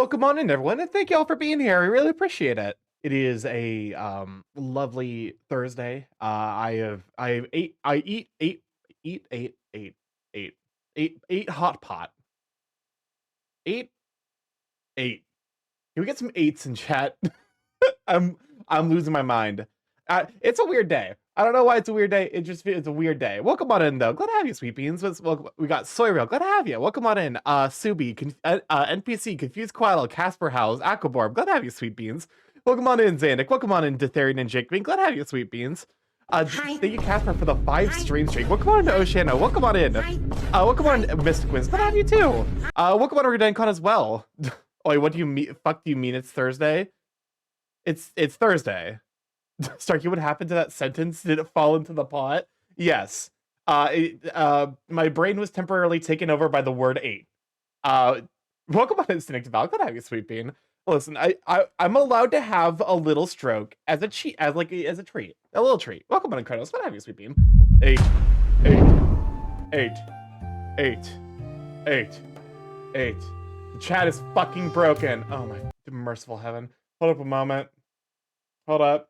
welcome on in, everyone, and thank you all for being here. I really appreciate it. It is a lovely Thursday. I eat hot pot. Eight. Can we get some eights in chat? I'm losing my mind. It's a weird day. I don't know why it's a weird day. It's a weird day. Welcome on in though. Glad to have you, sweet beans. We got Soy Real. Glad to have you. Welcome on in. Subi, NPC, Confused Quaddle, Casper House, Aquaborb. Glad to have you, sweet beans. Welcome on in, Zandic. Welcome on in, Ditharian and Jake. Glad to have you, sweet beans. Thank you, Casper, for the 5 stream streak. Welcome on in, Oceana. Welcome on in. Welcome on in, Mystic Wins. Glad to have you too. Welcome on in, RedenCon as well. Oh, wait, what do you mean? Fuck, do you mean it's Thursday? It's Thursday. Starky, what happened to that sentence? Did it fall into the pot? Yes. My brain was temporarily taken over by the word 8. Welcome on Instinct Val. Glad to have you, sweet bean. Listen, I'm allowed to have a little stroke as a treat, a little treat. Welcome on Incredibles. Glad to have you, sweet bean. 8. The chat is fucking broken. Oh my merciful heaven. Hold up a moment. Hold up.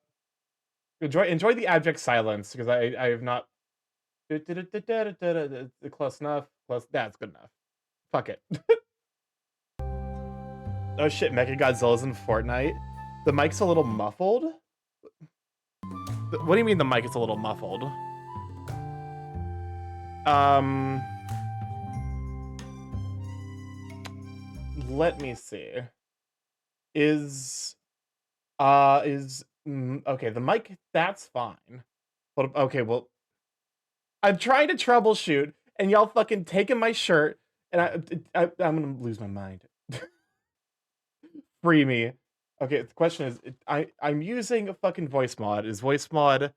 Enjoy the abject silence, because I have not. Close enough. That's good enough. Fuck it. Oh shit, Mechagodzilla's in Fortnite. The mic's a little muffled. What do you mean the mic is a little muffled? Let me see. Okay, the mic, that's fine. But okay, well, I'm trying to troubleshoot, and y'all fucking taking my shirt, and I'm gonna lose my mind. Free me. Okay, the question is, I'm using a fucking voice mod. Is voice mod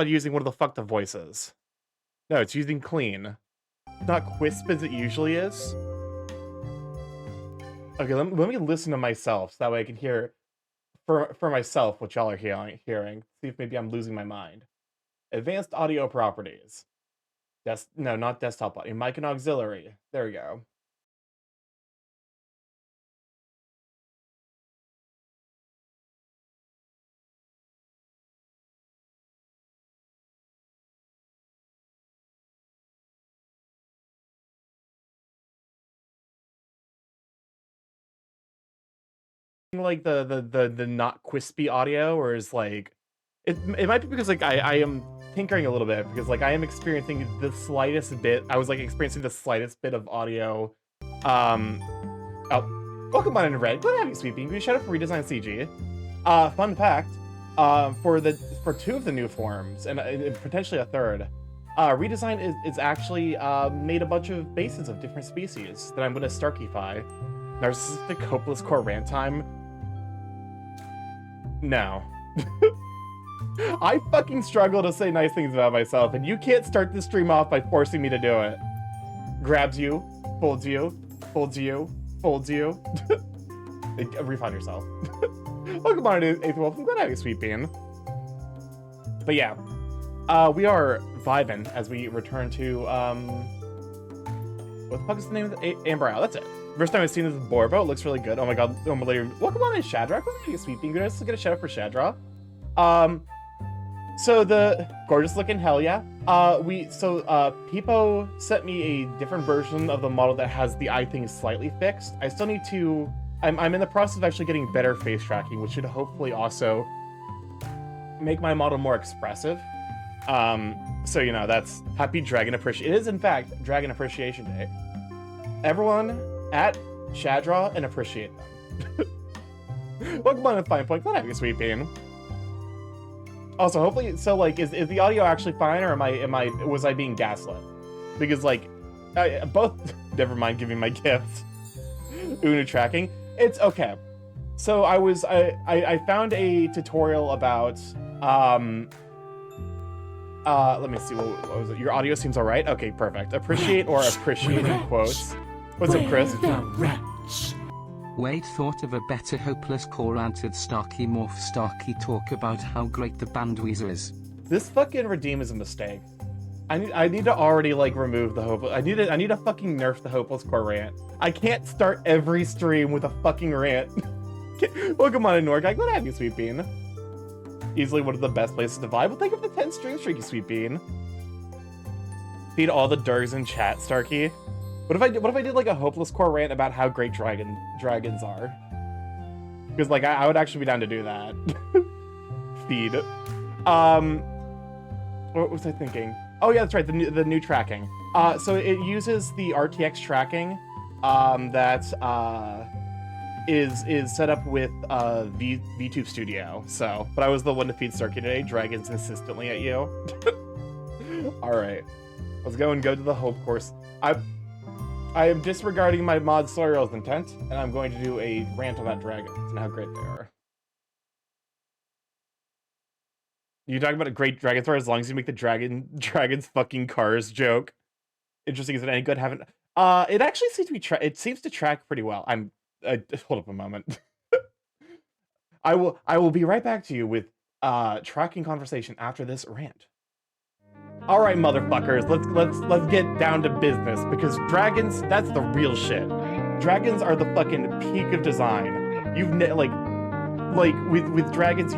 using one of the fucked up voices? No, it's using clean. Not Quisp as it usually is. Okay, let me listen to myself, so that way I can hear for myself what y'all are hearing. See if maybe I'm losing my mind. Advanced audio properties. No, not desktop audio. Mic and auxiliary. There we go. Like the not Quispy audio, or is like it might be because like I am tinkering a little bit, because like I am experiencing the slightest bit. I was like experiencing the slightest bit of audio. Oh, welcome on in, Red. Glad to have you, sweet bean. We shout out for redesign CG. Fun fact, for 2 of the new forms and potentially a third, redesign is actually made a bunch of bases of different species that I'm going to Starkify. Narcissistic, hopeless core rant time. No. I fucking struggle to say nice things about myself, and you can't start this stream off by forcing me to do it. Grabs you, folds you, folds you, folds you. Refund yourself. Welcome on to 8th Wolf. I'm glad to have you, sweet bean. But yeah, we are vibing as we return to, what the fuck is the name of the Amber Isle? That's it. First time I've seen this Borbo. It looks really good. Oh my god. Oh my lady. Welcome on in, Shadra. Welcome to you, sweet bean. Let's get a shout out for Shadra. So the gorgeous looking, hell yeah. Peepo sent me a different version of the model that has the eye thing slightly fixed. I still need to, I'm in the process of actually getting better face tracking, which should hopefully also make my model more expressive. So you know, that's happy Dragon Appreciation. It is in fact Dragon Appreciation Day. Everyone at Shadra and appreciate them. Welcome on to Fine Point. Glad to have you, sweet bean. Also, hopefully, so like, is the audio actually fine, or was I being gaslit? Because like, both. Never mind giving my gifts. Unu tracking. It's okay. So I found a tutorial about let me see, what was it? Your audio seems all right. Okay, perfect. Appreciate or appreciate in quotes. What's up, Chris? Wade thought of a better hopeless core answered StarkyMorph. Starky talk about how great the band Weezer is. This fucking redeem is a mistake. I need to already like remove the hope. I need to fucking nerf the hopeless core rant. I can't start every stream with a fucking rant. Welcome on in, Norguy. Glad to have you, Sweet Bean. Easily one of the best places to vibe. Well, thank you for the 10 stream streaky, Sweet Bean. Feed all the Durgs in chat, Starky. What if I did like a hopeless core rant about how great dragons are? Because like I would actually be down to do that. Feed. What was I thinking? Oh yeah, that's right. The new tracking. So it uses the RTX tracking that is set up with VTube Studio. So, but I was the one to feed Starky today. Dragons insistently at you. All right, let's go to the hope course. I am disregarding my mod Soirel's intent, and I'm going to do a rant about dragons and how great they are. You talking about a great dragon story as long as you make the dragons fucking cars joke. Interesting. Is it any good? Haven't. It actually seems to be it seems to track pretty well. Hold up a moment. I will be right back to you with tracking conversation after this rant. All right, motherfuckers, let's get down to business because dragons, that's the real shit. Dragons are the fucking peak of design. You've like with dragons,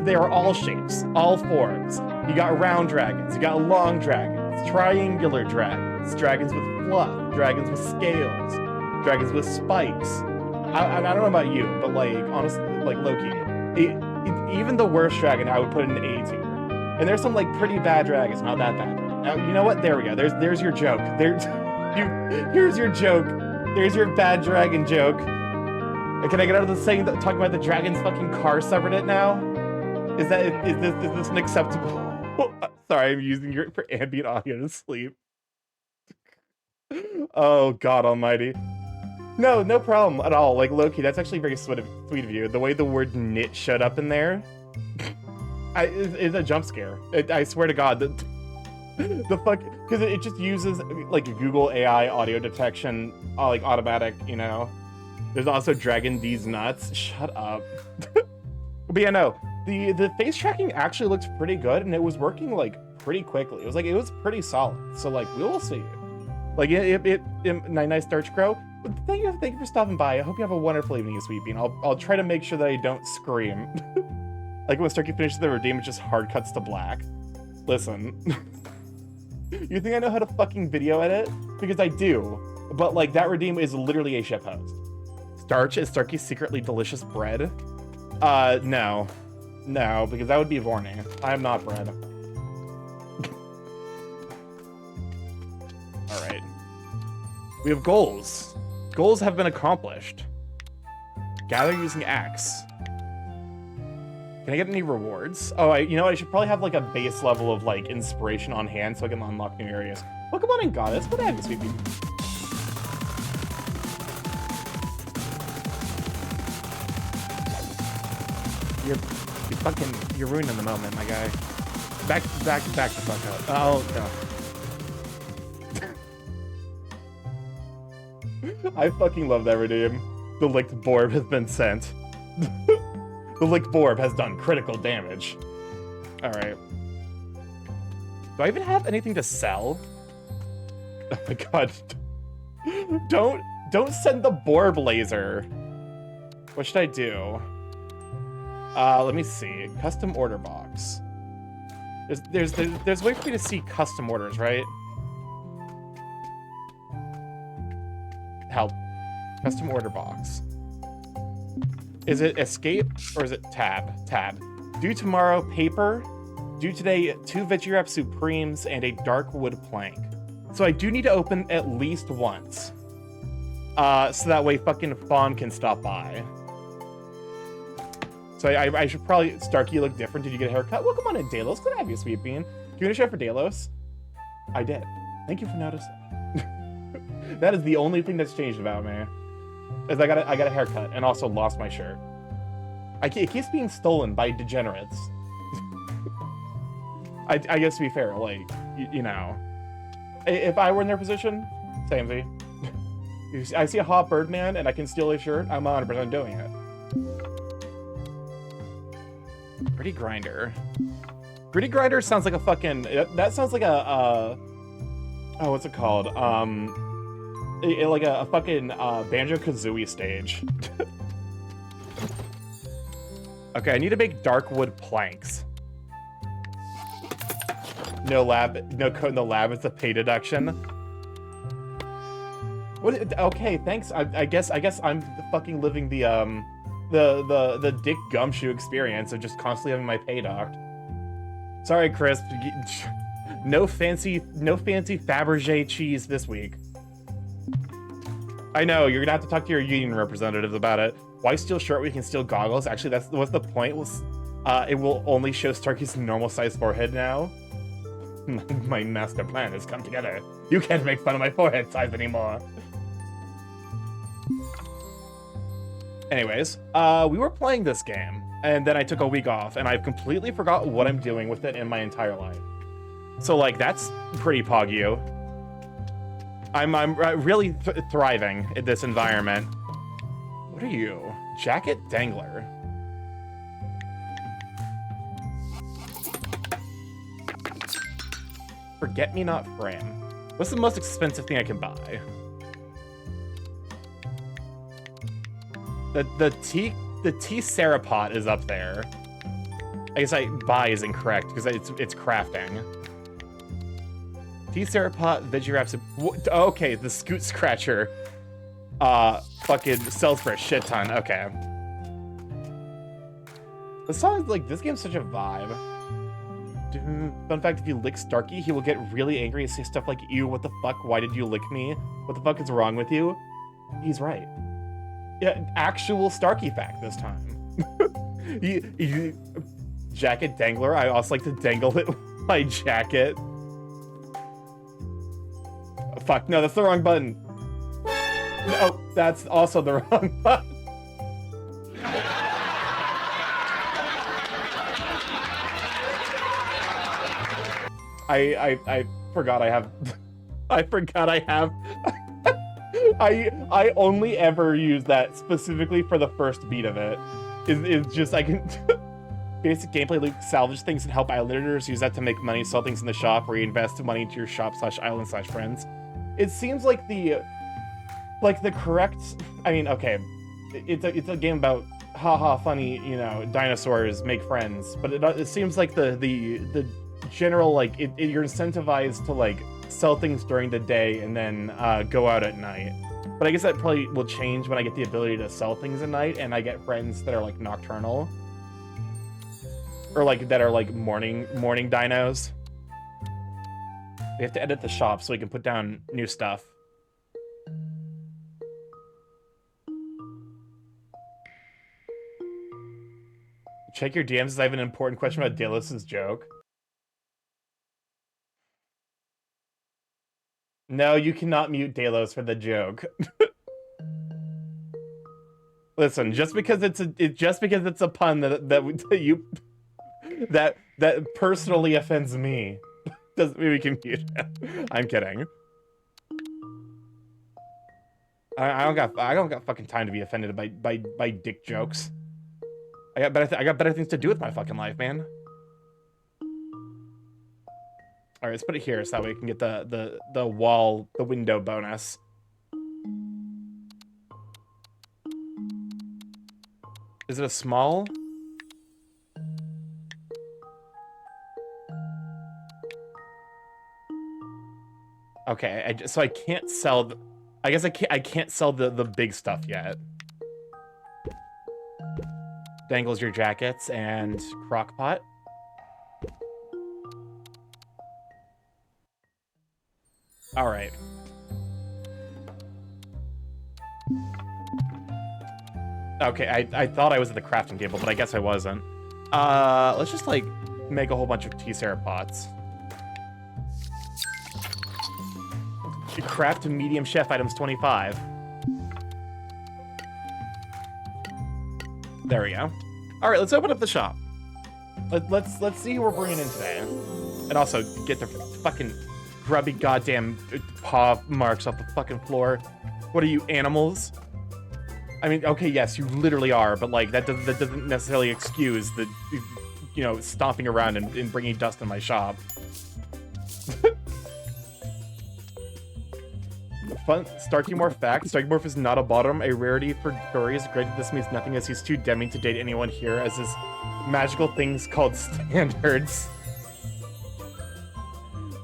they are all shapes, all forms. You got round dragons, you got long dragons, triangular dragons, dragons with fluff, dragons with scales, dragons with spikes. I don't know about you, but like honestly, like Loki, even the worst dragon I would put in an A tier. And there's some like pretty bad dragons, not that bad. Now, you know what? There we go. There's your joke. Here's your joke. There's your bad dragon joke. Can I get out of the saying that talking about the dragon's fucking car subreddit now? Is this an acceptable? Sorry, I'm using your for ambient audio to sleep. Oh God Almighty. No problem at all. Like Loki, that's actually very sweet of you. The way the word "knit" showed up in there, it's a jump scare. I swear to God, the fuck, because it just uses like Google AI audio detection, like automatic. You know, there's also Dragon These Nuts. Shut up. But yeah, no. The face tracking actually looked pretty good, and it was working like pretty quickly. It was pretty solid. So like we will see. Like nice Starch Crow. But thank you for stopping by. I hope you have a wonderful evening, Sweet Bean. I'll try to make sure that I don't scream. Like when Starky finishes the redeem, it just hard cuts to black. Listen, you think I know how to fucking video edit? Because I do. But like that redeem is literally a shitpost. Starch is Starky's secretly delicious bread. No, because that would be warning. I am not bread. All right. We have goals. Goals have been accomplished. Gather using axe. Can I get any rewards? Oh, you know what? I should probably have like a base level of like inspiration on hand so I can unlock new areas. Welcome on in, Goddess. What have you, Sweet Bean? You're ruining the moment, my guy. Back the fuck up. Oh no. I fucking love that redeem. The licked Borb has been sent. The licked Borb has done critical damage. Alright. Do I even have anything to sell? Oh my god. Don't send the Borb laser. What should I do? Let me see. Custom order box. There's a way for me to see custom orders, right? Help. Custom order box. Is it escape or is it tab? Tab. Due tomorrow, paper. Due today, 2 veggie wrap supremes and a dark wood plank. So I do need to open at least once. So that way fucking Fawn can stop by. So I should probably... Starky, you look different. Did you get a haircut? Well, come on in, Delos. Good to have you, Sweet Bean. Give me a shout for Delos. I did. Thank you for noticing. That is the only thing that's changed about me. Is I got a haircut and also lost my shirt. It keeps being stolen by degenerates. I guess to be fair, like, you know, if I were in their position, same thing. I see a hot bird man and I can steal his shirt, I'm 100% doing it. Pretty grinder. Gritty Grinder sounds like a fucking... That sounds like a oh, what's it called? Like a fucking Banjo-Kazooie stage. Okay, I need to make dark wood planks. No lab, no code in the lab. It's a pay deduction. What? Okay, thanks. I guess I'm fucking living the Dick Gumshoe experience of just constantly having my pay docked. Sorry, Chris. No fancy Fabergé cheese this week. I know, you're gonna have to talk to your union representatives about it. Why steal shirt when you can steal goggles? Actually, what's the point. It will only show Starky's normal size forehead now. My master plan has come together. You can't make fun of my forehead size anymore. Anyways, we were playing this game, and then I took a week off, and I've completely forgot what I'm doing with it in my entire life. So, like, that's pretty pog-you. I'm really thriving in this environment. What are you? Jacket Dangler. Forget-me-not frame. What's the most expensive thing I can buy? The tea Serapot is up there. I guess buy is incorrect because it's crafting. Tea Serapot, Veggie Wraps. Okay, the Scoot Scratcher. Fucking sells for a shit ton. Okay. The song, like, this game's such a vibe. Fun fact, if you lick Starky, he will get really angry and say stuff like, ew, what the fuck? Why did you lick me? What the fuck is wrong with you? He's right. Yeah, actual Starky fact this time. Jacket Dangler. I also like to dangle it with my jacket. Oh, fuck, no, that's the wrong button. No, that's also the wrong button. I forgot I have... I forgot I have... I only ever use that specifically for the first beat of it. It's just, I can... Basic gameplay loop, salvage things and help islanders. Use that to make money, sell things in the shop, reinvest money into your shop/island/friends. It seems like the correct... I mean, okay. It's a game about haha funny, you know, dinosaurs make friends. But it seems like the general, like, you're incentivized to, like, sell things during the day and then go out at night. But I guess that probably will change when I get the ability to sell things at night and I get friends that are, like, nocturnal. Or, like, that are, like, morning dinos. We have to edit the shop so we can put down new stuff. Check your DMs as I have an important question about Delos' joke. No, you cannot mute Delos for the joke. Listen, just because it's a pun that personally offends me, doesn't mean we can mute him. I'm kidding. I don't got fucking time to be offended by dick jokes. I got better things to do with my fucking life, man. All right, let's put it here so that way we can get the window bonus. Is it a small? Okay, so I can't sell. I guess I can't sell the big stuff yet. Dangles your jackets and crockpot. All right. Okay, I thought I was at the crafting table, but I guess I wasn't. Let's just, like, make a whole bunch of T-Serapots. Craft medium chef items 25. There we go. All right, let's open up the shop. Let's see who we're bringing in today, and also get the fucking grubby goddamn paw marks off the fucking floor. What are you, animals? I mean, okay, yes, you literally are, but like that doesn't necessarily excuse the you know, stomping around and bringing dust in my shop. Fun StarkyMorph fact: StarkyMorph is not a bottom, a rarity for furries. Granted, this means nothing as he's too demming to date anyone here, as his magical things called standards.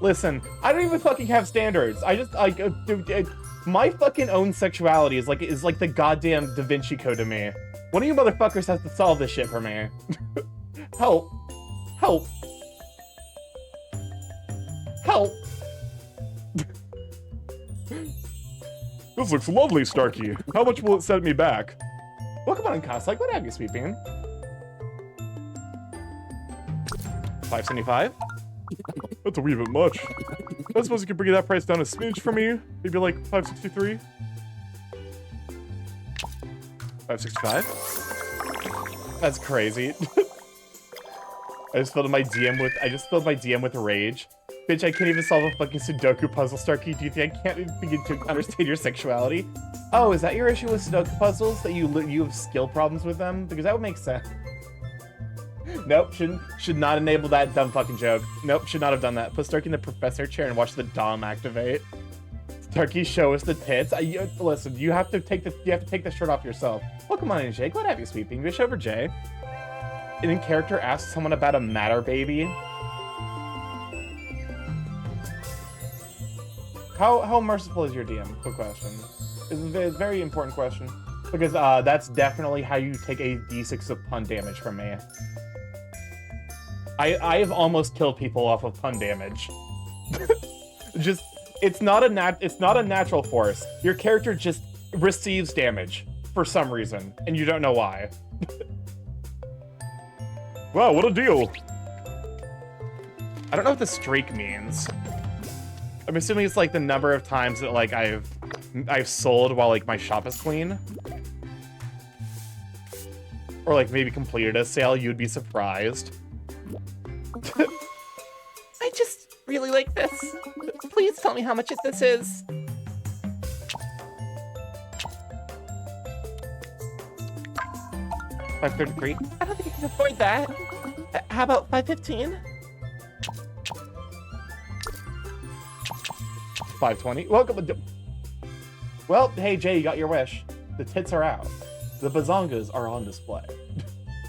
Listen, I don't even fucking have standards. I just like my fucking own sexuality is like the goddamn Da Vinci Code to me. One of you motherfuckers has to solve this shit for me. Help! Help! Help! This looks lovely, Starky. How much will it set me back? Welcome on, Cos. Like, what have you, sweet bean? $5.75? That's a wee bit much. I suppose you could bring that price down a smidge for me. Maybe like $5.63? $5.65? That's crazy. I just filled my DM with rage. Bitch, I can't even solve a fucking Sudoku puzzle, Starky. Do you think I can't even begin to understand your sexuality? Oh, is that your issue with Sudoku puzzles? That you have skill problems with them? Because that would make sense. Nope, should not enable that dumb fucking joke. Nope, should not have done that. Put Starky in the professor chair and watch the Dom activate. Starky, show us the tits. Listen, you have to take the shirt off yourself. Welcome on in, Jake. What have you, sweeping? Wish over Jay. And in character, ask someone about a matter baby. How merciful is your DM? Quick question. It's a very important question. Because that's definitely how you take a d6 of pun damage from me. I have almost killed people off of pun damage. Just, it's not a natural force. Your character just receives damage for some reason, and you don't know why. Wow, what a deal! I don't know what the streak means. I'm assuming it's like the number of times that like I've sold while like my shop is clean. Or like maybe completed a sale, you'd be surprised. I just really like this. Please tell me how much this is. $5.33? I don't think I can afford that. How about $5.15? $5.20? Welcome. Well, hey Jay, you got your wish. The tits are out. The bazongas are on display.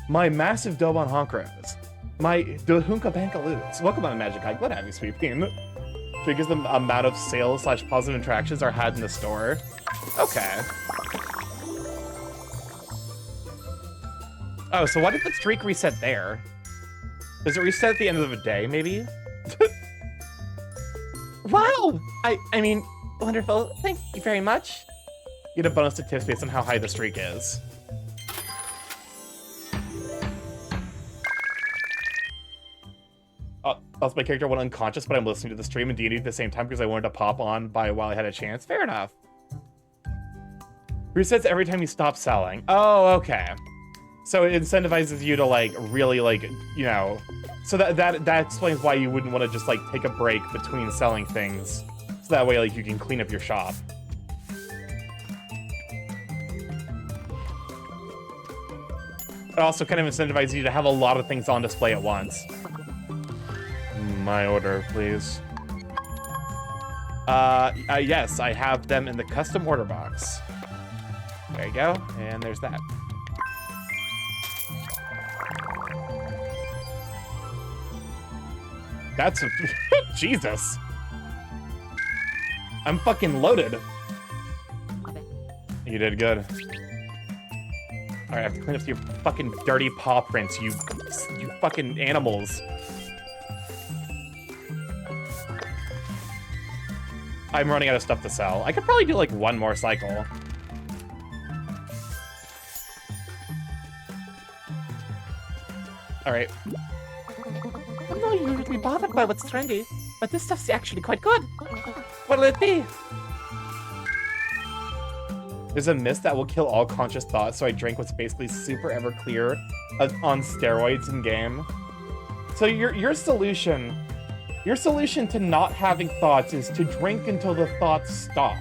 My massive Dobon Honkros. My Dohunka Bankaloos. Welcome on Magic Hike. What have you, sweet bean? Triggers the amount of sales / positive interactions are had in the store. Okay. Oh, so why did the streak reset there? Does it reset at the end of the day, maybe? Wow! I mean, wonderful. Thank you very much. You get a bonus to tips based on how high the streak is. Also, my character went unconscious, but I'm listening to the stream and D&D at the same time because I wanted to pop on while I had a chance. Fair enough. Resets every time you stop selling. Oh, okay. So it incentivizes you to, like, really, like, you know... So that explains why you wouldn't want to just, like, take a break between selling things. So that way, like, you can clean up your shop. It also kind of incentivizes you to have a lot of things on display at once. My order, please. Yes, I have them in the custom order box. There you go, and there's that. That's Jesus. I'm fucking loaded. You did good. All right, I have to clean up your fucking dirty paw prints, you fucking animals. I'm running out of stuff to sell. I could probably do like one more cycle. All right. I'm not usually bothered by what's trendy, but this stuff's actually quite good. What'll it be? There's a mist that will kill all conscious thoughts, so I drank what's basically super Everclear on steroids in game. So your solution to not having thoughts is to drink until the thoughts stop.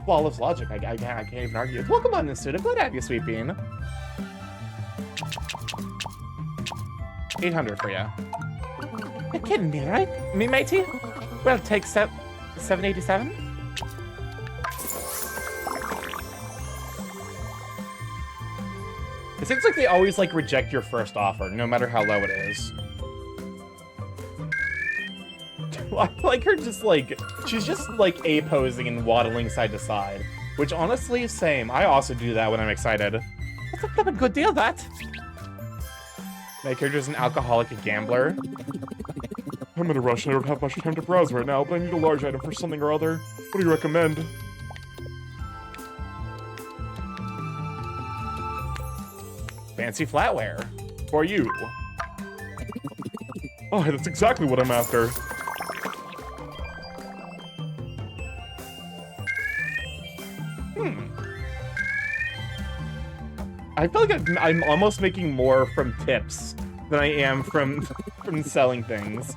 Flawless logic, I can't even argue. Welcome on, Nasuda. Glad to have you, sweet bean. 800 for you. You're kidding me, right? Me, matey? Well, take 787. It seems like they always like reject your first offer, no matter how low it is. I like her just like, she's just like A-posing and waddling side to side. Which honestly, same. I also do that when I'm excited. That's a flippin' good deal, that. My character's an alcoholic, a gambler. I'm in a rush. I don't have much time to browse right now, but I need a large item for something or other. What do you recommend? Fancy flatware. For you. Oh, that's exactly what I'm after. I feel like I'm almost making more from tips than I am from selling things.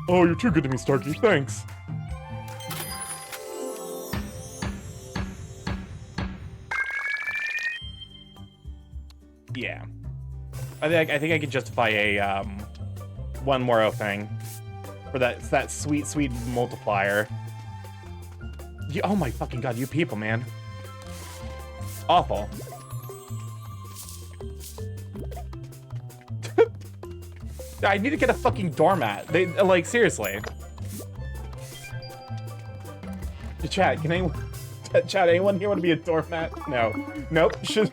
Oh, you're too good to me, Starky. Thanks. Yeah. I think I could justify a one more thing for that sweet multiplier. Oh my fucking god, you people, man. Awful. I need to get a fucking doormat. They like seriously. Chat, can anyone here want to be a doormat? No. Nope. Should.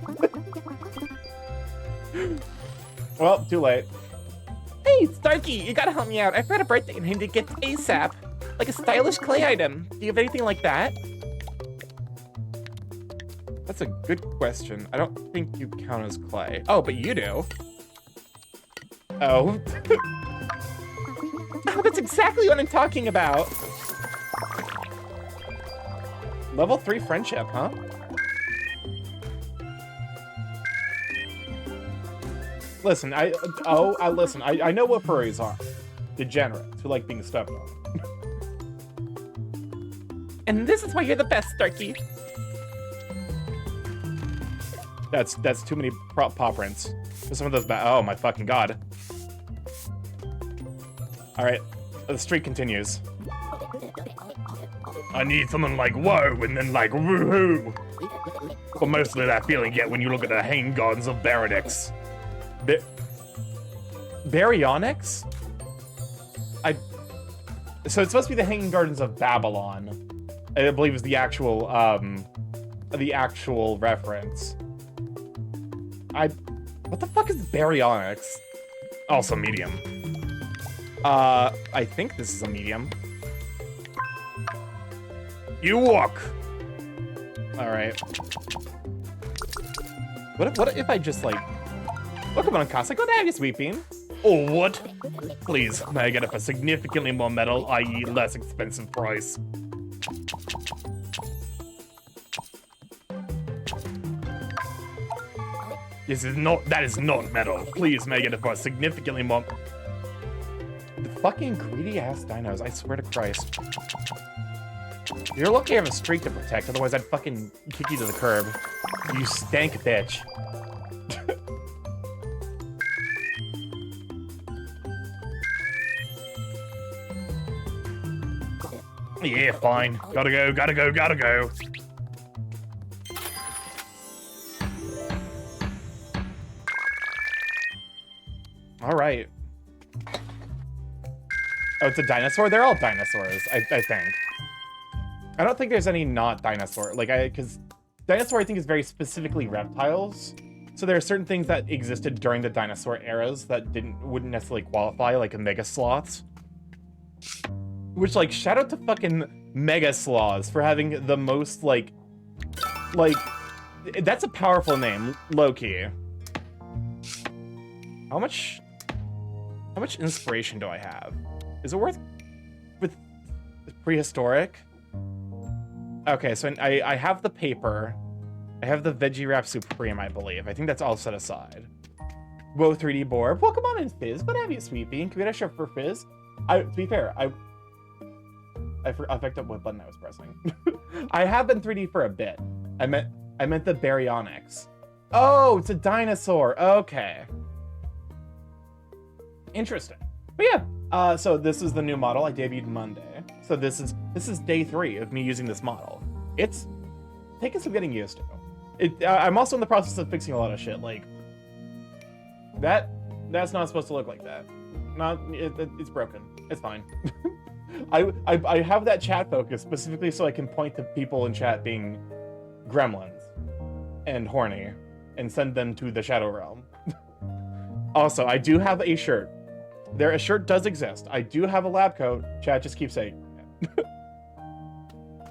Well, too late. Hey, Starky, you gotta help me out. I've got a birthday and I need to get ASAP. Like a stylish clay item. Do you have anything like that? That's a good question. I don't think you count as clay. Oh, but you do. Oh. Oh, that's exactly what I'm talking about. Level 3 friendship, huh? Listen, I know what furries are. Degenerates who like being stepped on. And this is why you're the best, Starky. That's too many paw prints. There's some of those oh my fucking god. Alright, the streak continues. I need something like whoa and then like woohoo. But mostly that feeling you get when you look at the hanging gardens of Baryonyx. Baryonyx? So it's supposed to be the Hanging Gardens of Babylon. I believe is the actual reference. What the fuck is Baryonyx? Also medium. I think this is a medium. You walk. All right. What if I just like? Welcome on, Casa. Good to have you, Sweet Bean. Oh, what? Please, may I get it for significantly more metal, i.e., less expensive price? That is not metal. Please, may I get it for significantly more. The fucking greedy ass dinos, I swear to Christ. You're lucky I have a streak to protect, otherwise I'd fucking kick you to the curb. You stank bitch. Yeah, fine. Gotta go. All right. Oh, it's a dinosaur? They're all dinosaurs, I think. I don't think there's any not dinosaur. Because dinosaur, I think, is very specifically reptiles. So there are certain things that existed during the dinosaur eras that wouldn't necessarily qualify, like mega sloths. Which, like, shout out to fucking mega sloths for having the most, like, that's a powerful name, low-key. How much inspiration do I have? Is it worth with prehistoric? Okay, so I have the paper. I have the Veggie Wrap Supreme, I believe. I think that's all set aside. Whoa, 3D board. Welcome on in, Fizz. Good to have you, Sweet Bean. Can we get a shot for Fizz? To be fair, I picked up what button I was pressing. I have been 3D for a bit. I meant the Baryonyx. Oh, it's a dinosaur. Okay. Interesting. But yeah, so this is the new model I debuted Monday. So this is day 3 of me using this model. It's taking some getting used to. I'm also in the process of fixing a lot of shit. Like that's not supposed to look like that. It's broken. It's fine. I have that chat focus specifically so I can point to people in chat being gremlins and horny and send them to the Shadow Realm. Also, I do have a shirt. A shirt does exist. I do have a lab coat. Chat just keeps saying it.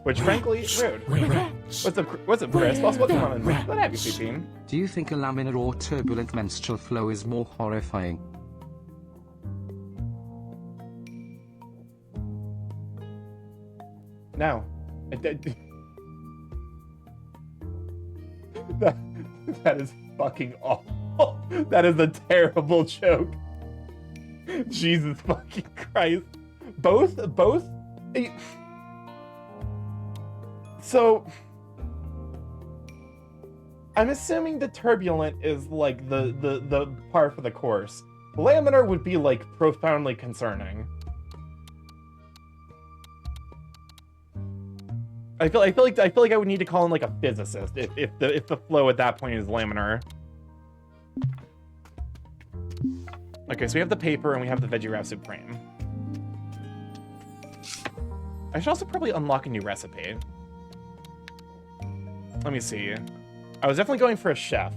Which, frankly, rude. What's up, Chris? What's going on? What have you, Sweet? Do you think a laminar or turbulent menstrual flow is more horrifying? No. That is fucking awful. That is a terrible joke. Jesus fucking Christ. Both. So, I'm assuming the turbulent is like the par for the course. Laminar would be like profoundly concerning. I feel like I would need to call in like a physicist if the flow at that point is laminar. Okay, so we have the paper and we have the Veggie Wrap Supreme. I should also probably unlock a new recipe. Let me see. I was definitely going for a chef.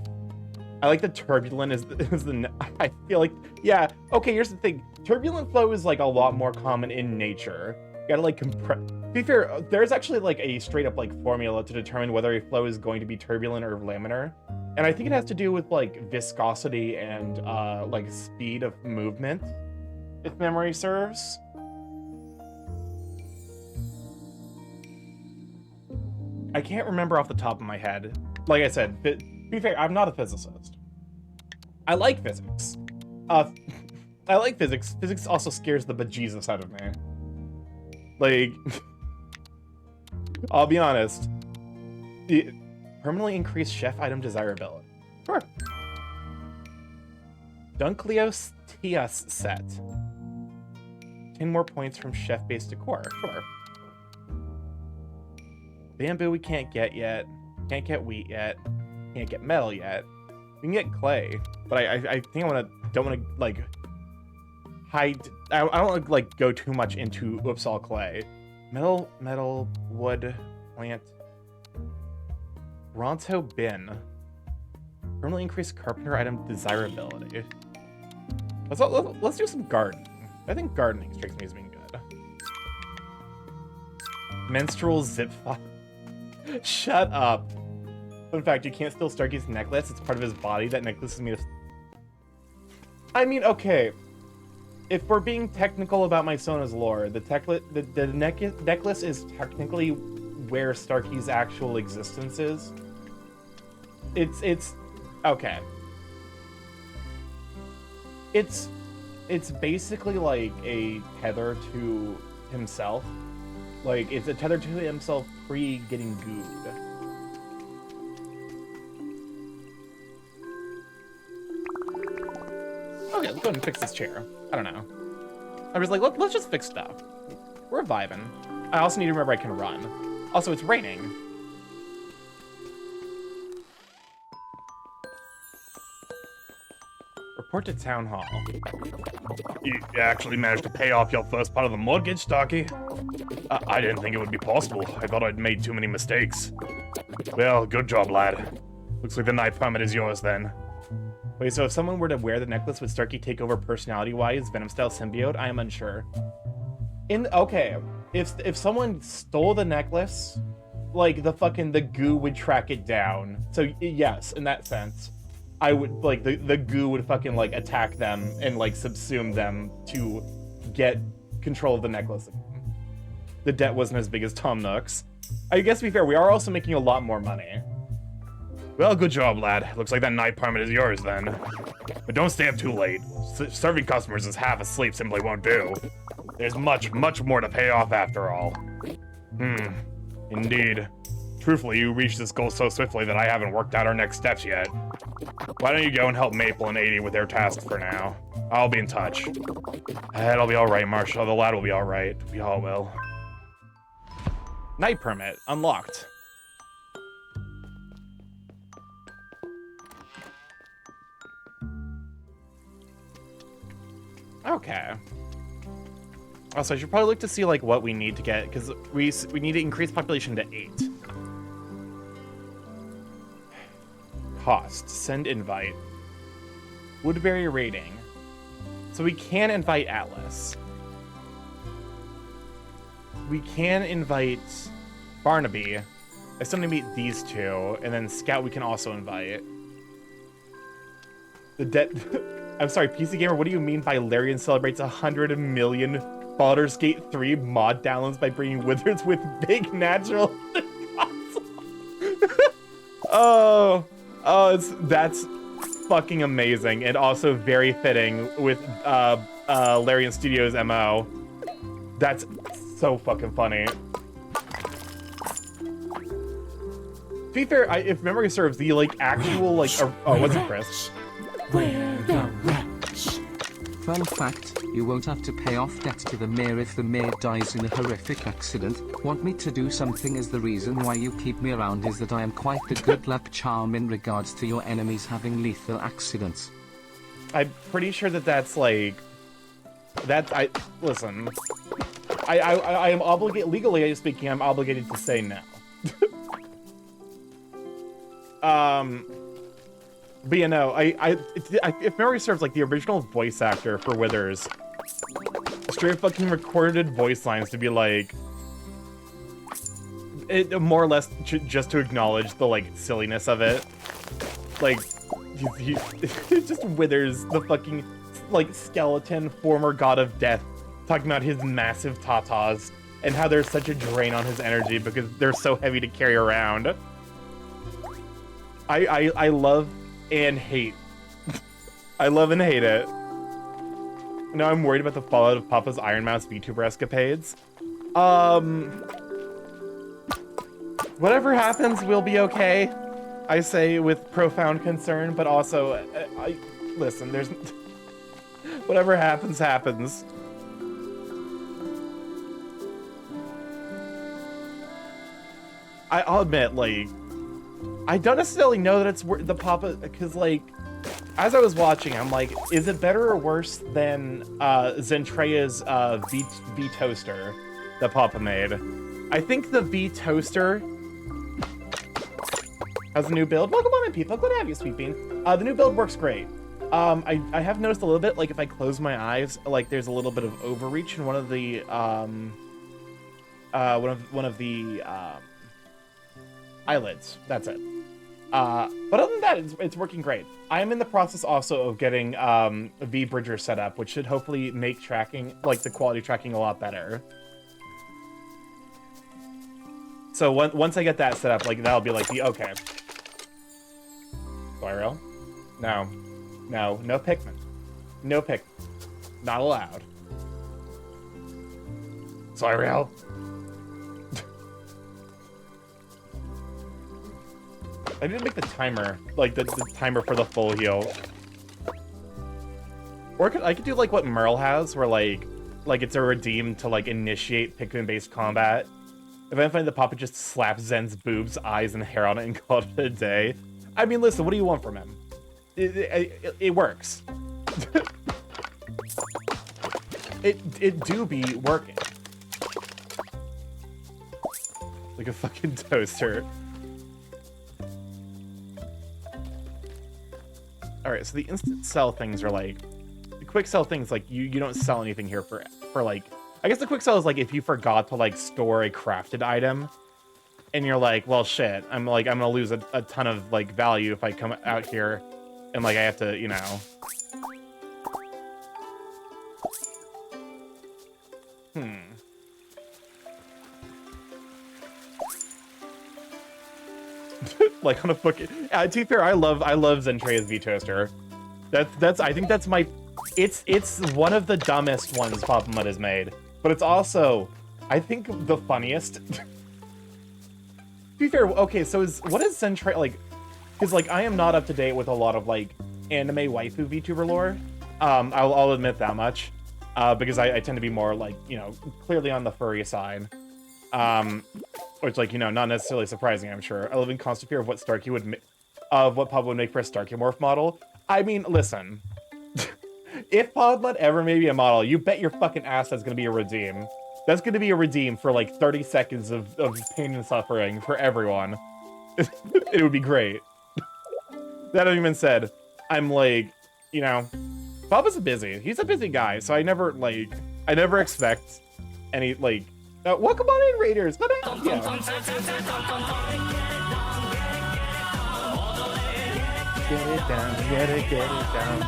I like the turbulent is the I feel like, yeah, okay, here's the thing. Turbulent flow is like a lot more common in nature. You gotta like compress. To be fair, there's actually like a straight up like formula to determine whether a flow is going to be turbulent or laminar. And I think it has to do with like viscosity and like speed of movement, if memory serves. I can't remember off the top of my head. Like I said, to be fair, I'm not a physicist. I like physics. I like physics. Physics also scares the bejesus out of me. Like, I'll be honest. Permanently increased chef item desirability. Sure. Dunkleos Tias set. 10 more points from chef-based decor. Sure. Bamboo we can't get yet. Can't get wheat yet. Can't get metal yet. We can get clay, but I think don't want to like hide. I don't want to like go too much into Upsal clay. Metal, wood, plant. Ronto bin. Permanently increased carpenter item desirability. Let's do some gardening. I think gardening strikes me as being good. Menstrual zip file. Shut up. Fun fact, you can't steal Starky's necklace. It's part of his body. That necklace is made of... I mean, okay. If we're being technical about my Sona's lore, the necklace is technically where Starky's actual existence is. It's okay. It's basically like a tether to himself. Like, it's a tether to himself pre-getting gooed. Okay, let's go ahead and fix this chair. I don't know. I was like, let's just fix stuff. We're vibing. I also need to remember I can run. Also, it's raining. Report to town hall. You actually managed to pay off your first part of the mortgage, Starky. I didn't think it would be possible. I thought I'd made too many mistakes. Well, good job, lad. Looks like the night permit is yours then. Wait, so if someone were to wear the necklace, would Starky take over personality-wise, Venom-style symbiote? I am unsure. Okay, if someone stole the necklace, like, the goo would track it down. So, yes, in that sense. I would, like, the goo would fucking, like, attack them and, like, subsume them to get control of the necklace again. The debt wasn't as big as Tom Nook's. I guess, to be fair, we are also making a lot more money. Well, good job, lad. Looks like that night permit is yours, then. But don't stay up too late. Serving customers as half asleep simply won't do. There's much, much more to pay off after all. Indeed. Truthfully, you reached this goal so swiftly that I haven't worked out our next steps yet. Why don't you go and help Maple and 80 with their tasks for now? I'll be in touch. It'll be alright, Marshall. The lad will be alright. We all will. Night permit unlocked. Okay. Also, I should probably look to see like what we need to get, because we need to increase population to 8. Cost. Send invite. Woodbury rating. So we can invite Atlas. We can invite Barnaby. I still need to meet these two, and then Scout we can also invite. The dead. I'm sorry, PC Gamer. What do you mean by Larian celebrates 100 million Baldur's Gate 3 mod downloads by bringing wizards with big natural that's fucking amazing, and also very fitting with Larian Studios MO. That's so fucking funny. To be fair, if memory serves, the like actual like oh, what's it, Chris? Fun fact, you won't have to pay off debt to the mayor if the mayor dies in a horrific accident. Want me to do something as the reason why you keep me around is that I am quite the good luck charm in regards to your enemies having lethal accidents. I'm pretty sure that's like... Listen. I am obligated... Legally speaking, I'm obligated to say no. But you know, if memory serves, like the original voice actor for Withers straight fucking recorded voice lines to be like, more or less just to acknowledge the like silliness of it. Like, he just Withers, the fucking like skeleton former god of death, talking about his massive tatas and how there's such a drain on his energy because they're so heavy to carry around. I love and hate. I love and hate it. Now I'm worried about the fallout of Papa's Iron Mouse VTuber escapades. Whatever happens, we'll be okay. I say with profound concern, but also, listen, there's... whatever happens, happens. I'll admit, like, I don't necessarily know that it's the Papa, because, like, as I was watching, I'm like, is it better or worse than Zentreya's V Toaster that Papa made? I think the V Toaster has a new build. Welcome on in, people. Glad to have you, Sweet Bean. The new build works great. I have noticed a little bit, like, if I close my eyes, like, there's a little bit of overreach in one of the, eyelids. That's it. But other than that, it's working great. I am in the process also of getting V-Bridger set up, which should hopefully make tracking, like the quality tracking, a lot better. So once I get that set up, like that'll be like the okay. Spyro? No. No Pikmin. No Pikmin. Not allowed. Spyro? I need to make the timer, like the timer for the full heal. Or I could do like what Merle has, where like it's a redeem to like initiate Pikmin-based combat. If I find the Papa just slaps Zen's boobs, eyes, and hair on it and call it a day. I mean, listen, what do you want from him? It works. it do be working. Like a fucking toaster. Alright, so the instant sell things are like... The quick sell things, like, you don't sell anything here for like... I guess the quick sell is like if you forgot to, like, store a crafted item. And you're like, well, shit. I'm gonna lose a ton of, like, value if I come out here. And, like, I have to, you know... Like on a fucking... to be fair, I love Zentreya's V-Toaster. I think that's my... It's one of the dumbest ones Papa Mud has made. But it's also, I think, the funniest. be fair, okay, so what is Centra like? Because like I am not up to date with a lot of like anime waifu VTuber lore. I'll admit that much. Because I tend to be more like, you know, clearly on the furry side. Which like, you know, not necessarily surprising, I'm sure. I live in constant fear of what Starky would what Pub would make for a StarkyMorph model. I mean, listen. If Podlet ever made me a model, you bet your fucking ass that's gonna be a redeem. That's gonna be a redeem for like 30 seconds of pain and suffering for everyone. It would be great. That having been said, I'm like, you know, Bob is busy. He's a busy guy, so I never expect any, like, welcome on in, Raiders! Good to have you. Get it down.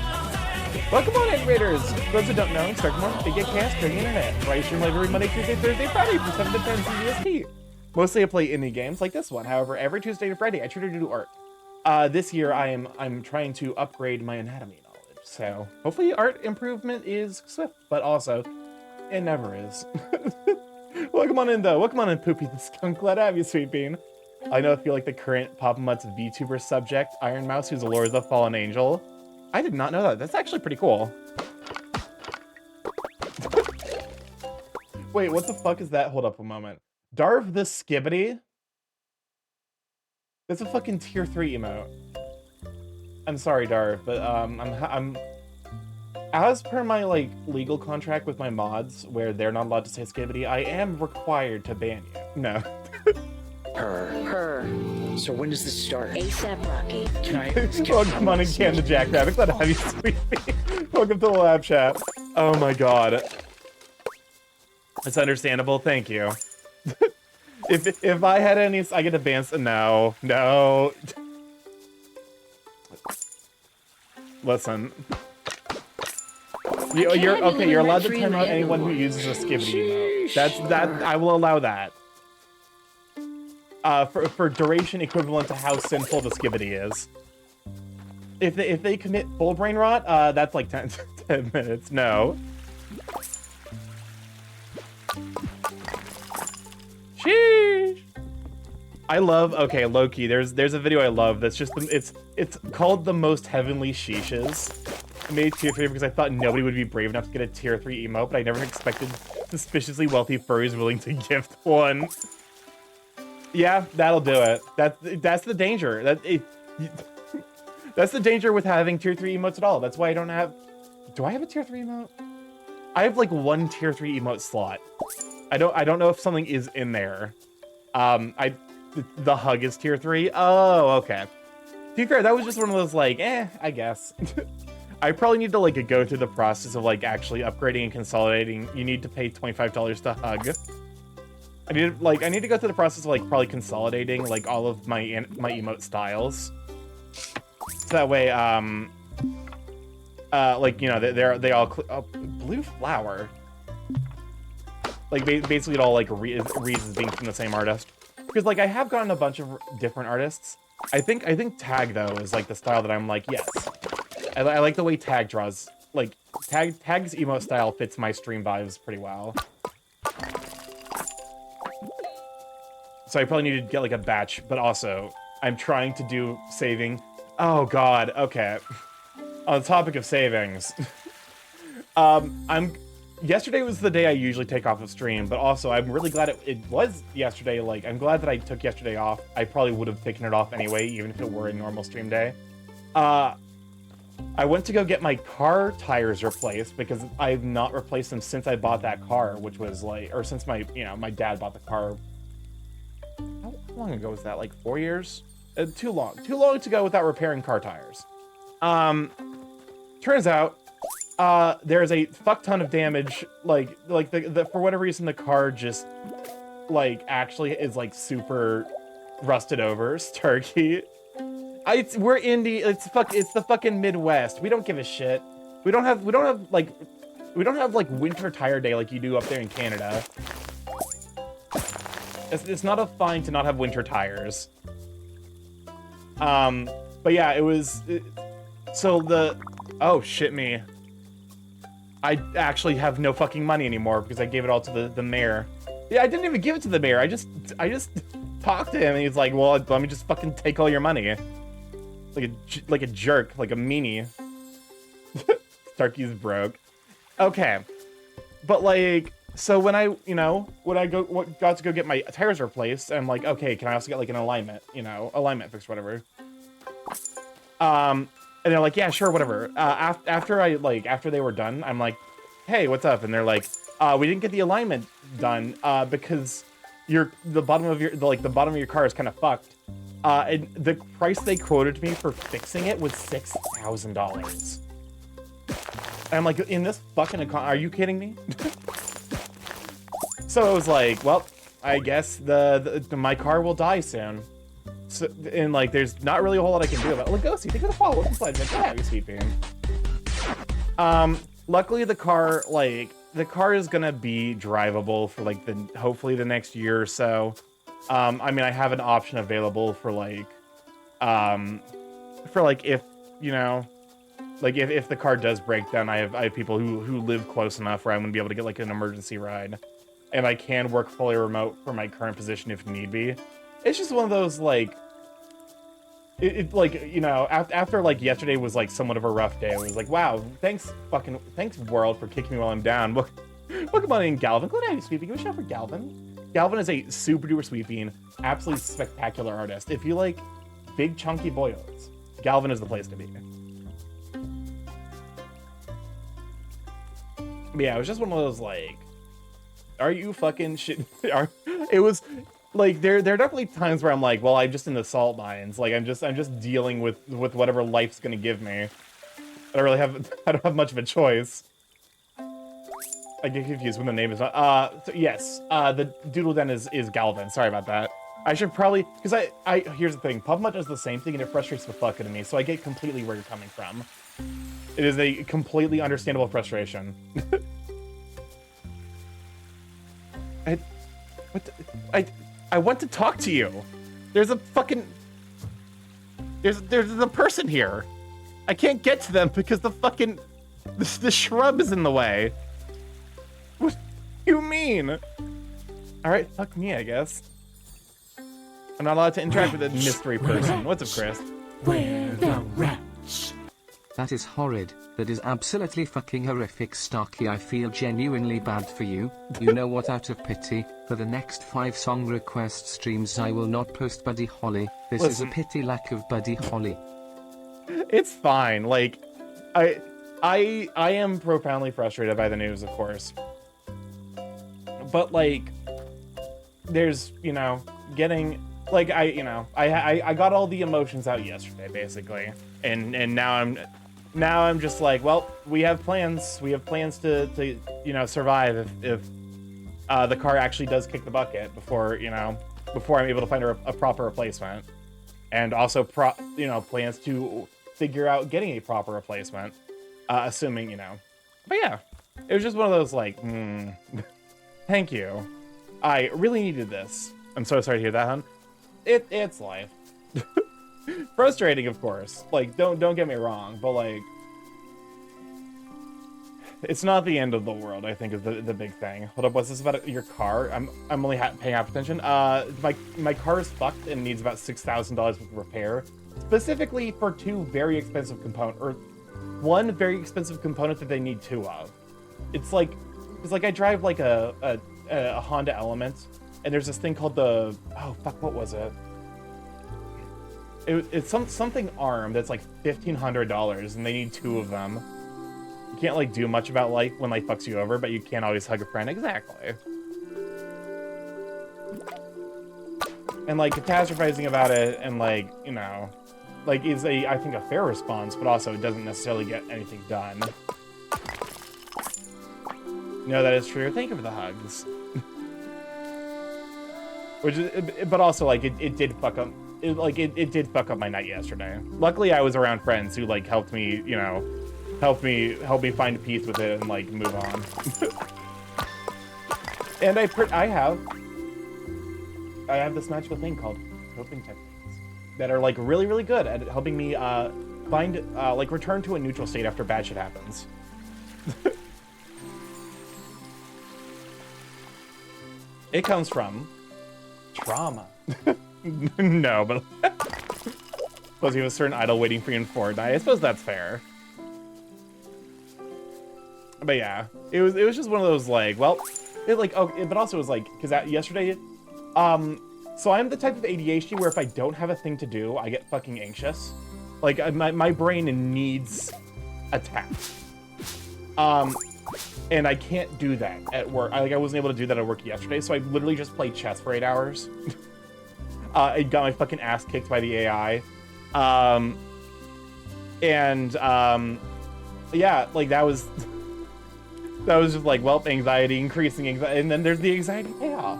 Welcome on in, Raiders! For those who don't know, StarkyMorph Big Get Cast on the internet, where I stream live every Monday, Tuesday, Thursday, Friday from 7 to 10 CST. Mostly I play indie games like this one. However, every Tuesday to Friday, I try to do art. This year, I'm trying to upgrade my anatomy knowledge, so hopefully art improvement is swift, but also, it never is. Welcome on in, though. Welcome on in, Poopy the Skunk. Glad to have you, Sweet Bean. I know I feel like the current Papa Mutt's VTuber subject, Iron Mouse, who's a Lord of the Fallen Angel. I did not know that. That's actually pretty cool. Wait, what the fuck is that? Hold up a moment. Darv the Skibbity? That's a fucking tier 3 emote. I'm sorry, Darv, but I'm as per my like legal contract with my mods, where they're not allowed to say Skibbity, I am required to ban you. No. Her. So when does this start? ASAP Rocky. Can I? Welcome on in, Canada Jackrabbit. Glad to have you, Sweetie. Welcome to the lab chat. Oh my god. It's understandable. Thank you. If I had any, I get advanced. No. Listen. You're okay. You're allowed to time out anyone who uses a Skibbity emote. That I will allow that. For duration equivalent to how sinful the Skibbity is. If they commit full brain rot, that's like 10 minutes. No. Sheesh. I love, okay, Loki, there's a video I love that's just, it's called The Most Heavenly Sheeshes. I made tier 3 because I thought nobody would be brave enough to get a tier 3 emote, but I never expected suspiciously wealthy furries willing to gift one. Yeah, that'll do it. That's the danger. That's the danger with having tier 3 emotes at all. That's why I don't have, do I have a tier 3 emote? I have like one tier 3 emote slot. I don't know if something is in there. The hug is tier 3. Oh, okay. To be fair, that was just one of those like, I guess. I probably need to like go through the process of like actually upgrading and consolidating. You need to pay $25 to hug. I need to go through the process of like probably consolidating like all of my emote styles. So that way, like, you know, they all blue flower. Like basically it all like reads as being from the same artist. Because like I have gotten a bunch of different artists. I think Tag though is like the style that I'm like, yes. I like the way Tag draws. Like Tag's emote style fits my stream vibes pretty well. So I probably need to get like a batch, but also I'm trying to do saving. Oh god, okay. On the topic of savings. Yesterday was the day I usually take off of stream, but also I'm really glad it was yesterday. Like, I'm glad that I took yesterday off. I probably would have taken it off anyway, even if it were a normal stream day. I went to go get my car tires replaced because I've not replaced them since I bought that car, which was like, or since my dad bought the car. How long ago was that? Like 4 years? Too long to go without repairing car tires. Turns out, there's a fuck ton of damage, like the for whatever reason the car just like actually is like super rusted over. Starky, we're indie. It's the fucking Midwest. We don't give a shit. We don't have like winter tire day like you do up there in Canada. It's not a fine to not have winter tires. But yeah, oh shit me. I actually have no fucking money anymore because I gave it all to the mayor. Yeah, I didn't even give it to the mayor. I just talk to him, and he's like, well, let me just fucking take all your money. Like a jerk, like a meanie. Starky's broke. Okay. But like, so when I got to go get my tires replaced, I'm like, okay, can I also get like an alignment, alignment fix, whatever. And they're like, yeah, sure, whatever. After they were done, I'm like, hey, what's up? And they're like, we didn't get the alignment done because the bottom of your car is kind of fucked. And the price they quoted me for fixing it was $6,000. I'm like, in this fucking are you kidding me? So it was like, well, I guess my car will die soon. So, and like, there's not really a whole lot I can do about it. Legosi, take a follow. What's inside? Yeah, you sweet bean. Luckily the car is gonna be drivable for like hopefully the next year or so. I mean, I have an option available for if if the car does break down, I have people who live close enough where I'm gonna be able to get like an emergency ride, and I can work fully remote from my current position if need be. It's just one of those after like yesterday was like somewhat of a rough day. It was like, wow, thanks world for kicking me while I'm down. Welcome on in, Galvin. Glad to have you sweeping. Give a shout for Galvin. Galvin is a super duper sweeping, absolutely spectacular artist. If you like big chunky boyos, Galvin is the place to be. But yeah, it was just one of those like, are you fucking shit? It was like there are definitely times where I'm like, well, I'm just in the salt mines. Like I'm just dealing with whatever life's gonna give me. I don't have much of a choice. I get confused when the name is not. So yes, the Doodle Den is Galvin. Sorry about that. I should probably, because here's the thing. PubMud does the same thing and it frustrates the fuck out of me. So I get completely where you're coming from. It is a completely understandable frustration. I want to talk to you. There's a fucking... There's a person here. I can't get to them because the fucking... The shrub is in the way. What do you mean? Alright, fuck me, I guess. I'm not allowed to interact with a mystery person. What's up, Chris? Where the rats? That is horrid. That is absolutely fucking horrific, Starky. I feel genuinely bad for you. You know what? Out of pity, for the next 5 song request streams I will not post Buddy Holly. This is a pity lack of Buddy Holly. It's fine. Like, I am profoundly frustrated by the news, of course. But like, there's, getting... Like, I got all the emotions out yesterday, basically. And now I'm just like, well, we have plans. We have plans to survive if the car actually does kick the bucket before I'm able to find a proper replacement. And also, plans to figure out getting a proper replacement, assuming, But yeah, it was just one of those, like, thank you. I really needed this. I'm so sorry to hear that, hon. It's life. Frustrating, of course. Like, don't get me wrong, but like, it's not the end of the world. I think is the big thing. Hold up, what's this about your car? I'm only paying half attention. My car is fucked and needs about $6,000 worth of repair, specifically for 2 very expensive components, or 1 very expensive component that they need 2 of. It's like I drive like a Honda Element. And there's this thing called the... Oh, fuck, what was it? It's something ARM that's like $1,500, and they need 2 of them. You can't, like, do much about life when life fucks you over, but you can't always hug a friend. Exactly. And, like, catastrophizing about it and, like, like, is I think, a fair response, but also it doesn't necessarily get anything done. No, that is true. Thank you for the hugs. But also, like, it did fuck up. It did fuck up my night yesterday. Luckily, I was around friends who like helped me, help me find peace with it and like move on. And I have this magical thing called coping techniques that are like really really good at helping me find like return to a neutral state after bad shit happens. It comes from trauma. No, but suppose you have a certain idol waiting for you in Fortnite. I suppose that's fair. But yeah, it was just one of those like, well, it like, oh, but also it was like, because yesterday, so I'm the type of ADHD where if I don't have a thing to do, I get fucking anxious. Like my brain needs a task. And I can't do that at work. I wasn't able to do that at work yesterday, so I literally just played chess for 8 hours. I got my fucking ass kicked by the AI. Yeah, like that was just like, well, anxiety, increasing anxiety, and then there's the anxiety payoff.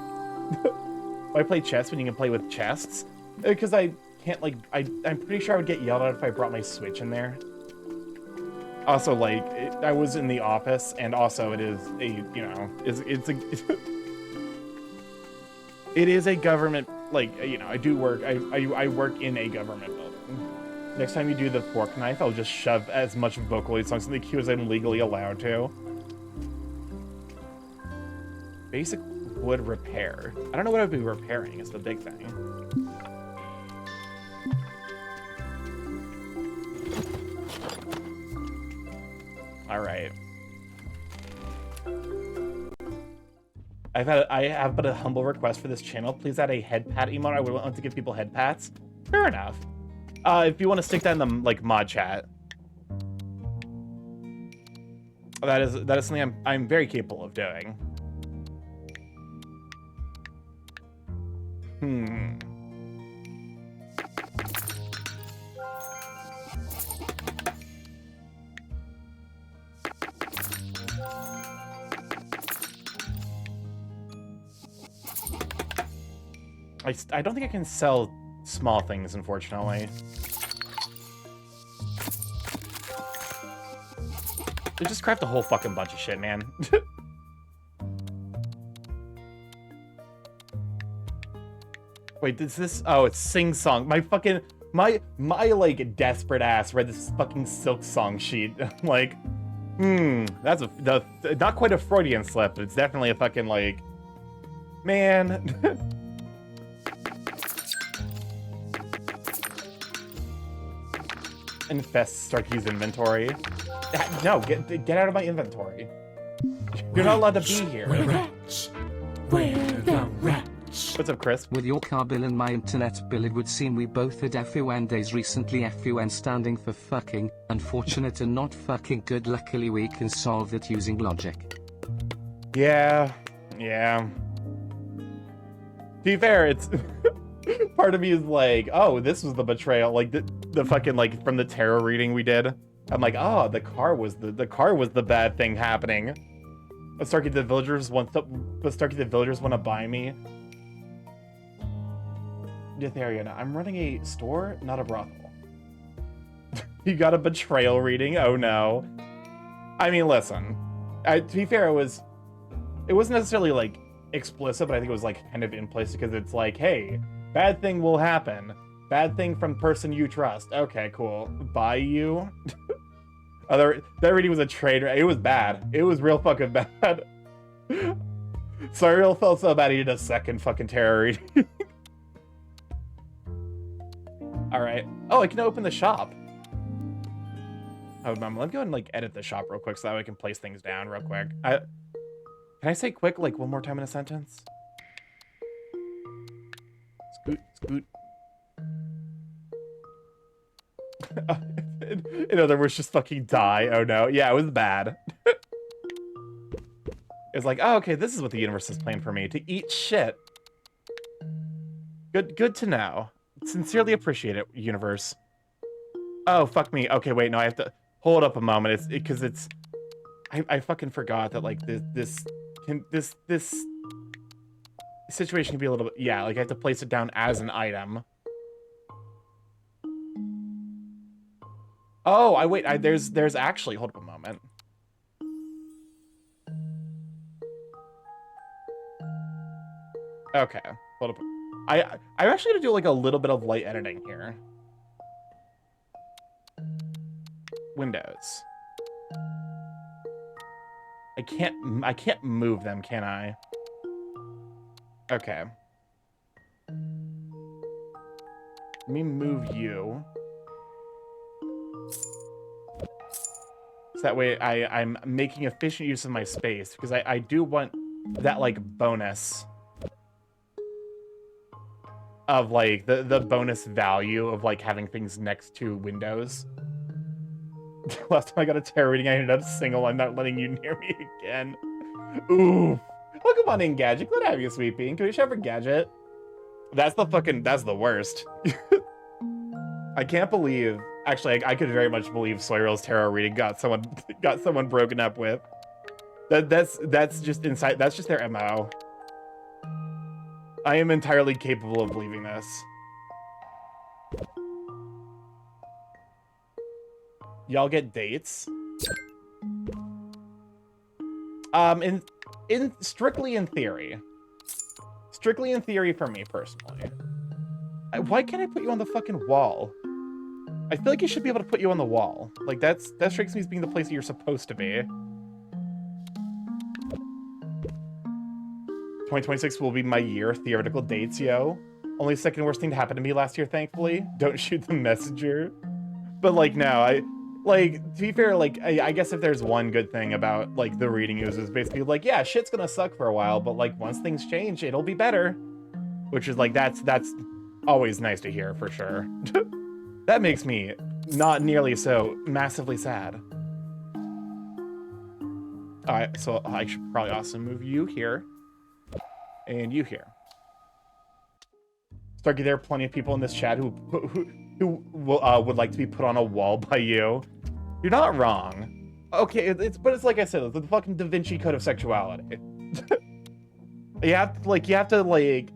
Why play chess when you can play with chests? Because I can't, like, I'm pretty sure I would get yelled at if I brought my Switch in there. Also, like, I was in the office, and also it is a, you know, it's a, it is a government, like, you know, I do work, I work in a government building. Next time you do the fork knife, I'll just shove as much Vocaloid songs in the queue as I'm legally allowed to. Basic wood repair. I don't know what I'd be repairing, is the big thing. All right. I have but a humble request for this channel. Please add a head pat emote. I would want to give people head pats. Fair enough. If you want to stick that in the like mod chat, that is something I'm very capable of doing. I don't think I can sell small things, unfortunately. They just craft a whole fucking bunch of shit, man. Wait, is this? Oh, it's Sing Song. My fucking my like desperate ass read this fucking Silk Song sheet. Like, that's not quite a Freudian slip, but it's definitely a fucking like, man. Infest Starky's inventory. No, get out of my inventory. You're not allowed to be here. Rats. Where the rats? What's up, Chris? With your car bill and my internet bill, it would seem we both had FUN days recently. FUN standing for fucking, unfortunate and not fucking good. Luckily we can solve it using logic. Yeah. To be fair, it's... part of me is like, oh, this was the betrayal. Like, the fucking, like, from the tarot reading we did. I'm like, oh, the car was the bad thing happening. But Starky the Villagers want to buy me. Ditheria. Now, I'm running a store, not a brothel. You got a betrayal reading? Oh no. I mean, listen. To be fair, it wasn't necessarily like explicit, but I think it was like kind of in place because it's like, hey, bad thing will happen. Bad thing from person you trust. Okay, cool. Buy you. That reading was a trade. It was bad. It was real fucking bad. Sorry, felt so bad he did a second fucking tarot reading. All right. Oh, I can open the shop. Oh, let me go ahead and like edit the shop real quick so that way I can place things down real quick. Can I say quick like one more time in a sentence? Scoot. In other words, just fucking die. Oh no. Yeah, it was bad. It was like, oh, okay, this is what the universe is playing for me. To eat shit. Good to know. Sincerely appreciate it, universe. Oh, fuck me. Okay, wait, no, I have to hold up a moment. I fucking forgot that like this situation can be a little bit, yeah, like I have to place it down as an item. Oh, there's actually, hold up a moment. Okay, hold up. I'm actually gonna do like a little bit of light editing here. Windows. I can't move them, can I? Okay. Let me move you. So that way I'm making efficient use of my space, because I do want that, like, bonus of, like, the bonus value of, like, having things next to windows. Last time I got a tarot reading, I ended up single. I'm not letting you near me again. Ooh. Welcome on in, Gadget. Glad to have you, Sweet Bean. Can we share for Gadget? That's the worst. I can't believe... Actually, I could very much believe Soyrill's tarot reading got someone broken up with. That's just inside. That's just their MO. I am entirely capable of believing this. Y'all get dates. Strictly in theory. Strictly in theory for me personally. Why can't I put you on the fucking wall? I feel like you should be able to put you on the wall. Like, that strikes me as being the place that you're supposed to be. 2026 will be my year. Theoretical dates, yo. Only second worst thing to happen to me last year, thankfully. Don't shoot the messenger. But, like, no, to be fair, like, I guess if there's one good thing about, like, the reading is basically, like, yeah, shit's gonna suck for a while, but, like, once things change, it'll be better. Which is, like, that's always nice to hear, for sure. That makes me not nearly so massively sad. Alright, so I should probably also move you here. And you here. Starky, there are plenty of people in this chat who would like to be put on a wall by you. You're not wrong. Okay, but it's like I said, it's the fucking Da Vinci Code of sexuality. you have to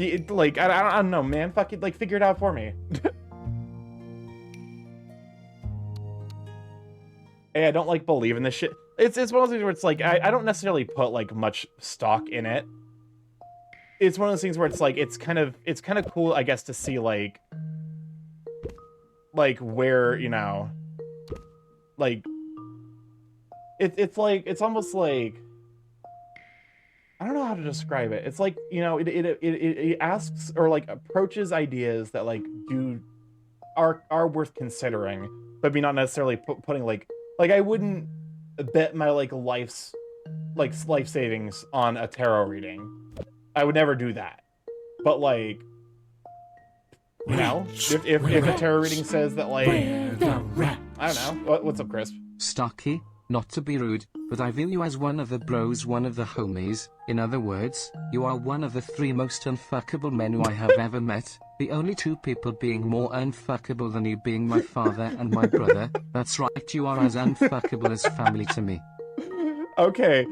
I don't know, man. Fucking, like, figure it out for me. Hey, I don't, like, believe in this shit. It's one of those things where it's like, I don't necessarily put, like, much stock in it. It's one of those things where it's like, it's kind of cool, I guess, to see, like, where, you know, like, it's almost like, I don't know how to describe it. It's like, you know, it asks or, like, approaches ideas that, like, are worth considering, but be not necessarily putting, like I wouldn't bet my, like, life savings on a tarot reading. I would never do that. But, like, you know, if a tarot reading says that, like, I don't know. What's up, Chris? Starky, not to be rude, but I view you as one of the bros, one of the homies. In other words, you are one of the 3 most unfuckable men who I have ever met. The only 2 people being more unfuckable than you being my father and my brother. That's right, you are as unfuckable as family to me. Okay,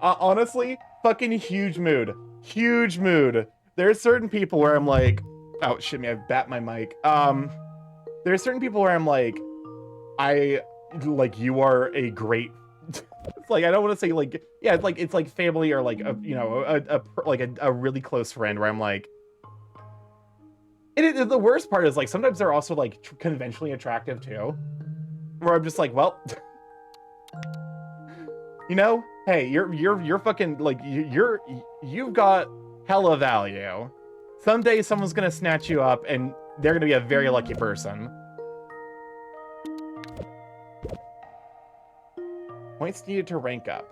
honestly, fucking huge mood. Huge mood. There are certain people where I'm like, oh shit, me, I bat my mic. There are certain people where I'm like, you are a great. It's like, I don't want to say, like, yeah, it's like family or, like, you know, a really close friend where I'm like. The worst part is, like, sometimes they're also, like, conventionally attractive too, where I'm just like, well, you know, hey, you're fucking, like, you've got hella value. Someday someone's gonna snatch you up, and they're gonna be a very lucky person. Points needed to rank up.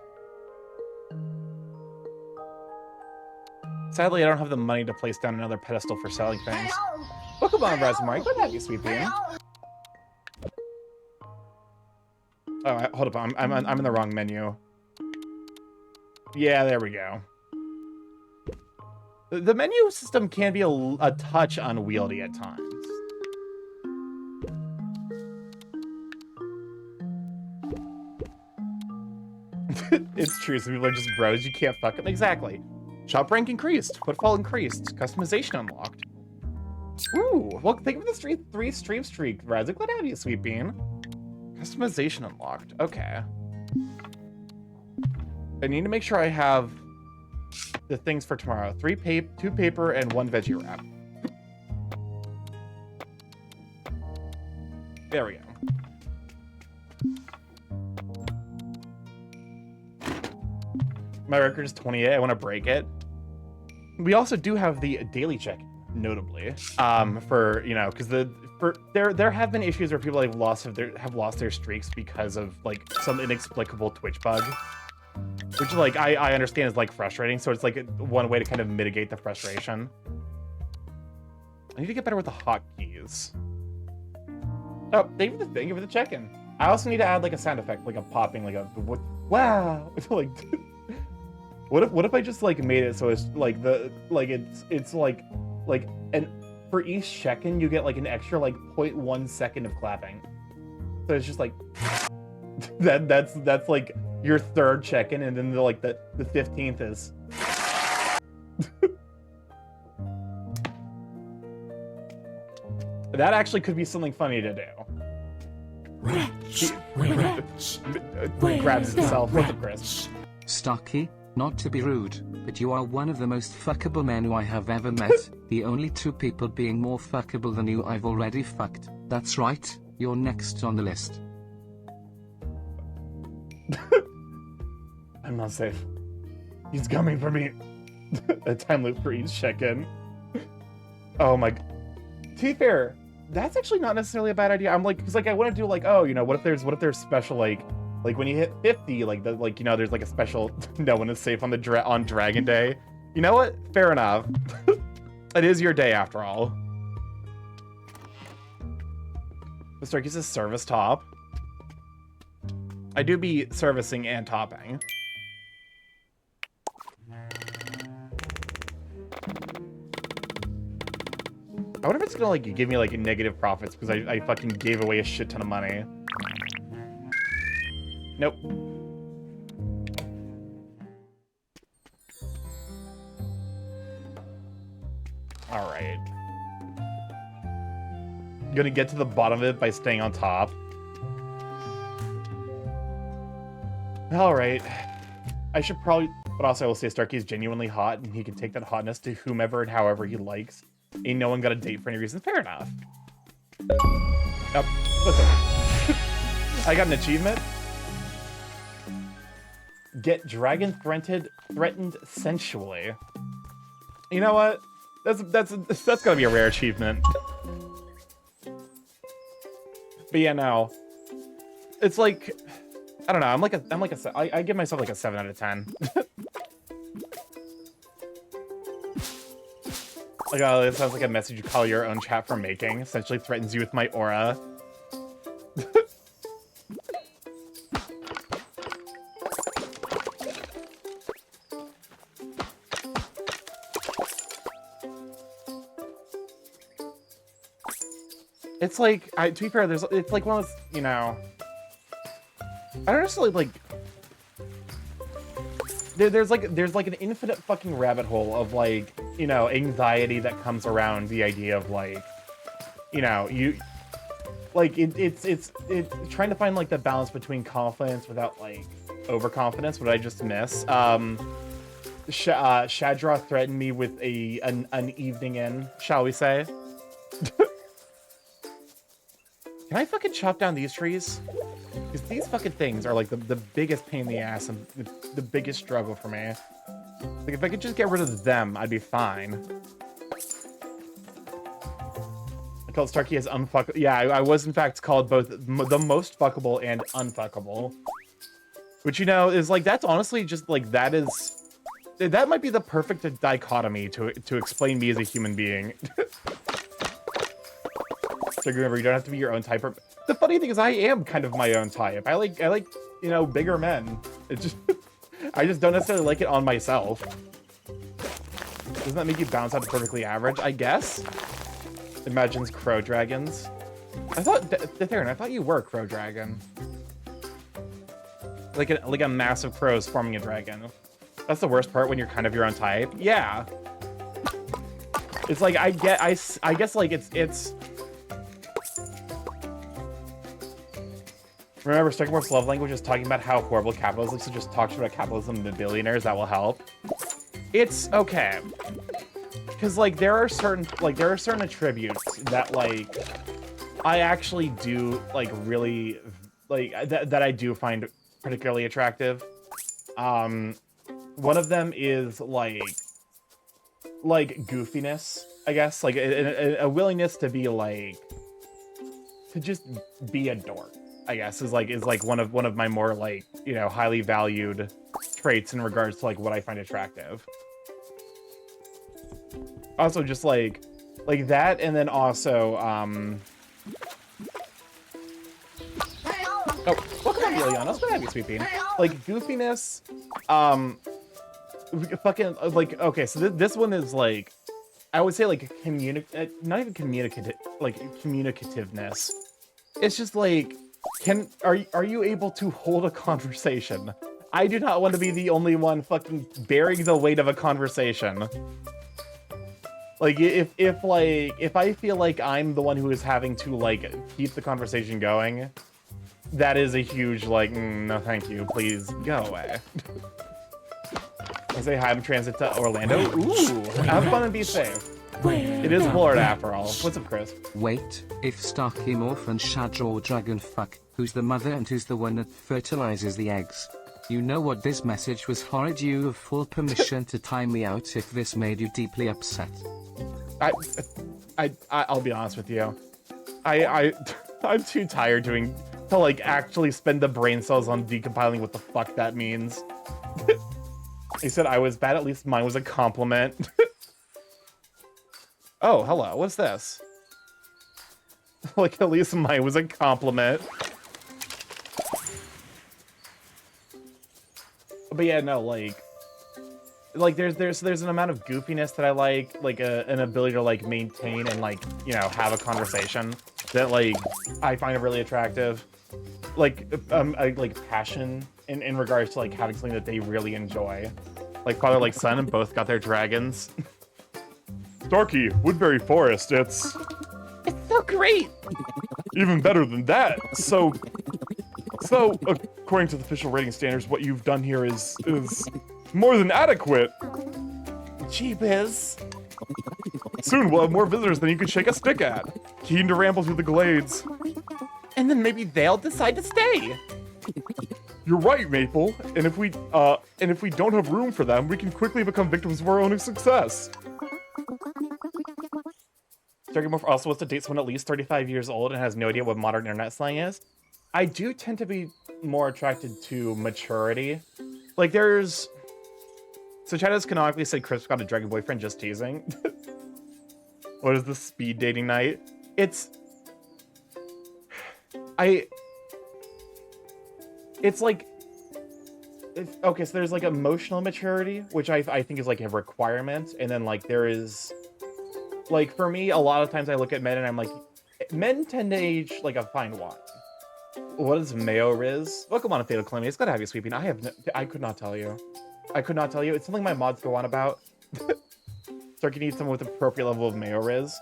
Sadly, I don't have the money to place down another pedestal for selling things. Welcome on, Raspberry. Good to have you, Sweet Bean. Oh, hold up. I'm in the wrong menu. Yeah, there we go. The menu system can be a touch unwieldy at times. It's true. Some people are just bros. You can't fuck them. Exactly. Shop rank increased. Footfall increased. Customization unlocked. Ooh. Well, thank you for the 3 stream streak, Razik. Glad to have you, Sweet Bean. Customization unlocked. Okay. I need to make sure I have the things for tomorrow. 2 paper and 1 veggie wrap. There we go. My record is 28. I want to break it. We also do have the daily check. notably. For you know, because there have been issues where people have lost their streaks because of like some inexplicable Twitch bug, which like I understand is like frustrating. So it's like one way to kind of mitigate the frustration. I need to get better with the hotkeys. Oh, thank you for the check-in. I also need to add like a sound effect, like a popping, like a wow. Like, what if I just like made it so it's like it's like and for each check-in you get like an extra like 0.1 second of clapping. So it's just like that's like your third check-in, and then the 15th is. That actually could be something funny to do. Wretch. Grabs itself with the crisp. Starky, not to be rude, but you are one of the most fuckable men who I have ever met. The only two people being more fuckable than you I've already fucked. That's right, you're next on the list. I'm not safe. He's coming for me. A time loop for each check-in. Oh my. To be fair, that's actually not necessarily a bad idea. I'm like, because like I want to do like, oh, you know, what if there's special like when you hit 50, like you know, there's like a special no one is safe on the on Dragon Day. You know what? Fair enough. It is your day after all. Mr. Starky's a service top. I do be servicing and topping. I wonder if it's gonna like give me like negative profits because I fucking gave away a shit ton of money. Nope. All right. Gonna get to the bottom of it by staying on top. All right. I should probably, but also I will say Starky is genuinely hot and he can take that hotness to whomever and however he likes. Ain't no one got a date for any reason. Fair enough. Oh, listen. I got an achievement. Get dragon threatened sensually. You know what? That's gotta be a rare achievement. But yeah, no. It's like, I don't know. I give myself like a 7 out of 10. Like, oh, it sounds like a message you call your own chat for making. Essentially threatens you with my aura. It's like, to be fair, it's like one of those, you know, I don't necessarily like. There's like an infinite fucking rabbit hole of like, you know, anxiety that comes around the idea of like, you know, you like it's trying to find like the balance between confidence without like overconfidence, what I just miss. Shadraw threatened me with an evening in, shall we say? Can I fucking chop down these trees? Because these fucking things are like the biggest pain in the ass and the biggest struggle for me. Like if I could just get rid of them, I'd be fine. I called Starky as unfuckable. Yeah, I was in fact called both the most fuckable and unfuckable. Which, you know, is like, that's honestly just like, that might be the perfect dichotomy to explain me as a human being. So remember, you don't have to be your own type. The funny thing is, I am kind of my own type. I like, you know, bigger men. It's just, I just don't necessarily like it on myself. Doesn't that make you bounce out perfectly average? I guess. Imagines crow dragons. I thought, Theron, I thought you were crow dragon. Like a massive crows forming a dragon. That's the worst part when you're kind of your own type. Yeah. It's like I guess like it's. Remember, StarkyMorph's love language is talking about how horrible capitalism is, so just talk about capitalism and the billionaires, that will help. It's okay. Because, like, there are certain attributes that, like, I actually do, like, really, like, that I do find particularly attractive. One of them is, like goofiness. I guess, like a willingness to be like, to just be a dork, I guess, is like one of my more like, you know, highly valued traits in regards to like what I find attractive. Also just like that, and then also oh, welcome on, Liliana. Let's go have you, sweet bean. Like goofiness, fucking like, okay, so this one is like, I would say like not even communicative, like communicativeness. It's just like, are you able to hold a conversation? I do not want to be the only one fucking bearing the weight of a conversation. Like if I feel like I'm the one who is having to like keep the conversation going, that is a huge like, no thank you, please go away. I say hi, I'm transit to Orlando. Ooh, have fun and be safe. It is Florida after all. What's up, Chris? Wait, if StarkyMorph and Shadraw Dragon fuck, who's the mother and who's the one that fertilizes the eggs? You know what, this message was horrid. You have full permission to time me out if this made you deeply upset. I'll be honest with you. I'm too tired to like actually spend the brain cells on decompiling what the fuck that means. He said I was bad, at least mine was a compliment. Oh, hello, what's this? Like, at least mine was a compliment. But yeah, no, like there's an amount of goofiness that I like an ability to like maintain and like, you know, have a conversation that like I find really attractive. Like I like passion in regards to like having something that they really enjoy. Like father like son and both got their dragons. Starky, Woodbury Forest, it's so great. even better than that. So according to the official rating standards, what you've done here is more than adequate. Jeepers. Soon we'll have more visitors than you can shake a stick at. Keen to ramble through the glades. And then maybe they'll decide to stay. You're right, Maple. And if we don't have room for them, we can quickly become victims of our own success. StarkyMorph also wants to date someone at least 35 years old and has no idea what modern internet slang is. I do tend to be more attracted to maturity. Like there's... So Chad has canonically said Chris got a dragon boyfriend, just teasing. What is the speed dating night? It's like... okay, so there's like emotional maturity, which I think is like a requirement. And then like there is... Like for me, a lot of times I look at men and I'm like, men tend to age like a fine wine. What is Mayo Riz? Welcome on, Fatal Calamity. It's good to have you, Sweeping. I could not tell you. I could not tell you. It's something my mods go on about. Starky needs someone with an appropriate level of Mayo Riz.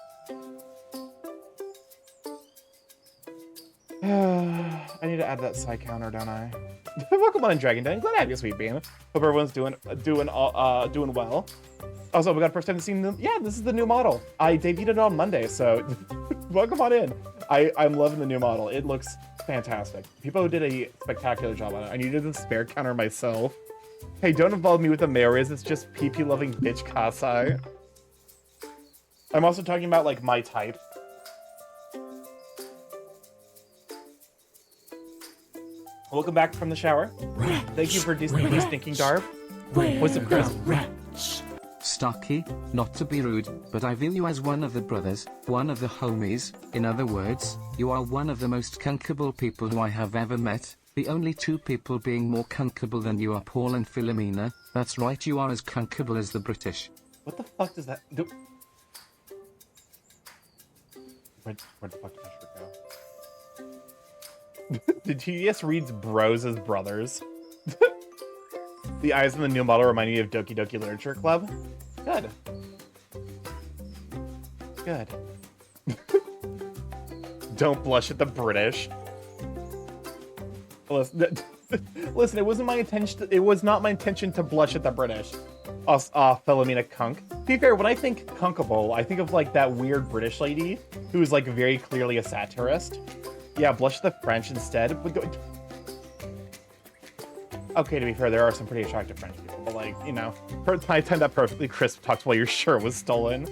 I need to add that side counter, don't I? Welcome on, Dragon Den. Glad to have you, Sweet Bean. Hope everyone's doing well. Also, we got first time to see them. Yeah, this is the new model. I debuted it on Monday, so welcome on in. I'm loving the new model. It looks fantastic. People who did a spectacular job on it. I needed the spare counter myself. Hey, don't involve me with the Mayoriz. It's just PP loving bitch Kasai. I'm also talking about like my type. Welcome back from the shower. Thank you for de-stinking Darb. What's up, Chris? Starky, not to be rude, but I view you as one of the brothers, one of the homies. In other words, you are one of the most cunkable people who I have ever met. The only two people being more cunkable than you are Paul and Philomena. That's right, you are as cunkable as the British. What the fuck does that do? Where the fuck did that shirt go? Did TDS reads bros as brothers? The eyes in the new model remind me of Doki Doki Literature Club. Good. Good. Don't blush at the British. Listen, it wasn't my intention. It was not my intention to blush at the British. Philomena Kunk. To be fair, when I think cunkable, I think of like that weird British lady who's like very clearly a satirist. Yeah, blush at the French instead. Okay, to be fair, there are some pretty attractive French people, but like, you know, I tend that perfectly crisp talks while your shirt was stolen.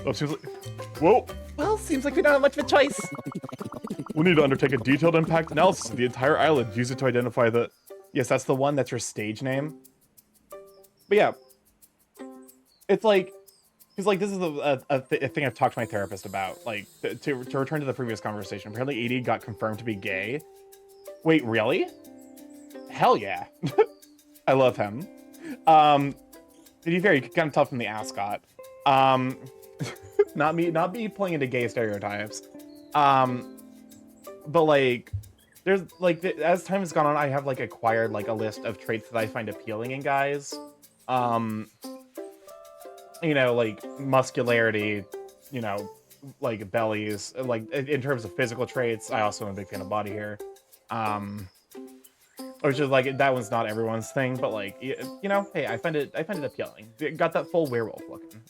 Oh, seems like... Whoa! Well, seems like we don't have much of a choice. We'll need to undertake a detailed impact analysis of the entire island. Use it to identify the... Yes, that's the one. That's your stage name. But yeah, it's like, because like this is a thing I've talked to my therapist about. Like to return to the previous conversation. Apparently, Edie got confirmed to be gay. Wait, really? Hell yeah! I love him. To be fair, you can kind of tell from the ascot. Not me playing into gay stereotypes. But like, there's like as time has gone on, I have like acquired like a list of traits that I find appealing in guys. You know, like muscularity, you know, like bellies, like in terms of physical traits. I also am a big fan of body hair. Which is like, that one's not everyone's thing, but like, you know, hey, I find it appealing. It got that full werewolf looking.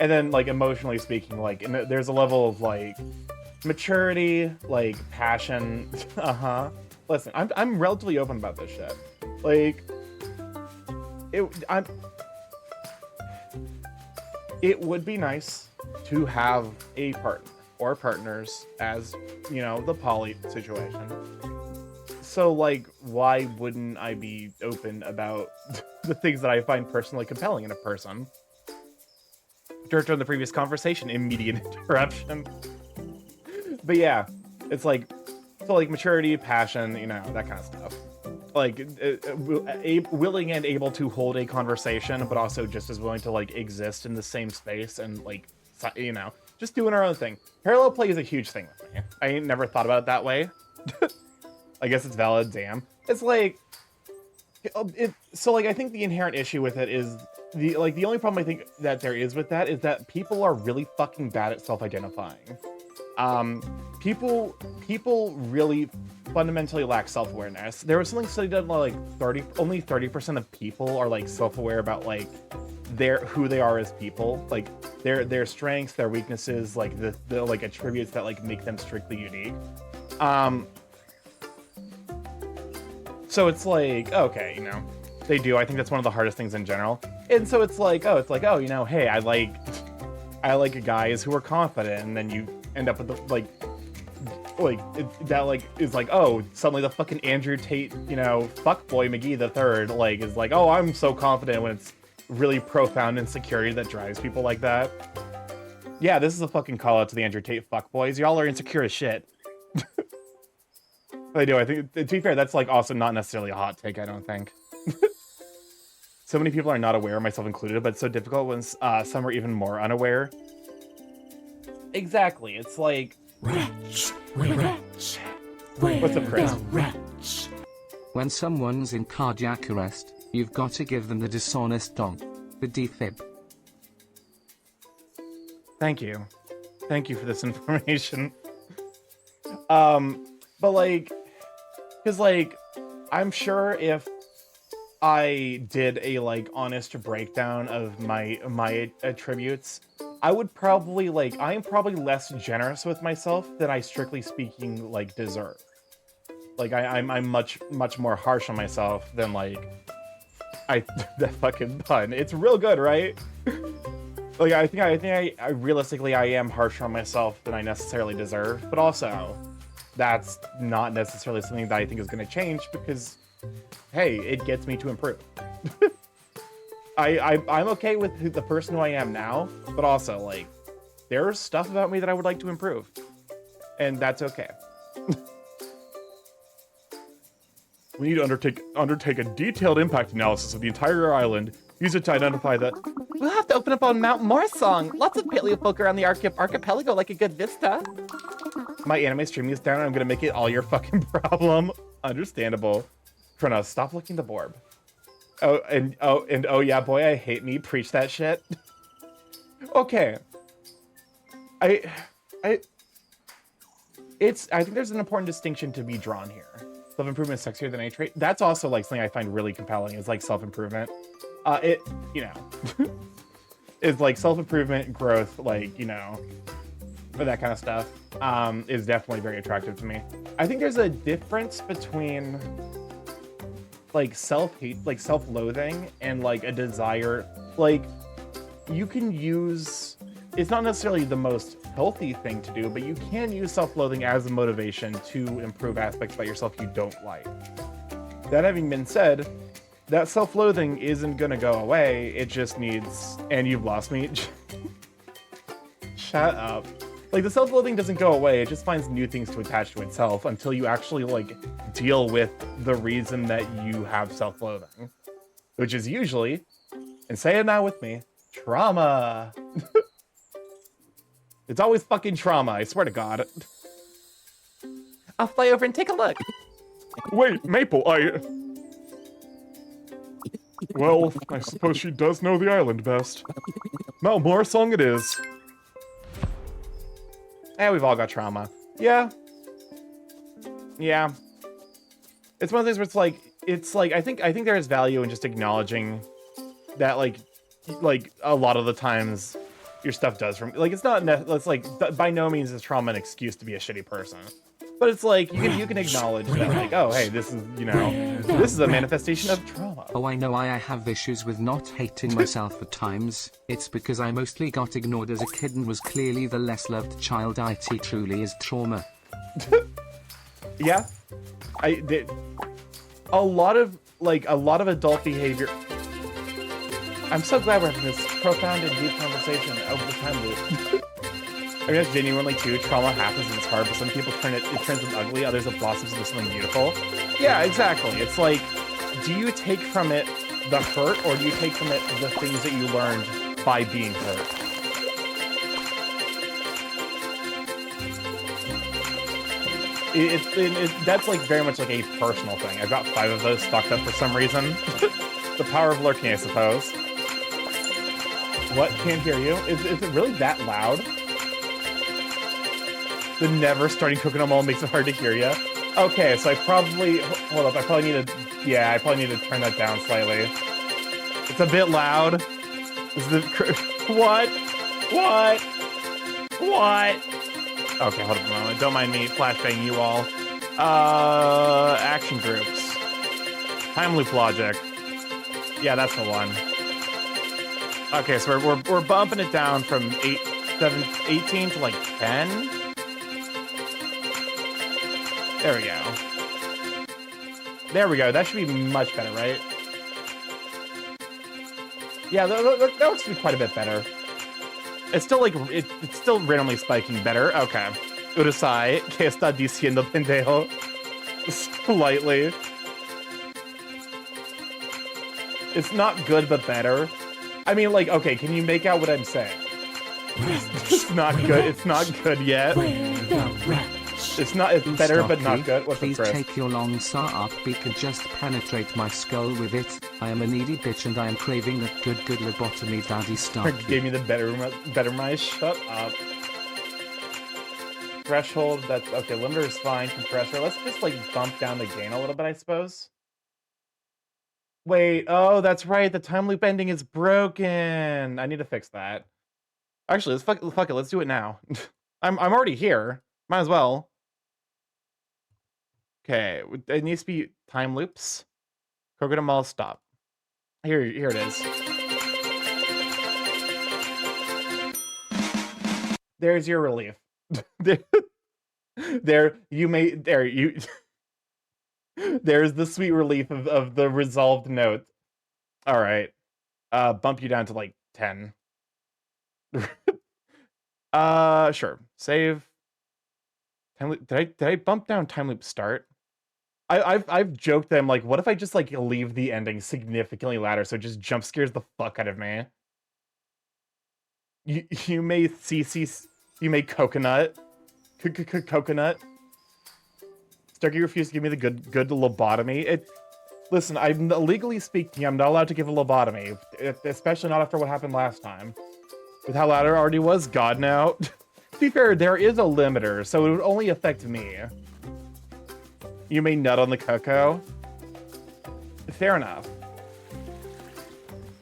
And then like emotionally speaking, like there's a level of like maturity, like passion. Listen, I'm relatively open about this shit. Like, it would be nice to have a partner or partners, as you know, the poly situation. So like, why wouldn't I be open about the things that I find personally compelling in a person? During the previous conversation, immediate interruption. But yeah, it's like, so like maturity, passion, you know, that kind of stuff. Like willing and able to hold a conversation, but also just as willing to like exist in the same space and like, you know, just doing our own thing. Parallel play is a huge thing with me. I ain't never thought about it that way. I guess it's valid, damn. It's like, so like, I think the inherent issue with it is the only problem I think that there is with that is that people are really fucking bad at self-identifying. People really fundamentally lack self-awareness. There was something studied done like only 30% of people are like self-aware about like who they are as people, like their strengths, their weaknesses, like the like attributes that like make them strictly unique. So it's like, okay, you know, they do. I think that's one of the hardest things in general. And so it's like, oh, you know, hey, I like guys who are confident, and then you end up with the that like is like, oh, suddenly the fucking Andrew Tate, you know, fuckboy McGee the third, like is like, oh, I'm so confident, when it's really profound insecurity that drives people like that. Yeah, this is a fucking call out to the Andrew Tate fuckboys. Y'all are insecure as shit. I do. I think, to be fair, that's like also not necessarily a hot take, I don't think. So many people are not aware, myself included, but it's so difficult when some are even more unaware. Exactly. It's like... Wretch. What's up, Chris? Wretch. When someone's in cardiac arrest, you've got to give them the dishonest donk. The defib. Thank you. Thank you for this information. But like... Because like, I'm sure if I did a like honest breakdown of my attributes, I would probably like, I am probably less generous with myself than I strictly speaking like deserve. Like I'm much more harsh on myself than like that fucking pun. It's real good, right? Like I think I realistically I am harsher on myself than I necessarily deserve, but also that's not necessarily something that I think is going to change because, hey, it gets me to improve. I'm okay with the person who I am now, but also, like, there's stuff about me that I would like to improve. And that's okay. We need to undertake a detailed impact analysis of the entire island. Use it to identify the... We'll have to open up on Mount Morsong. Lots of paleo folk around the archipelago like a good vista. My anime streaming is down and I'm gonna make it all your fucking problem. Understandable. Chronos, stop looking the Borb. Oh yeah, boy, I hate me. Preach that shit. Okay. I think there's an important distinction to be drawn here. Self-improvement is sexier than any trait. That's also like something I find really compelling is like self-improvement. It, you know, is like self-improvement, growth, like, you know, that kind of stuff, is definitely very attractive to me. I think there's a difference between like self-hate, like self-loathing and like a desire, like you can use it's not necessarily the most healthy thing to do, but you can use self-loathing as a motivation to improve aspects about yourself you don't like. That having been said, that self-loathing isn't gonna go away. It just needs, and you've lost me. Shut up. Like, the self-loathing doesn't go away. It just finds new things to attach to itself until you actually, like, deal with the reason that you have self-loathing. Which is usually, and say it now with me, trauma. It's always fucking trauma, I swear to God. I'll fly over and take a look. Wait, Maple, Well, I suppose she does know the island best. Malmore song it is. Eh, we've all got trauma. Yeah. Yeah. It's one of those where it's like, I think there is value in just acknowledging that, like a lot of the times your stuff does from, like, it's not, it's like, by no means is trauma an excuse to be a shitty person. But it's like, you can acknowledge that, like, oh, hey, this is, you know, this is a manifestation of trauma. Oh, I know why I have issues with not hating myself at times. It's because I mostly got ignored as a kid and was clearly the less loved child. It truly is trauma. Yeah. A lot of adult behavior. I'm so glad we're having this profound and deep conversation over the time loop. I mean, that's genuinely too. Trauma happens and it's hard, but some people it turns them ugly, others it blossoms into something beautiful. Yeah, exactly. It's like, do you take from it the hurt, or do you take from it the things that you learned by being hurt? That's like very much like a personal thing. I've got 5 of those stocked up for some reason. The power of lurking, I suppose. What? Can't hear you? Is it really that loud? The never starting coconut mall makes it hard to hear you. Okay, so I probably, hold up, I probably need to turn that down slightly. It's a bit loud. Is the, what? Okay, hold up a moment. Don't mind me flashbanging you all. Action groups. Time loop logic. Yeah, that's the one. Okay, so we're bumping it down from 18 to like 10. There we go. There we go. That should be much better, right? Yeah, that looks to be quite a bit better. It's still like it's still randomly spiking better. Okay. Urusai, que está diciendo pendejo? Slightly. It's not good, but better. I mean, like, okay, can you make out what I'm saying? It's not good. It's not good yet. It's not. It's better, but not good. What's Please up, Chris? take your long saw up. We could just penetrate my skull with it. I am a needy bitch and I am craving that good lobotomy, Daddy Starky. Gave me the better my shut up. Threshold. That's okay. Limiter is fine. Compressor. Let's just like bump down the gain a little bit, I suppose. Wait. Oh, that's right. The time loop ending is broken. I need to fix that. Actually, let's fuck it. Let's do it now. I'm already here. Might as well. Okay, it needs to be time loops. Coconut Mall stop. Here it is. There's your relief. There's the sweet relief of the resolved note. All right. Bump you down to like 10. Sure. Save. Time loop, did I bump down time loop start? I've joked that I'm like, what if I just like leave the ending significantly louder so it just jump scares the fuck out of me? You may you may coconut. Coconut. Starky refused to give me the good lobotomy. Listen, I'm legally speaking, I'm not allowed to give a lobotomy, especially not after what happened last time. With how loud it already was, God no. To be fair, there is a limiter, so it would only affect me. You may nut on the cocoa. Fair enough.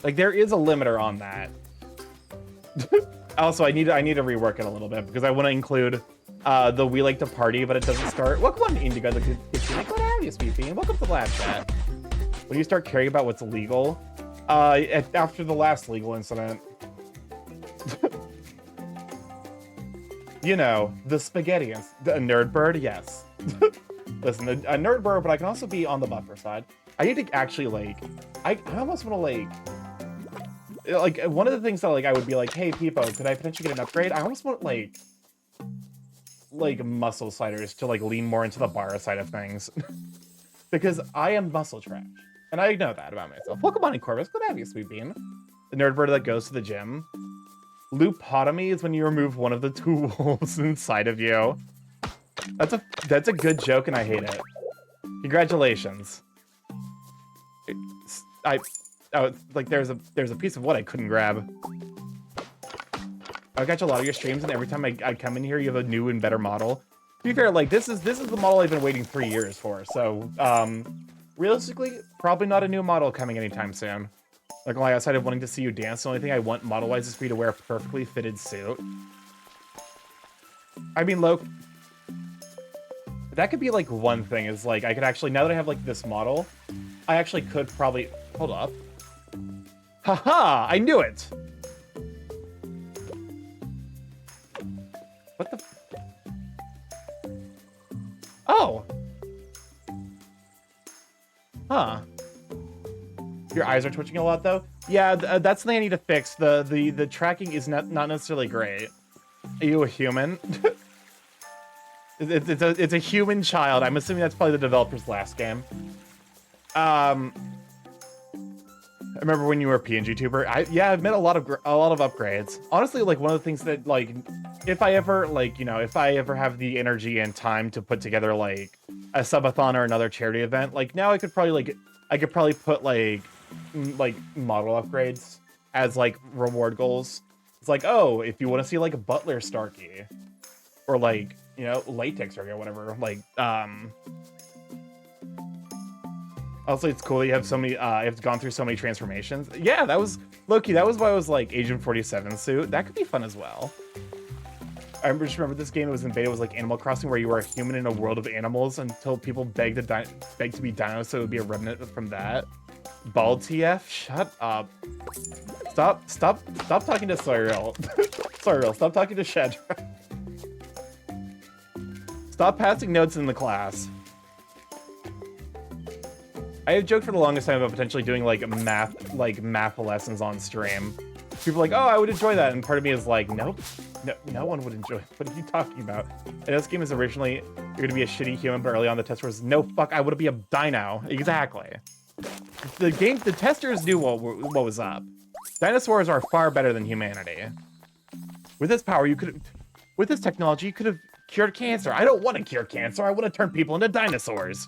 Like, there is a limiter on that. Also, I need to rework it a little bit because I want to include the we like to party, but it doesn't start. Welcome on Indigo, the kitchen. What have you, Speedy? And welcome to the lab chat. When you start caring about what's legal, after the last legal incident. You know, the spaghetti, the nerd bird, yes. Listen, a nerd bird, but I can also be on the buffer side. I need to actually, like, I almost want to, like, one of the things that, like, I would be like, hey, Peepo, could I potentially get an upgrade? I almost want, like muscle sliders to, like, lean more into the bar side of things. Because I am muscle trash. And I know that about myself. Welcome on in, Corvus. Good to have you, Sweet Bean. The nerd bird that goes to the gym. Lupotomy is when you remove one of the two wolves inside of you. That's a good joke, and I hate it. Congratulations. Like there's a piece of wood I couldn't grab. I catch a lot of your streams, and every time I come in here, you have a new and better model. To be fair, like this is the model I've been waiting 3 years for. So realistically, probably not a new model coming anytime soon. Like outside of wanting to see you dance, the only thing I want model-wise is for you to wear a perfectly fitted suit. I mean, Loke, that could be like one thing is like I could actually, now that I have like this model, I actually could probably, hold up. Haha, I knew it. What the? Oh. Huh. Your eyes are twitching a lot, though. Yeah, that's something I need to fix. The tracking is not necessarily great. Are you a human? it's a human child. I'm assuming that's probably the developer's last game. I remember when you were a PNG tuber. Yeah, I've made a lot of upgrades. Honestly, like one of the things that like, if I ever like, you know, if I ever have the energy and time to put together like a subathon or another charity event, like now I could probably put like model upgrades as like reward goals. It's like, oh, if you want to see like a Butler Starky or like, you know, Latex Starky or whatever, like also it's cool that you have so many you've gone through so many transformations. Yeah, that was Loki, that was why I was like Agent 47 suit. That could be fun as well. I just remember this game, it was in beta, it was like Animal Crossing, where you were a human in a world of animals until people begged to be dinos, so it would be a remnant from that. Bald TF, shut up. Stop talking to Soyril. Soyril, stop talking to Shed. Stop passing notes in the class. I have joked for the longest time about potentially doing like math lessons on stream. People are like, oh, I would enjoy that, and part of me is like, nope, no one would enjoy it. What are you talking about? And this game is originally you're gonna be a shitty human, but early on the test was no fuck, I would be a dino. Exactly. The testers knew what was up. Dinosaurs are far better than humanity. With this power, with this technology, you could have cured cancer. I don't want to cure cancer. I want to turn people into dinosaurs.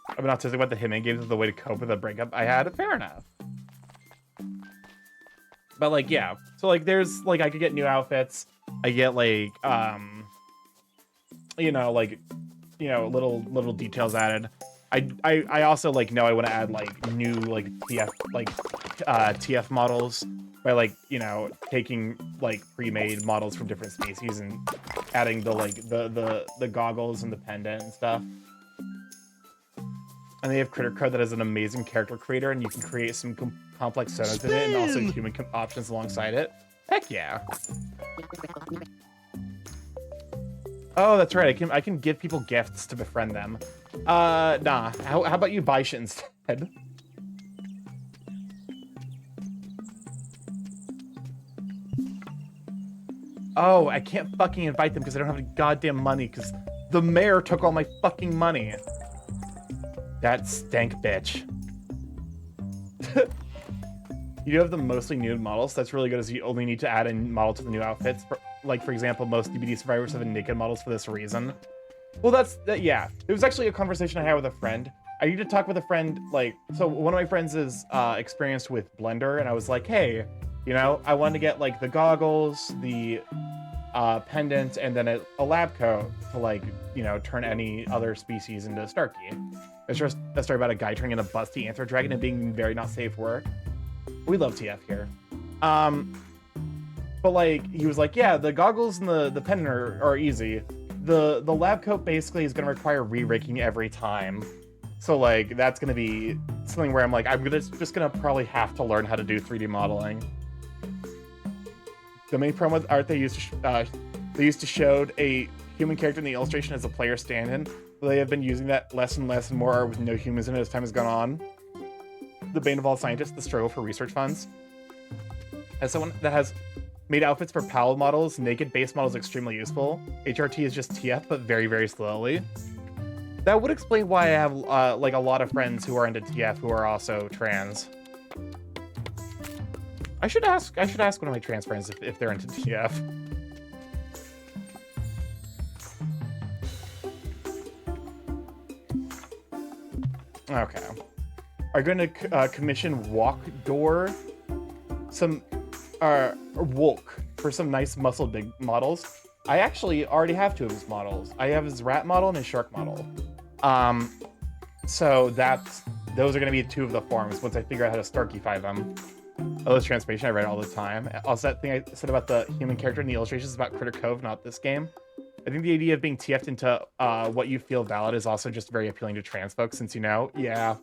I've been autistic about the Hitman games as the way to cope with the breakup I had. Fair enough. But like, yeah. So like, there's like, I could get new outfits. I get like, you know, like, you know, little details added. I also like know I want to add like new like TF models by like, you know, taking like pre-made models from different species and adding the like the goggles and the pendant and stuff. And they have Critter Code that has an amazing character creator, and you can create some complex sonos in it, and also human options alongside it. Heck yeah! Oh, that's right. I can give people gifts to befriend them. Nah. How about you buy shit instead? Oh, I can't fucking invite them because I don't have any goddamn money because the mayor took all my fucking money. That stank bitch. You do have the mostly nude models. That's really good as you only need to add a model to the new outfits. Like, for example, most DBD survivors have the naked models for this reason. Well, yeah. It was actually a conversation I had with a friend. I need to talk with a friend, like, so one of my friends is experienced with Blender, and I was like, hey, you know, I wanted to get, like, the goggles, the pendant, and then a lab coat to, like, you know, turn any other species into Starky. It's just a story about a guy turning into a busty anther dragon and being very not safe for work. We love TF here. But like, he was like, yeah, the goggles and the pendant are easy. The lab coat basically is gonna require re-rigging every time. So like, that's gonna be something where I'm like, just gonna probably have to learn how to do 3D modeling. The main problem with art they use They used to show a human character in the illustration as a player stand-in. They have been using that less and less and more art with no humans in it as time has gone on. The bane of all scientists, the struggle for research funds. As someone that has made outfits for PAL models, naked base models extremely useful. HRT is just TF, but very, very slowly. That would explain why I have like a lot of friends who are into TF who are also trans. I should ask one of my trans friends if they're into TF. Okay. Are you going to commission Walk Door some Wolk for some nice muscle big models? I actually already have 2 of his models. I have his rat model and his shark model. So those are going to be 2 of the forms once I figure out how to Starkify them. Oh, this transformation I read all the time. Also, that thing I said about the human character in the illustrations is about Critter Cove, not this game. I think the idea of being TF'd into what you feel valid is also just very appealing to trans folks, since you know, yeah.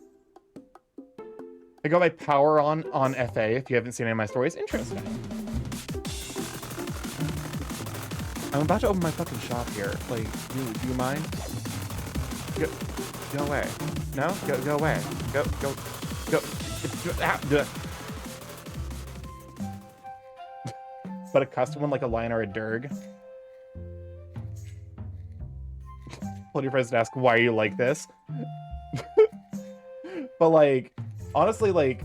I got my power on FA, if you haven't seen any of my stories. Interesting. I'm about to open my fucking shop here. Like, do you mind? Go away. No? Go away. Go. But a custom one like a lion or a Durg. Told your friends to ask why you like this. But like, honestly, like,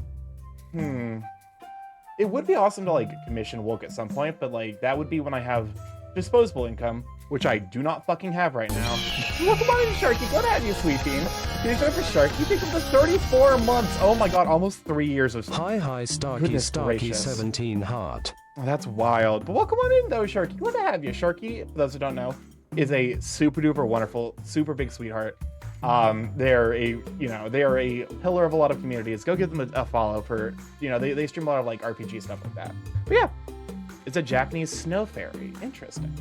it would be awesome to like commission Woke at some point, but like that would be when I have disposable income, which I do not fucking have right now. Welcome on in, Sharky. Glad to have you, sweet bean. Can you for Sharky? Think of the 34 months. Oh my god, almost 3 years of Hi, Starky, Starky 17 heart. Oh, that's wild. But welcome on in, though, Sharky. Glad to have you. Sharky, for those who don't know, is a super duper wonderful, super big sweetheart. They are a pillar of a lot of communities. Go give them a follow for, they stream a lot of like RPG stuff like that. But yeah, it's a Japanese snow fairy. Interesting.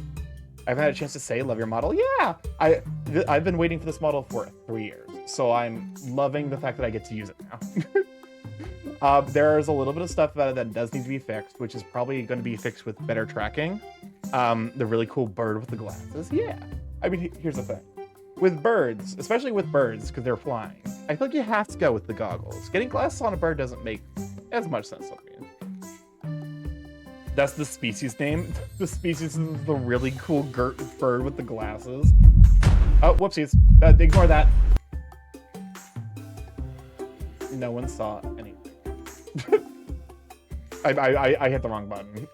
I've had a chance to say, love your model. Yeah, I've been waiting for this model for 3 years, so I'm loving the fact that I get to use it now. There's a little bit of stuff about it that does need to be fixed, which is probably going to be fixed with better tracking. The really cool bird with the glasses. Yeah, I mean, here's the thing. With birds, especially with birds, because they're flying, I feel like you have to go with the goggles. Getting glasses on a bird doesn't make as much sense to me. That's the species name. The species is the really cool bird with the glasses. Oh, whoopsies. Ignore that. No one saw anything. I hit the wrong button.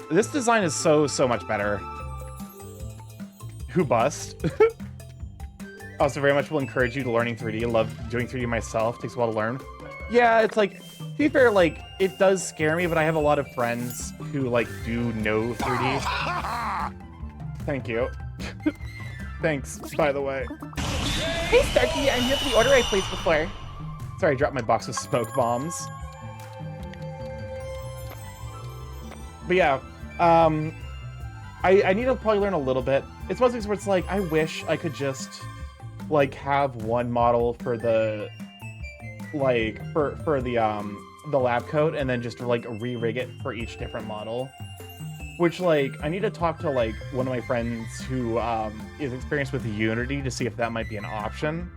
This design is so much better. Who bust? Also, very much will encourage you to learning 3D. I love doing 3D myself. Takes a while to learn. Yeah, it's like, to be fair, like, it does scare me, but I have a lot of friends who, like, do know 3D. Thank you. Thanks, by the way. Hey, Starky, I'm here for the order I placed before. Sorry, I dropped my box of smoke bombs. But yeah, I need to probably learn a little bit. It's one of those things where it's like, I wish I could just, like, have one model for the, like, for the lab coat, and then just, like, re-rig it for each different model. Which, like, I need to talk to, like, one of my friends who is experienced with Unity to see if that might be an option.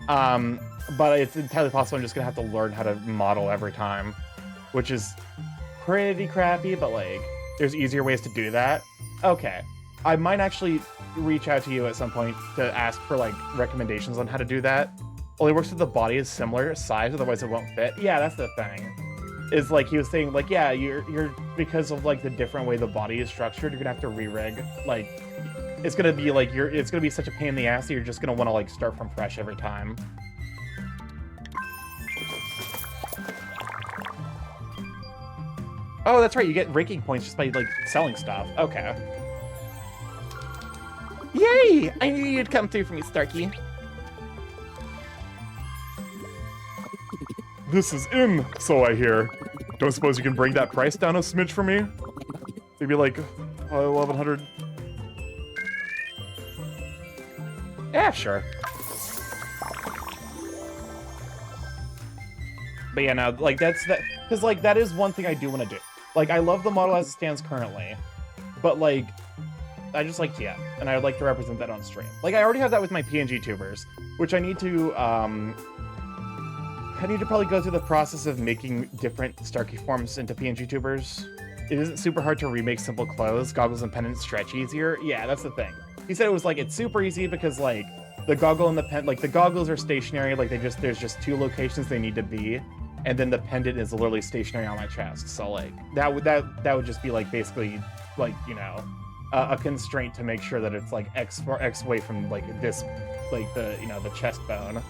But it's entirely possible I'm just gonna have to learn how to model every time, which is pretty crappy, but, like, there's easier ways to do that. Okay. I might actually reach out to you at some point to ask for, like, recommendations on how to do that. Only works if the body is similar size, otherwise it won't fit. Yeah, that's the thing. Is, like, he was saying, like, yeah, you're because of, like, the different way the body is structured, you're gonna have to re-rig. Like, it's gonna be, like, it's gonna be such a pain in the ass that you're just gonna want to, like, start from fresh every time. Oh, that's right, you get ranking points just by, like, selling stuff. Okay. Yay! I knew you'd come through for me, Starky. This is in, so I hear. Don't suppose you can bring that price down a smidge for me? Maybe like 1,100. Yeah, sure. But yeah, no, like that's that, because like that is one thing I do want to do. Like I love the model as it stands currently, but like I just like TF, and I would like to represent that on stream. Like I already have that with my PNG tubers, which I need to probably go through the process of making different Starky forms into PNG tubers. It isn't super hard to remake simple clothes. Goggles and pendants stretch easier. Yeah, that's the thing. He said it was like, it's super easy because like the goggle and the like the goggles are stationary. Like there's just 2 locations they need to be. And then the pendant is literally stationary on my chest. So like that would just be like basically like, you know, a constraint to make sure that it's like X away from like this, like the, you know, the chest bone.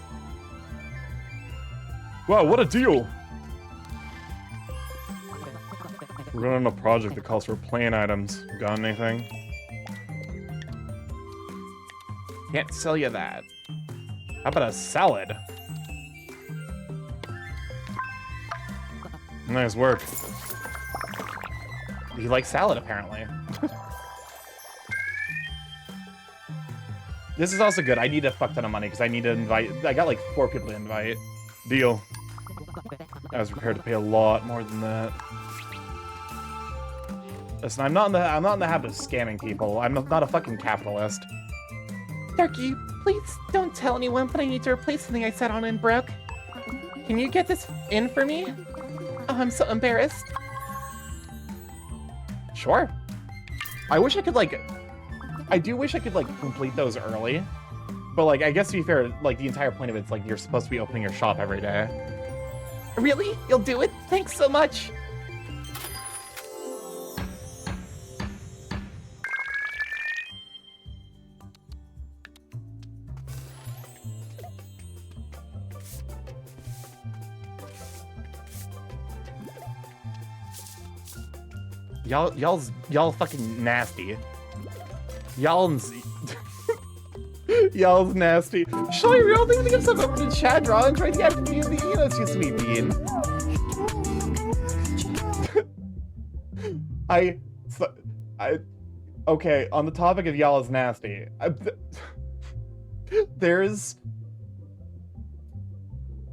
Wow, what a deal! We're going on a project that calls for plain items. Got anything? Can't sell you that. How about a salad? Nice work. You like salad, apparently. This is also good. I need a fuck ton of money because I need to invite. I got like 4 people to invite. Deal. I was prepared to pay a lot more than that. Listen, I'm not in the habit of scamming people. I'm not a fucking capitalist. Starky, please don't tell anyone, but I need to replace something I set on and broke. Can you get this in for me? Oh, I'm so embarrassed. Sure. I wish I could like. I do wish I could like complete those early, but like I guess to be fair, like the entire point of it's like you're supposed to be opening your shop every day. Really? You'll do it? Thanks so much. Y'all fucking nasty. Y'all's nasty. Show your real thing to give some over to Chad drawings right here. You know, too sweet bean. Okay, on the topic of y'all is nasty.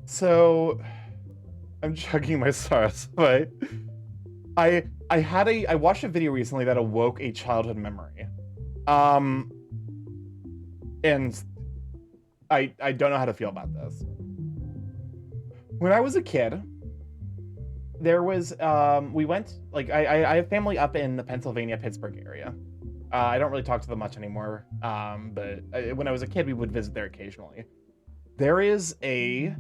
So I'm chugging my stars, but I watched a video recently that awoke a childhood memory. And I don't know how to feel about this. When I was a kid, there was we went like I have family up in the Pennsylvania, Pittsburgh area. I don't really talk to them much anymore. But when I was a kid, we would visit there occasionally. There's a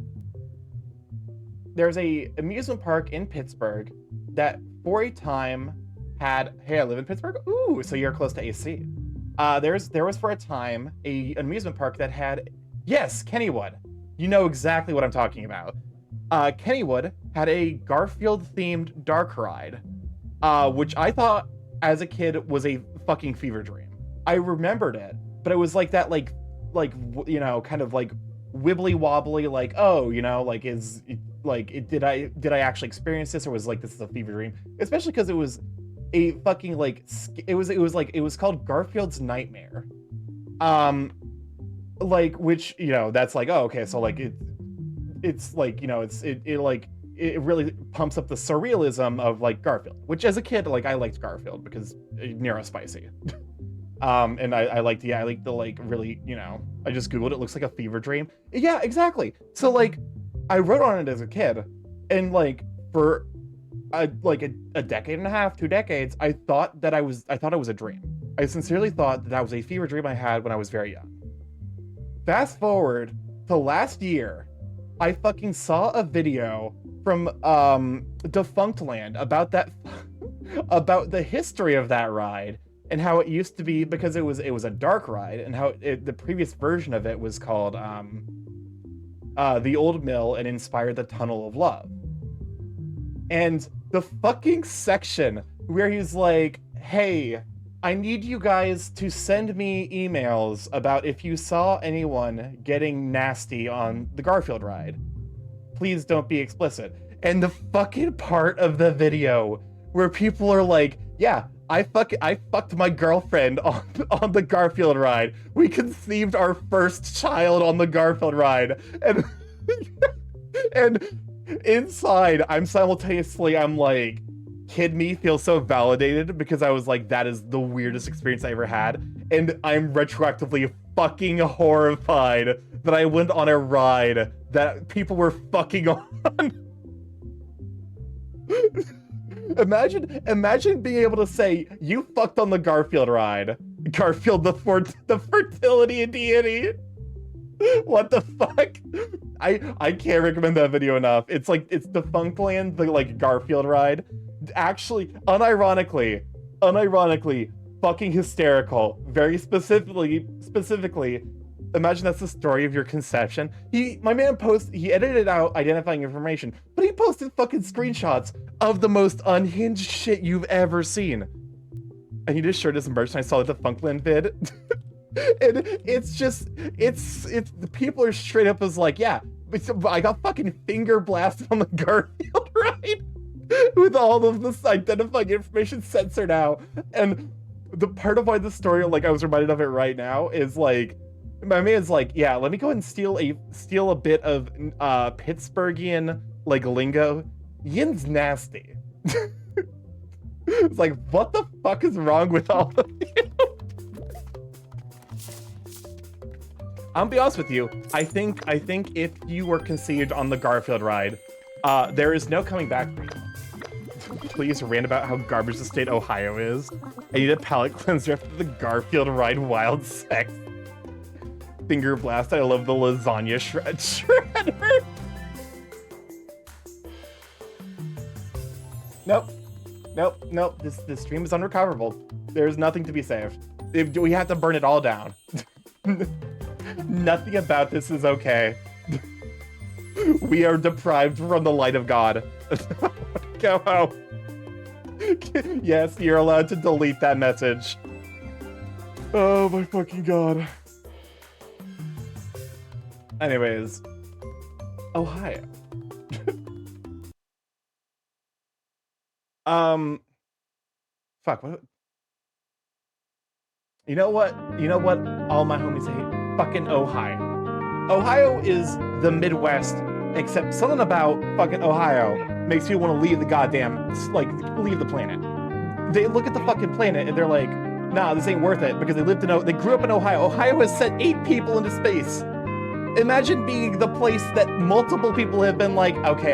amusement park in Pittsburgh that for a time had, hey, I live in Pittsburgh. Ooh, so you're close to AC. There was for a time an amusement park that had, yes, Kennywood. You know exactly what I'm talking about. Kennywood had a Garfield-themed dark ride, which I thought as a kid was a fucking fever dream. I remembered it, but it was like that, like you know, kind of like wibbly wobbly, like, oh, you know, like did I actually experience this, or was like this is a fever dream? Especially because it was a fucking like it was called Garfield's Nightmare, like, which, you know, that's like, oh, okay, so like it's like, you know, it really pumps up the surrealism of like Garfield, which as a kid, like, I liked Garfield because Nero spicy. And I like the like really, you know, I just Googled it, looks like a fever dream. Yeah, exactly. So like I wrote on it as a kid, and like for a decade and a half, 2 decades, I thought it was a dream. I sincerely thought that was a fever dream I had when I was very young. Fast forward to last year, I fucking saw a video from Defunct Land about that about the history of that ride and how it used to be, because it was a dark ride, and how the previous version of it was called The Old Mill and inspired the Tunnel of Love. And the fucking section where he's like, hey, I need you guys to send me emails about if you saw anyone getting nasty on the Garfield ride. Please don't be explicit. And the fucking part of the video where people are like, yeah, I fucked my girlfriend on the Garfield ride. We conceived our first child on the Garfield ride. And Inside, I'm like, kid me feels so validated because I was like, that is the weirdest experience I ever had. And I'm retroactively fucking horrified that I went on a ride that people were fucking on. Imagine being able to say, you fucked on the Garfield ride. Garfield, the fertility deity. What the fuck? I can't recommend that video enough. It's like, it's Defunctland, the like Garfield ride. Actually, unironically, fucking hysterical. Very specifically, imagine that's the story of your conception. My man he edited out identifying information, but he posted fucking screenshots of the most unhinged shit you've ever seen. And he just showed his merch and I saw the Defunctland vid. And it's the people are straight up as like, yeah, I got fucking finger blasted on the Garfield ride with all of this identifying information censored out. And the part of why the story, like I was reminded of it right now, is like, my man's like, yeah, let me go and steal a bit of Pittsburghian like lingo. Yin's nasty. It's like, what the fuck is wrong with all of you? I'll be honest with you. I think if you were conceived on the Garfield ride, there is no coming back for you. Please rant about how garbage the state Ohio is. I need a palate cleanser after the Garfield ride wild sex. Finger blast, I love the lasagna shredder. Nope. This stream is unrecoverable. There's nothing to be saved. We have to burn it all down. Nothing about this is okay. We are deprived from the light of God. Go home. Yes, you're allowed to delete that message. Oh my fucking god. Anyways, Ohio. Fuck, what? You know what all my homies hate? Fucking Ohio. Ohio is the Midwest, except something about fucking Ohio makes people want to leave the goddamn, like, leave the planet. They look at the fucking planet and they're like, nah, this ain't worth it, because they grew up in Ohio. Ohio has sent 8 people into space. Imagine being the place that multiple people have been like, okay,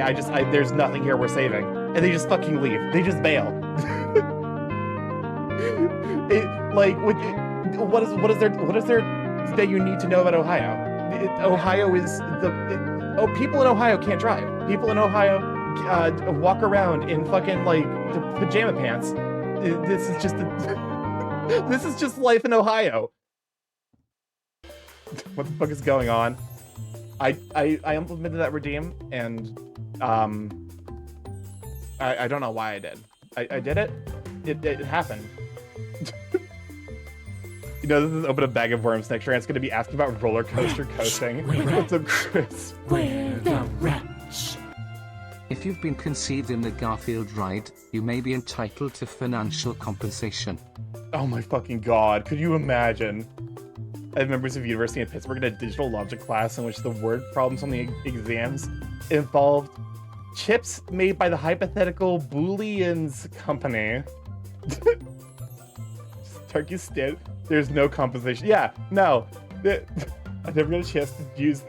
there's nothing here we're saving. And they just fucking leave. They just bail. What is there that you need to know about Ohio? Ohio is people in Ohio can't drive. People in Ohio walk around in fucking like pajama pants. This is just life in Ohio. What the fuck is going on? I implemented that redeem and I don't know why I did. I did it. It happened. You know, this is open a bag of worms next year, and it's going to be asking about roller coaster coasting. What's up, Chris? Where the rats? If you've been conceived in the Garfield ride, you may be entitled to financial compensation. Oh my fucking god, could you imagine? I have members of University of Pittsburgh in a digital logic class in which the word problems on the exams involved chips made by the hypothetical Booleans company. Turkey stand. There's no compensation. Yeah, no. I never got a chance to use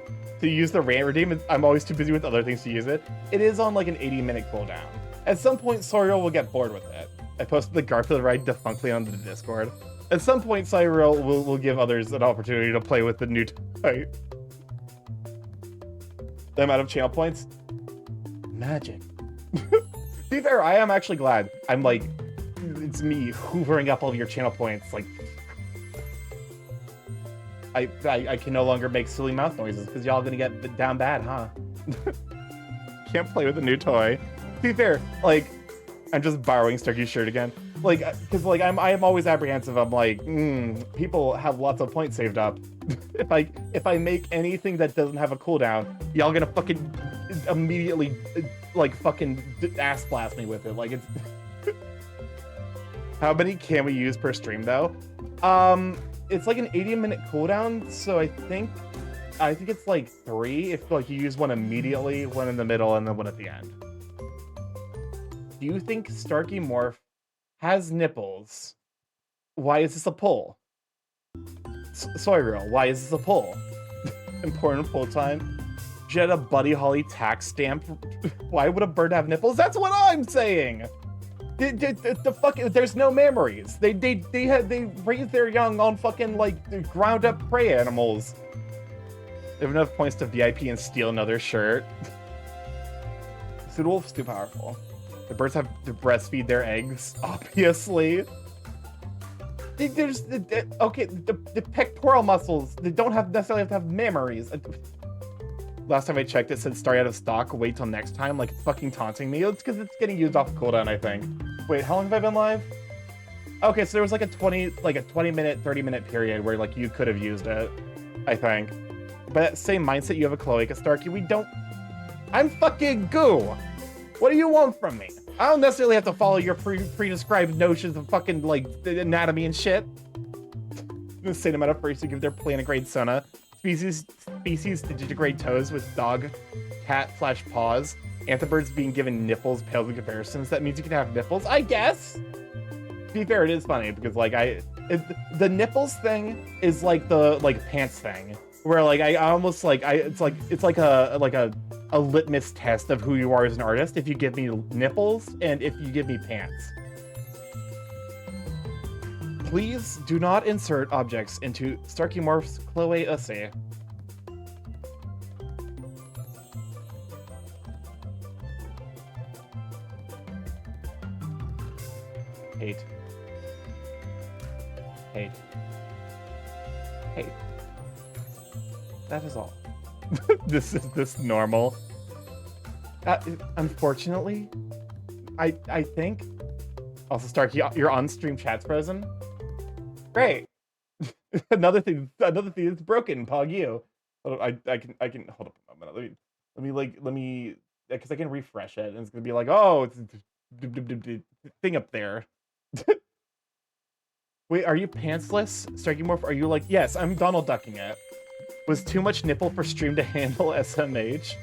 the rant redeem. I'm always too busy with other things to use it. It is on like an 80-minute cooldown. At some point, Soriel will get bored with it. I posted the Garfield ride defunctly onto the Discord. At some point, Soriel will give others an opportunity to play with the new toy. The amount of channel points? Magic. To be fair, I am actually glad. I'm like, it's me hoovering up all of your channel points. Like, I can no longer make silly mouth noises because y'all gonna get down bad, huh? Can't play with a new toy. To be fair, like, I'm just borrowing Starky's shirt again. Like, because like I'm always apprehensive. I'm like, people have lots of points saved up. if I make anything that doesn't have a cooldown, y'all gonna fucking immediately like fucking ass blast me with it. Like, it's how many can we use per stream though? It's like an 80-minute cooldown, so I think I think it's like 3 if like you use one immediately, one in the middle, and then one at the end. Do you think StarkyMorph has nipples? Why is this a pull? Soyreal, why is this a pull? Important pull time. Jetta Buddy Holly tax stamp. Why would a bird have nipples? That's what I'm saying. The fuck, there's no memories. They raise their young on fucking like ground up prey animals. They have enough points to VIP and steal another shirt. Wolf's too powerful. The birds have to breastfeed their eggs, obviously. There's okay, the pectoral muscles, they don't necessarily have to have memories. Last time I checked, it said start out of stock, wait till next time, like fucking taunting me. It's because it's getting used off cooldown, I think. Wait, how long have I been live? Okay, so there was like a 20-minute, 30-minute period where like you could have used it, I think. But that same mindset you have a cloaca, Starky, we don't... I'm fucking goo! What do you want from me? I don't necessarily have to follow your pre-described notions of fucking, like, anatomy and shit. The same amount of first to give their plantigrade sona. Species to digigrade toes with dog, cat / paws. Anthibirds being given nipples pales in comparisons. That means you can have nipples, I guess. To be fair, it is funny because like the nipples thing is like the pants thing, where like I almost like it's like a litmus test of who you are as an artist if you give me nipples and if you give me pants. Please do not insert objects into StarkyMorph's cloaca. Hate. Hate. Hate. That is all. This is this normal. Unfortunately, I think. Also, Starky, your on-stream chat's frozen. Great. another thing that's broken. Pog you. I can hold up a moment. Let me because I can refresh it and it's gonna be like, oh, it's thing up there. Wait, are you pantsless, StarkyMorph? Are you like, yes, I'm Donald Ducking it. Was too much nipple for stream to handle SMH?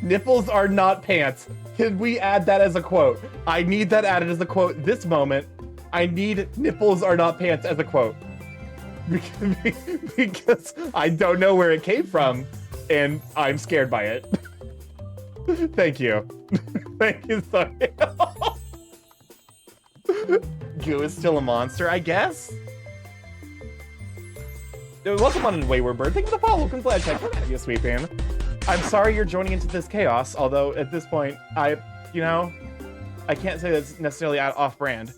Nipples are not pants. Can we add that as a quote? I need that added as a quote this moment. I need nipples are not pants as a quote. Because I don't know where it came from, and I'm scared by it. Thank you. Thank you, sorry. Goo is still a monster, I guess? Welcome on in, Wayward Bird. Thank you for the follow. Congratulations. Come at you, sweeping. I'm sorry you're joining into this chaos, although at this point, I can't say that's necessarily off-brand.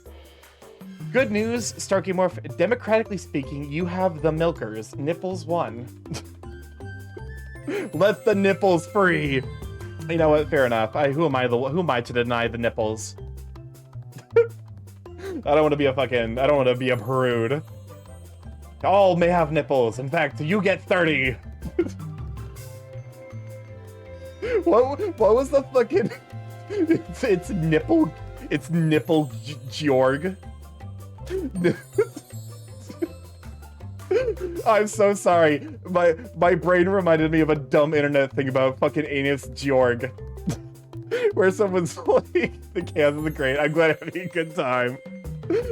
Good news, StarkyMorph. Democratically speaking, you have the milkers. Nipples won. Let the nipples free. You know what? Fair enough. Who am I to deny the nipples? I don't want to be a prude. All may have nipples. In fact, you get 30. What was the fucking... It's nipple Georg. I'm so sorry. My brain reminded me of a dumb internet thing about fucking anus Georg. Where someone's like, the chaos is great. I'm glad I'm having a good time.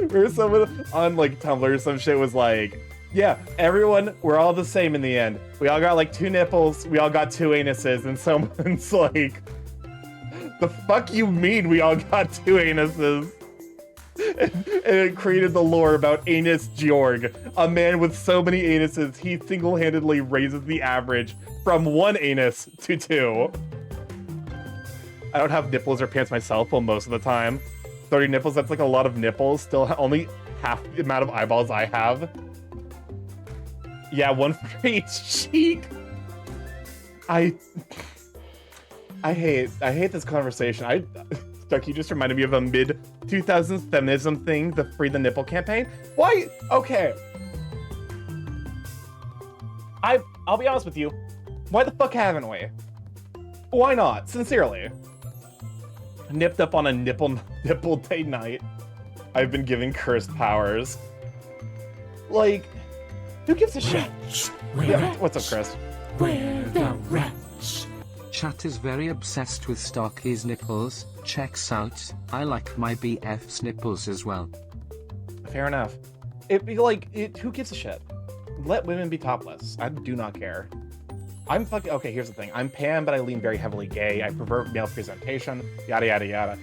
Where someone on like Tumblr or some shit was like, yeah, everyone, we're all the same in the end. We all got like 2 nipples, we all got 2 anuses, and someone's like, the fuck you mean we all got 2 anuses? And it created the lore about Anus Georg, a man with so many anuses, he single-handedly raises the average from 1 anus to 2. I don't have nipples or pants myself, well, most of the time. 30 nipples, that's like a lot of nipples, still only half the amount of eyeballs I have. Yeah, 1 for each cheek. I hate this conversation. Stucky just reminded me of a mid-2000s feminism thing, the Free the Nipple campaign. Why? Okay. I'll be honest with you. Why the fuck haven't we? Why not? Sincerely. Nipped up on a nipple day night. I've been giving cursed powers. Like, Who gives a shit? Rats. Yeah, what's up, Chris? Where the rats? Chat is very obsessed with Starky's nipples. Checks out. I like my BF's nipples as well. Fair enough. Who gives a shit? Let women be topless. I do not care. I'm fucking okay. Here's the thing. I'm pan, but I lean very heavily gay. I prefer male presentation. Yada yada yada.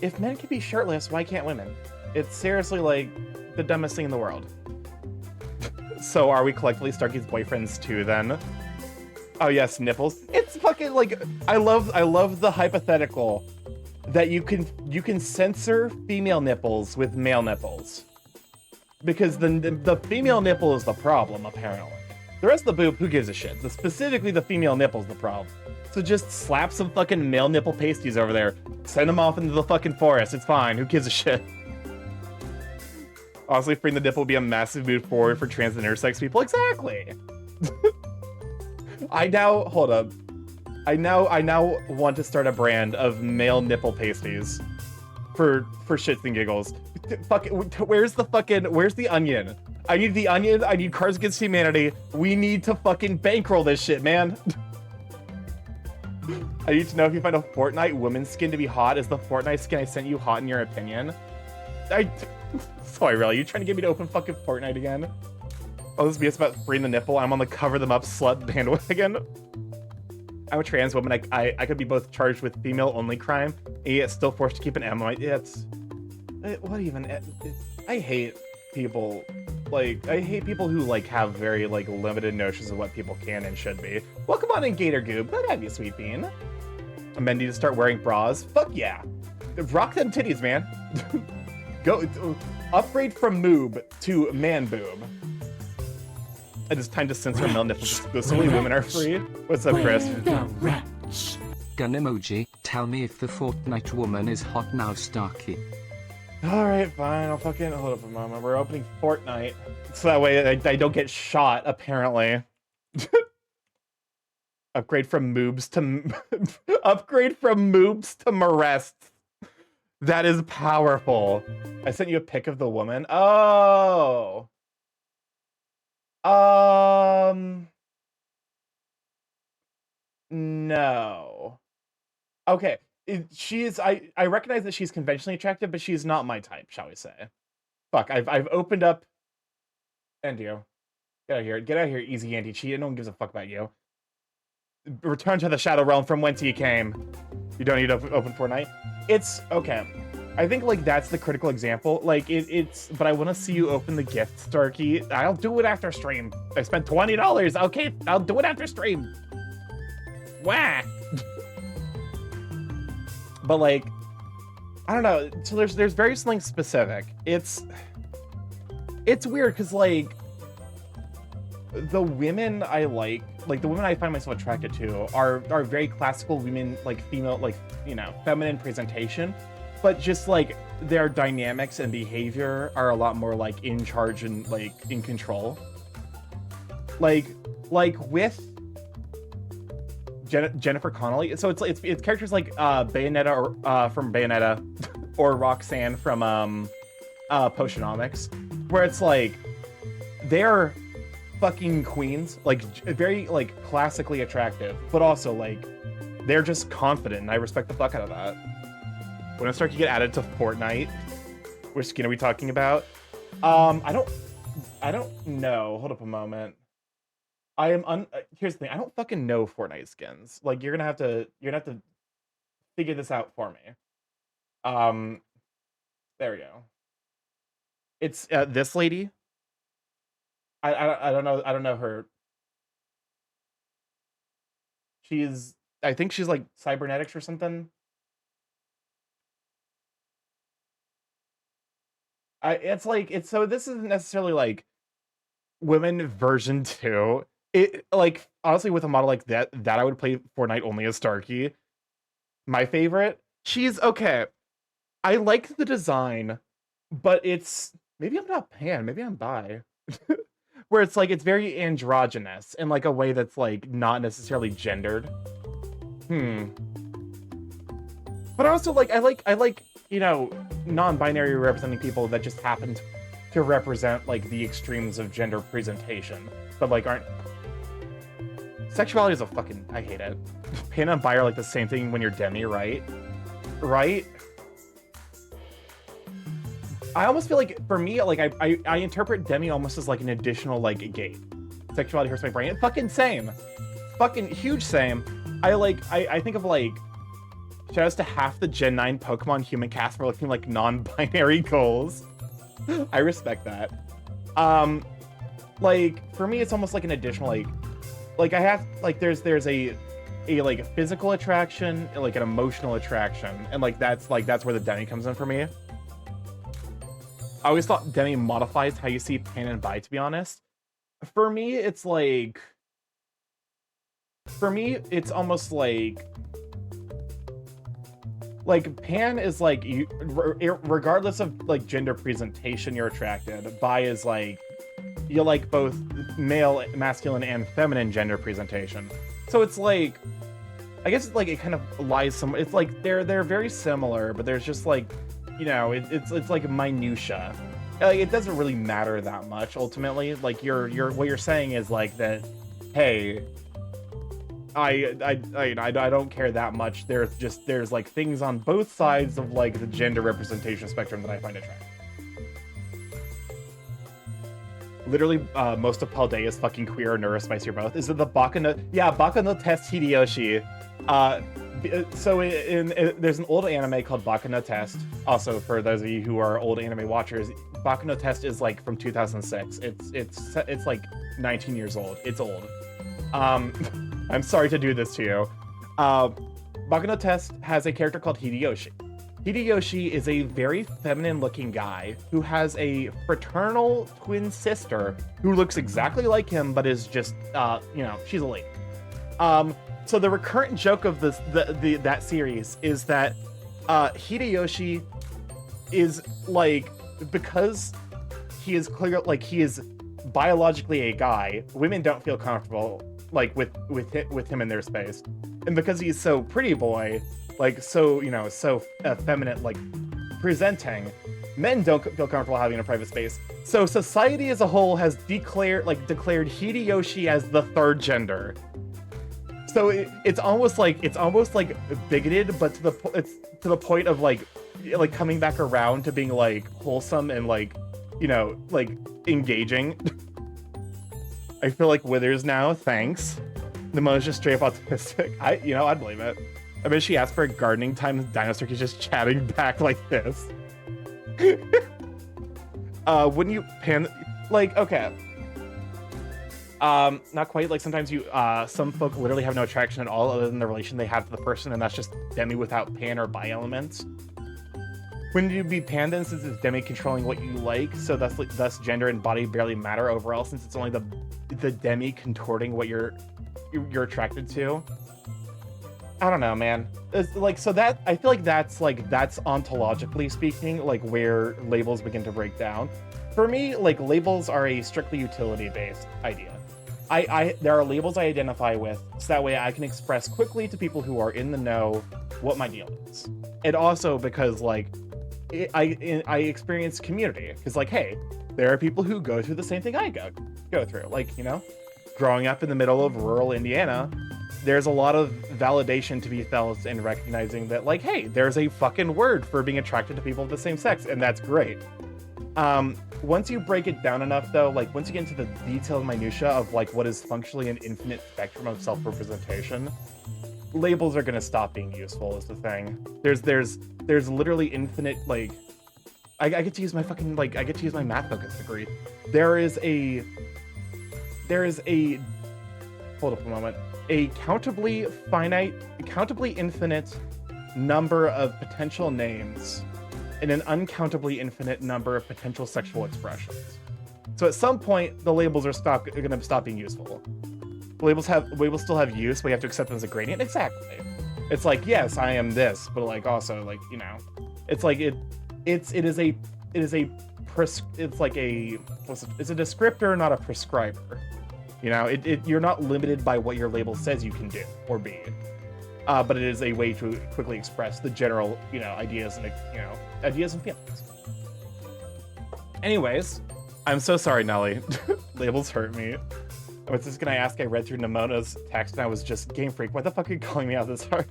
If men can be shirtless, why can't women? It's seriously like the dumbest thing in the world. So are we collectively Starky's boyfriends too then? Oh yes, nipples. It's fucking like I love the hypothetical that you can censor female nipples with male nipples. Because the female nipple is the problem, apparently. The rest of the boob, who gives a shit? Specifically the female nipple's the problem. So just slap some fucking male nipple pasties over there. Send them off into the fucking forest. It's fine. Who gives a shit? Honestly, freeing the nipple would be a massive move forward for trans and intersex people. Exactly. Hold up. I now want to start a brand of male nipple pasties for shits and giggles. Where's the onion? I need the onion. I need Cards Against Humanity. We need to fucking bankroll this shit, man. I need to know if you find a Fortnite woman's skin to be hot. Is the Fortnite skin I sent you hot in your opinion? Sorry, really? You trying to get me to open fucking Fortnite again? Oh, this BS about freeing the nipple. I'm on the cover them up slut bandwagon. I'm a trans woman. I could be both charged with female-only crime and yet still forced to keep an M. What even? I hate people. I hate people who, have very, limited notions of what people can and should be. Welcome on in, Gator Goob. Glad to have you, Sweet Bean. Men need to start wearing bras. Fuck yeah. Rock them titties, man. Go upgrade from moob to man boob. It is time to censor male nipples exclusively. Women are free. What's up, Chris? Where the rats? Gun emoji. Tell me if the Fortnite woman is hot now, Starky. Alright, fine. I'll fucking hold up a moment. We're opening Fortnite. So that way I don't get shot, apparently. Upgrade from moobs to upgrade from moobs to morests. That is powerful. I sent you a pic of the woman. Oh. No. Okay. I recognize that she's conventionally attractive, but she's not my type, shall we say. Fuck, I've opened up. And you. Get out of here. Get out of here, easy anti-cheat. No one gives a fuck about you. Return to the Shadow Realm from whence you came. You don't need to open Fortnite. It's okay. I think that's the critical example. But I want to see you open the gift, Starky. I'll do it after stream. I spent $20. Okay, I'll do it after stream. Wah. But I don't know. So there's very something specific. It's weird because the women I like the women I find myself attracted to are very classical women, female, feminine presentation, but just their dynamics and behavior are a lot more in charge and in control. With Jennifer Connelly. So it's characters like Bayonetta or from Bayonetta or Roxanne from Potionomics, where it's they're fucking queens, very classically attractive, but also they're just confident, and I respect the fuck out of that. When I start to get added to Fortnite, which skin are we talking about? I don't know. Hold up a moment. Here's the thing. I don't fucking know Fortnite skins. You're gonna have to figure this out for me. There we go. It's this lady. I don't know her. I think she's cybernetics or something. So this isn't necessarily women version 2. It honestly, with a model like that I would play Fortnite only as Starky. My favorite. She's okay. I like the design, but maybe I'm not pan, maybe I'm bi. Where it's very androgynous in a way that's not necessarily gendered. But also I like non-binary representing people that just happen to represent like the extremes of gender presentation, but like aren't. Sexuality is a fucking, I hate it. Pan and bi are like the same thing when you're demi, right? Right? I almost feel like, for me, like, I interpret demi almost as like an additional, like, gate. Sexuality hurts my brain. Fucking same. Fucking huge same. I think of, like, shoutouts to half the Gen 9 Pokemon human cast for looking like non-binary goals. I respect that. Like, for me, it's almost like an additional, like I have, like, there's a like physical attraction, like an emotional attraction, and like that's where the demi comes in for me. I always thought demi modifies how you see pan and bi, to be honest. For me, it's like, almost like pan is like, you, regardless of like gender presentation you're attracted. Bi is like, you like both male, masculine, and feminine gender presentation. So it's like, I guess it's like it kind of lies some. It's like they're very similar, but there's just like, you know, it's like minutia. Like it doesn't really matter that much ultimately. Like what you're saying is like that. Hey, I don't care that much. There's like things on both sides of like the gender representation spectrum that I find attractive. Literally, most of Paldea is fucking queer or neurospicy or both. Is it the Baka no... Yeah, Baka no Test Hideyoshi. So there's an old anime called Baka no Test. Also, for those of you who are old anime watchers, Baka no Test is like from 2006. It's like 19 years old. It's old. I'm sorry to do this to you. Baka no Test has a character called Hideyoshi. Hideyoshi is a very feminine-looking guy who has a fraternal twin sister who looks exactly like him, but is just, you know, she's a lady. So the recurrent joke of that series is that Hideyoshi is like, because he is clear, like he is biologically a guy, women don't feel comfortable like with him in their space, and because he's so pretty boy. Like, so, you know, so feminine, like, presenting, men don't feel comfortable having a private space. So society as a whole has declared Hideyoshi as the third gender. So it's almost like bigoted, but it's to the point of like coming back around to being like wholesome and like, you know, like engaging. I feel like Withers now, thanks. Nemo's just straight up autistic. I'd believe it. I bet she asked for a gardening time, Dinosaur is just chatting back like this. Wouldn't you pan, like, okay. Not quite, like sometimes some folk literally have no attraction at all other than the relation they have to the person, and that's just demi without pan or bi elements. Wouldn't you be pan then, since it's demi controlling what you like, so thus gender and body barely matter overall, since it's only the demi contorting what you're attracted to? I don't know, man. It's like, so that, I feel like that's ontologically speaking, like where labels begin to break down. For me, like labels are a strictly utility-based idea. There are labels I identify with, so that way I can express quickly to people who are in the know what my deal is. And also because like, I experience community, because like, hey, there are people who go through the same thing I go through. Like, you know, growing up in the middle of rural Indiana, there's a lot of validation to be felt in recognizing that, like, hey, there's a fucking word for being attracted to people of the same sex, and that's great. Once you break it down enough, though, like, once you get into the detailed minutia of, like, what is functionally an infinite spectrum of self-representation, labels are gonna stop being useful, is the thing. There's literally infinite, like, I get to use my fucking, like, I get to use my math focus degree. There is a, hold up a moment. A countably infinite number of potential names and an uncountably infinite number of potential sexual expressions. So at some point, the labels are going to stop being useful. Labels still have use, but you have to accept them as a gradient. Exactly. It's like, yes, I am this, but like also like, you know, it's like it's a descriptor, not a prescriber. You know, you're not limited by what your label says you can do or be, but it is a way to quickly express the general, you know, ideas and feelings. Anyways, I'm so sorry, Nelly. Labels hurt me. I was just gonna ask, I read through Namona's text and I was just, Game Freak, why the fuck are you calling me out this hard?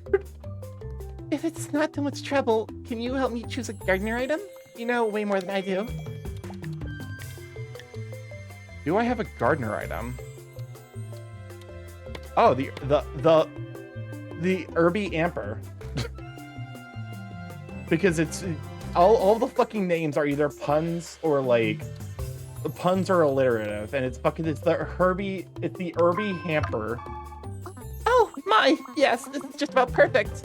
If it's not too much trouble, can you help me choose a gardener item? You know way more than I do. Do I have a gardener item? Oh, the Irby Amper. Because it's all the fucking names are either puns or like puns or alliterative, and it's the Irby Hamper. Oh my, yes, this is just about perfect.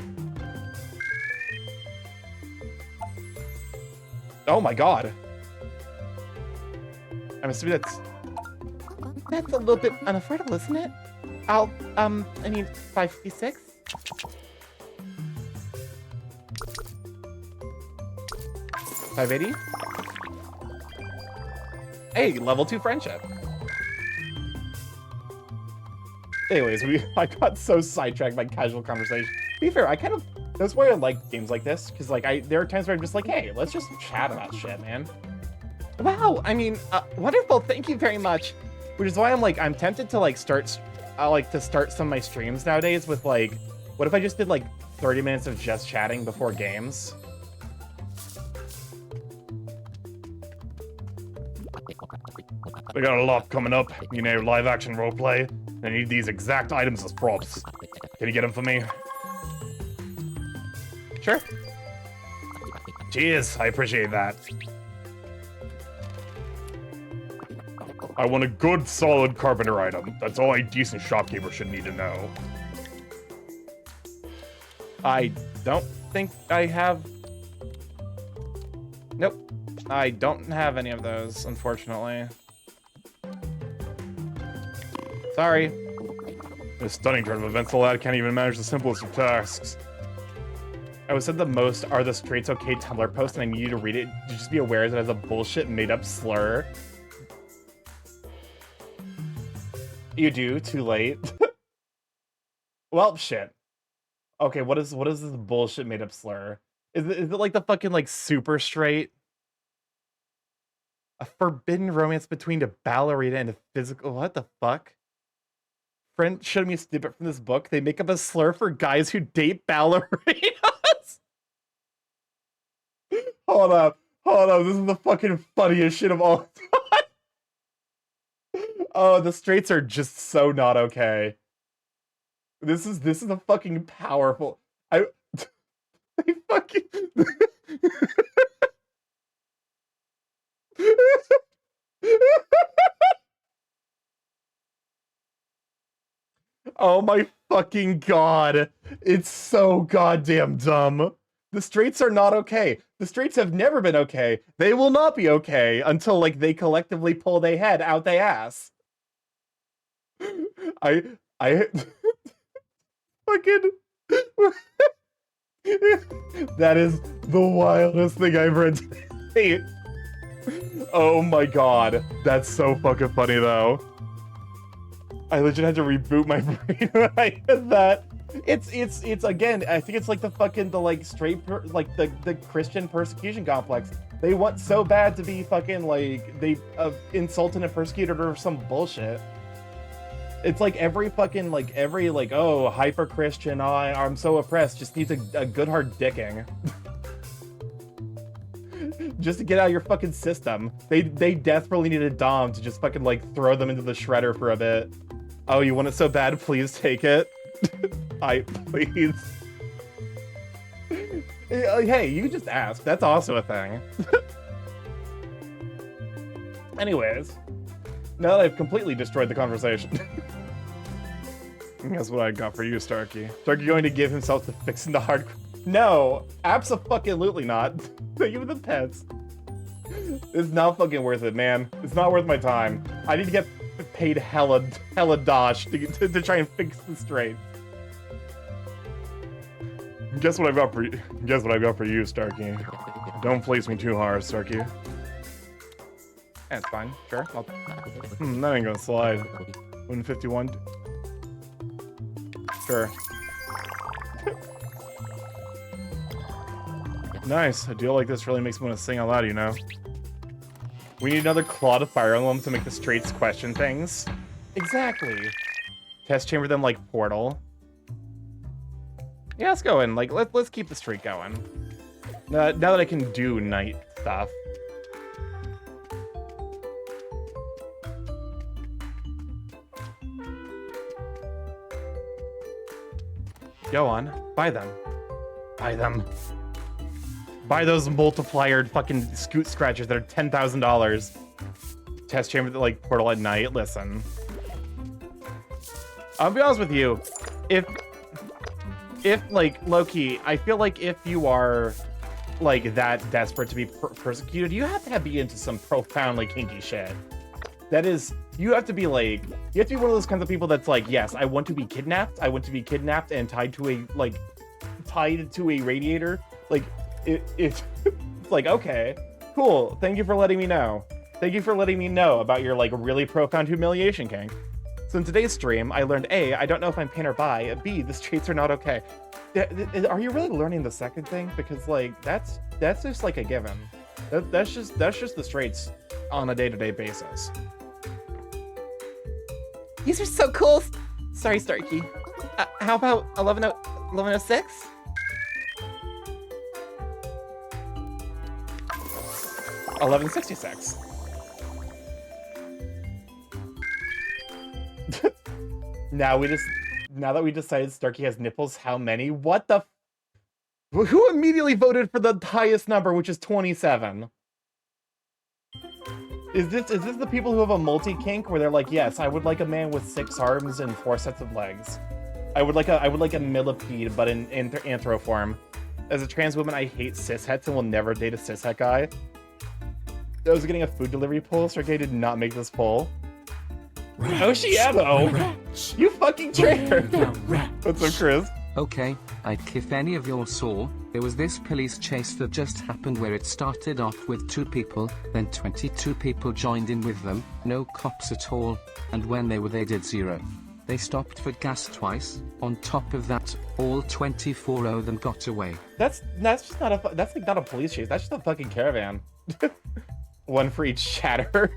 Oh my god. I'm assuming That's a little bit unaffordable, isn't it? I need 556. $580. Hey, level 2 friendship. Anyways, I got so sidetracked by casual conversation. To be fair, that's why I like games like this, because like there are times where I'm just like, hey, let's just chat about shit, man. Wow, I mean, wonderful, thank you very much. Which is why I'm tempted to start some of my streams nowadays with like, what if I just did like 30 minutes of just chatting before games? We got a lot coming up, you know, live action roleplay. I need these exact items as props. Can you get them for me? Sure. Cheers, I appreciate that. I want a good, solid carpenter item. That's all a decent shopkeeper should need to know. I don't think I have... Nope. I don't have any of those, unfortunately. Sorry. In a stunning turn of events, the lad can't even manage the simplest of tasks. I was said the most are the Straits Okay Tumblr post, and I need you to read it to just be aware that it has a bullshit made-up slur. You do? Too late? Well, shit. Okay, what is this bullshit made-up slur? Is it like the fucking, like, super straight? A forbidden romance between a ballerina and a physical... What the fuck? Friend showed me a snippet from this book. They make up a slur for guys who date ballerinas. Hold up. This is the fucking funniest shit of all time. Oh, the straights are just so not okay. This is a fucking powerful... they fucking... Oh my fucking god. It's so goddamn dumb. The straights are not okay. The straights have never been okay. They will not be okay until, like, they collectively pull their head out their ass. I fucking... That is the wildest thing I've read today. Oh my god. That's so fucking funny, though. I legit had to reboot my brain when I did that. It's again, I think it's like the Christian persecution complex. They want so bad to be fucking, like, they insulted and persecuted or some bullshit. It's like every oh, hyper Christian, oh, I'm so oppressed, just needs a good hard dicking. Just to get out of your fucking system. They desperately need a dom to just fucking, like, throw them into the shredder for a bit. Oh, you want it so bad? Please take it. Please. Hey, you just ask. That's also a thing. Anyways, now that I've completely destroyed the conversation. Guess what I got for you, Starky. Starky going to give himself to fixing the hard... No, abso-fucking-lutely not. Thank you for the pets. It's not fucking worth it, man. It's not worth my time. I need to get paid hella dosh to try and fix the straight. Guess what I've got for you. Guess what I've got for you, Starky. Don't place me too hard, Starky. Yeah, it's fine. Sure. That ain't gonna slide. 151. Sure. Nice. A deal like this really makes me want to sing out loud, you know. We need another claw to fire on them to make the straights question things. Exactly. Test chamber them like Portal. Yeah, let's go in. Like, let's keep the streak going. Now that I can do night stuff. Go on. Buy them. Buy them. Buy those multiplier fucking scoot scratchers that are $10,000. Test chamber that like Portal at night. Listen. I'll be honest with you. If like Loki, I feel like if you are like that desperate to be persecuted, you have to be into some profoundly kinky shit. That is, you have to be like, you have to be one of those kinds of people that's like, yes, I want to be kidnapped. I want to be kidnapped and tied to a radiator. Like, it's like, okay, cool. Thank you for letting me know. Thank you for letting me know about your like really profound humiliation kink. So in today's stream, I learned A, I don't know if I'm pan or bi, B, the streets are not okay. Are you really learning the second thing? Because like, that's just like a given. That's just the straights on a day-to-day basis. These are so cool. Sorry, Starky. How about 1106? $11.66. Now that we decided Starky has nipples, how many? What the? Who immediately voted for the highest number, which is 27? Is this the people who have a multi-kink where they're like, yes, I would like a man with 6 arms and 4 sets of legs. I would like a millipede, but in anthro form. As a trans woman, I hate cishets and will never date a cishet guy. I was getting a food delivery poll. Starky did not make this poll. Oshiemo! You fucking traitor! What's up, Chris? Okay, if any of y'all saw, there was this police chase that just happened where it started off with 2 people, then 22 people joined in with them, no cops at all, and when they did 0. They stopped for gas twice. On top of that, all 24 of them got away. That's just not that's like not a police chase. That's just a fucking caravan. One for each chatter.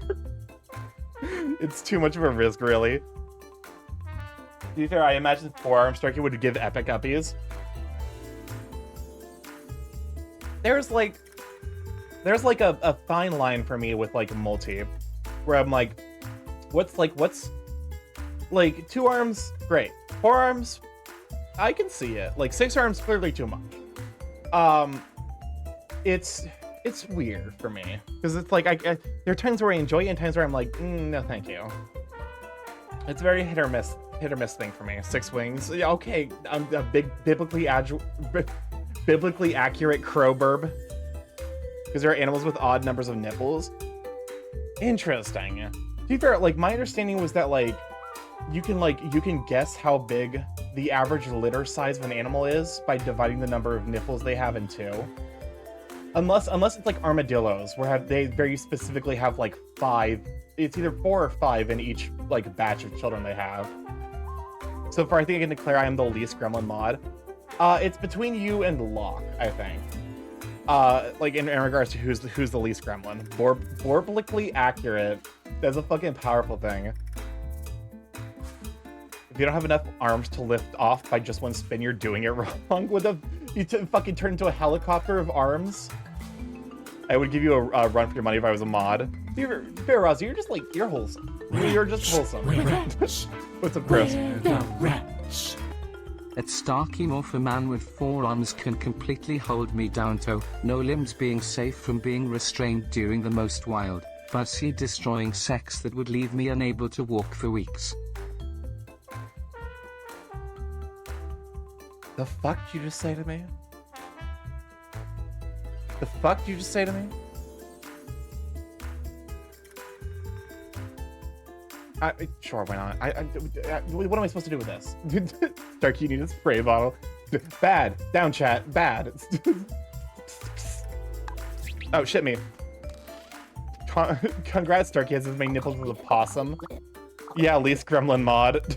It's too much of a risk, really. To be fair, I imagine Forearm Starky would give epic uppies. There's like a fine line for me with like multi, where I'm like, what's 2 arms, great. 4 arms, I can see it. Like 6 arms, clearly too much. It's weird for me because it's like there are times where I enjoy it and times where I'm like, no, thank you. It's very hit or miss thing for me. 6 wings, yeah, okay. I'm a big biblically accurate crow burb because there are animals with odd numbers of nipples. Interesting. To be fair, like my understanding was that like you can guess how big the average litter size of an animal is by dividing the number of nipples they have in 2. Unless it's like armadillos, where they very specifically have like 5. It's either 4 or 5 in each like batch of children they have. So far, I think I can declare I am the least gremlin mod. It's between you and Locke, I think. Like in regards to who's the least gremlin. Borblically accurate. That's a fucking powerful thing. If you don't have enough arms to lift off by just one spin, you're doing it wrong. You fucking turn into a helicopter of arms. I would give you a run for your money if I was a mod. Fair, Rosie, you're wholesome. You're just wholesome. What's up, Chris? At StarkyMorph, a man with 4 arms can completely hold me down to no limbs, being safe from being restrained during the most wild, fussy, destroying sex that would leave me unable to walk for weeks. The fuck did you just say to me? The fuck did you just say to me? Sure, why not? What am I supposed to do with this? Starky, you need a spray bottle. Bad. Down, chat. Bad. Oh, shit me. Congrats, Starky has as many nipples as a possum. Yeah, least gremlin mod.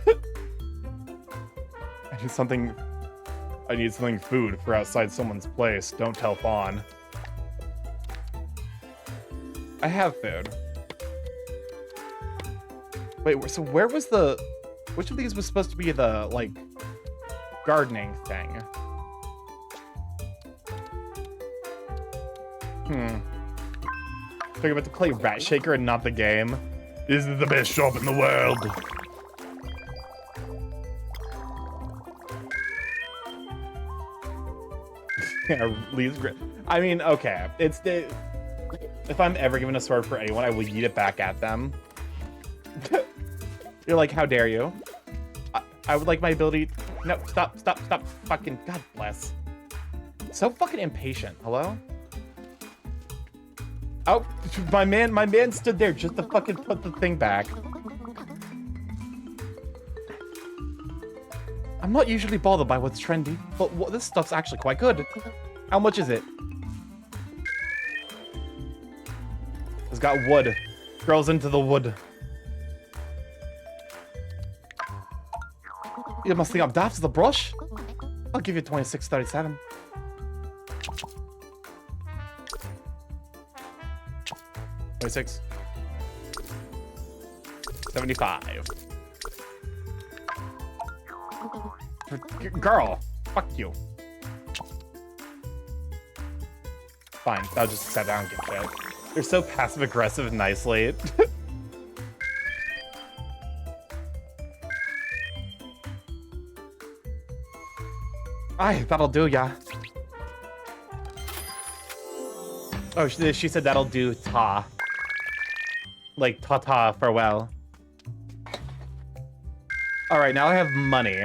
I need something food for outside someone's place. Don't tell Fawn. I have food. Wait, so where was the... Which of these was supposed to be the, like, gardening thing? Talking about to play Rat Shaker and not the game. This is the best shop in the world. Yeah, Lee's great. I mean, okay. It's the... If I'm ever given a sword for anyone, I will yeet it back at them. You're like, how dare you? I would like my ability... No, stop. Fucking... God bless. So fucking impatient. Hello? Oh, my man stood there just to fucking put the thing back. I'm not usually bothered by what's trendy, but this stuff's actually quite good. How much is it? It's got wood. Girls into the wood. You must think I'm daft as the brush? I'll give you 26.37. $26. 75. Girl, fuck you. Fine, I'll just accept it. I don't give a shit. They're so passive-aggressive and nicely. Aye, that'll do, ya. Oh, she said that'll do, ta. Like, ta-ta, farewell. Alright, now I have money.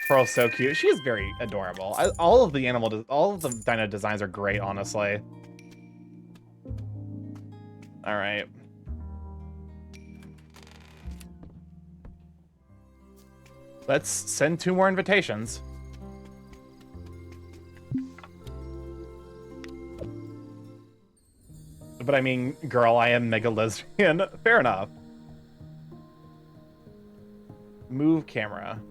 Pearl's so cute. She is very adorable. All of the dino designs are great, honestly. Alright. Let's send 2 more invitations. But I mean, girl, I am mega lesbian. Fair enough. Move camera.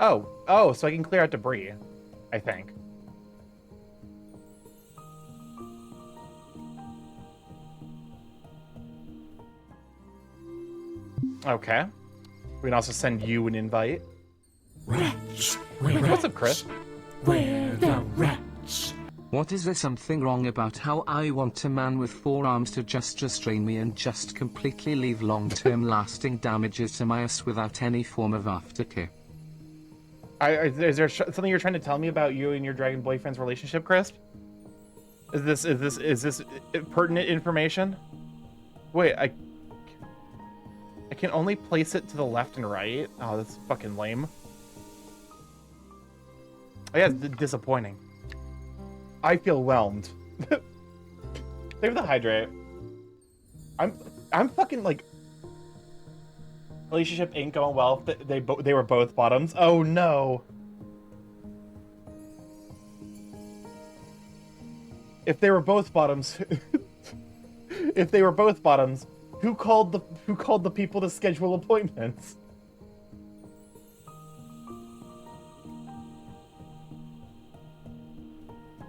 Oh, so I can clear out debris, I think. Okay. We can also send you an invite. Rats. What's up, Chris? Where the rats? What is there something wrong about how I want a man with 4 arms to just restrain me and just completely leave long-term lasting damages to my ass without any form of aftercare? Is there something you're trying to tell me about you and your dragon boyfriend's relationship, Chris? Is this pertinent information? Wait, I can only place it to the left and right? Oh, that's fucking lame. Oh, yeah, it's disappointing. I feel whelmed. Save the hydrate. I'm fucking like... Relationship ain't going well. They were both bottoms. Oh no. If they were both bottoms, if they were both bottoms, who called the people to schedule appointments?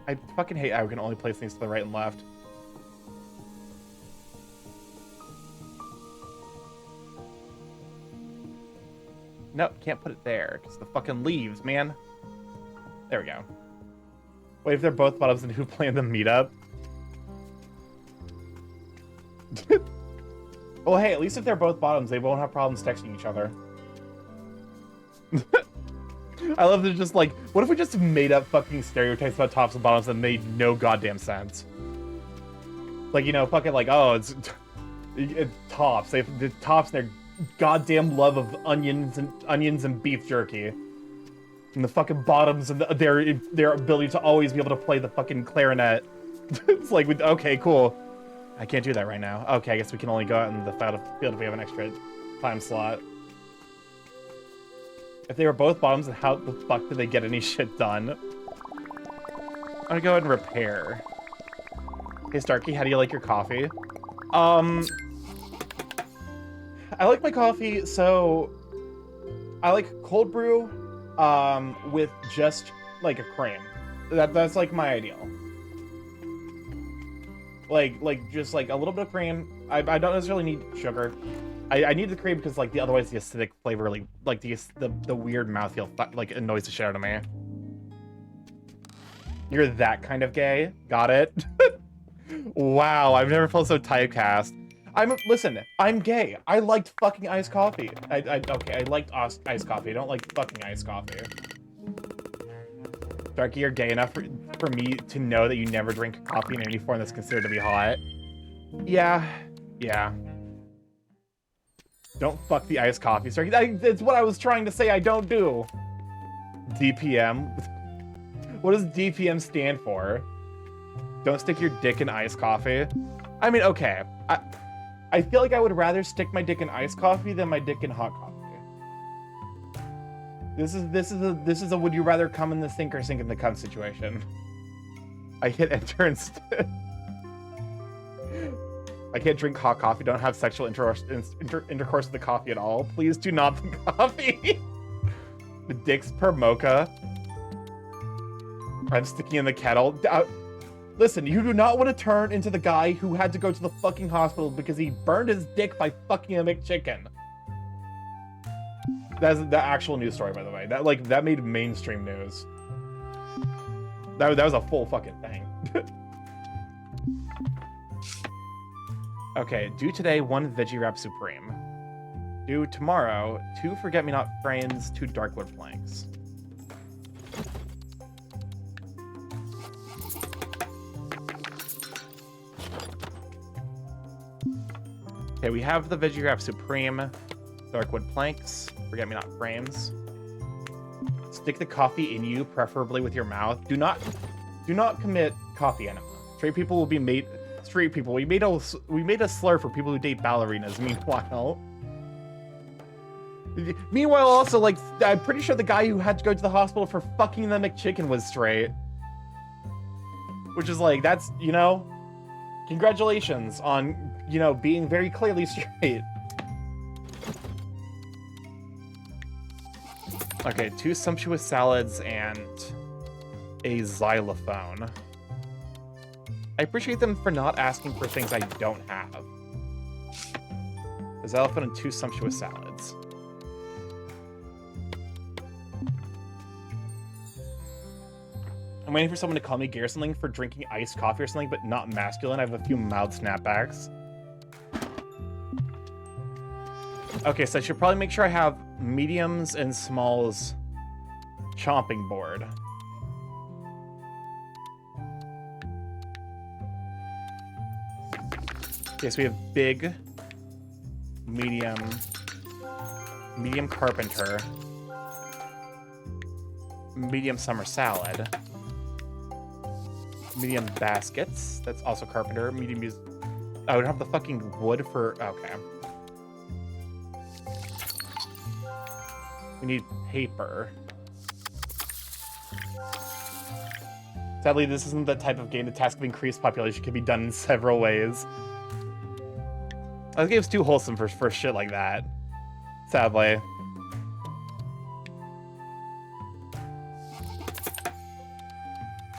I fucking hate how we can only place things to the right and left. Nope, can't put it there, because the fucking leaves, man. There we go. Wait, if they're both bottoms, then who planned the meetup? Well, hey, at least if they're both bottoms, they won't have problems texting each other. I love that just like, what if we just made up fucking stereotypes about tops and bottoms that made no goddamn sense? Like, you know, fucking like, oh, it's tops. They have the tops and their goddamn love of onions and beef jerky. And the fucking bottoms and their ability to always be able to play the fucking clarinet. It's like, okay, cool. I can't do that right now. Okay, I guess we can only go out in the field if we have an extra time slot. If they were both bottoms, then how the fuck did they get any shit done? I'm gonna go ahead and repair. Hey, Starky, how do you like your coffee? I like my coffee, so... I like cold brew, with just like a cream. That's like my ideal. Like just like a little bit of cream. I don't necessarily need sugar. I need the cream because like otherwise the acidic flavor like the weird mouthfeel like annoys the shit out of me. You're that kind of gay. Got it. Wow, I've never felt so typecast. Listen, I'm gay. I liked fucking iced coffee. Okay, I liked iced coffee. I don't like fucking iced coffee. Starky, you're gay enough for me to know that you never drink coffee in any form that's considered to be hot. Yeah. Don't fuck the iced coffee, Starky. That's what I was trying to say I don't do. DPM. What does DPM stand for? Don't stick your dick in iced coffee. I mean, okay. I feel like I would rather stick my dick in iced coffee than my dick in hot coffee. This is a would you rather come in the sink or sink in the cum situation. I hit enter instead. I can't drink hot coffee. Don't have sexual intercourse with the coffee at all. Please do not the coffee. The dicks per mocha. I'm sticking in the kettle. Listen, you do not want to turn into the guy who had to go to the fucking hospital because he burned his dick by fucking a McChicken. That's the actual news story, by the way. That made mainstream news. That was a full fucking thing. Okay, do today 1 veggie wrap supreme. Do tomorrow 2 forget-me-not frames, 2 darkwood planks. Okay, we have the veggie wrap supreme, darkwood planks, forget-me-not frames. Stick the coffee in you, preferably with your mouth. Do not commit coffee enema. Straight people will be made. Street people. We made a slur for people who date ballerinas. Meanwhile, also like I'm pretty sure the guy who had to go to the hospital for fucking the McChicken was straight. Which is like that's congratulations on being very clearly straight. Okay, 2 sumptuous salads and a xylophone. I appreciate them for not asking for things I don't have. A xylophone and 2 sumptuous salads. I'm waiting for someone to call me gay or something for drinking iced coffee or something, but not masculine. I have a few mild snapbacks. Okay, so I should probably make sure I have mediums and smalls chopping board. Okay, so we have big, medium carpenter, medium summer salad, medium baskets, that's also carpenter, medium use. I would have the fucking wood for, okay. We need paper. Sadly, this isn't the type of game. The task of increased population can be done in several ways. This game's too wholesome for shit like that. Sadly.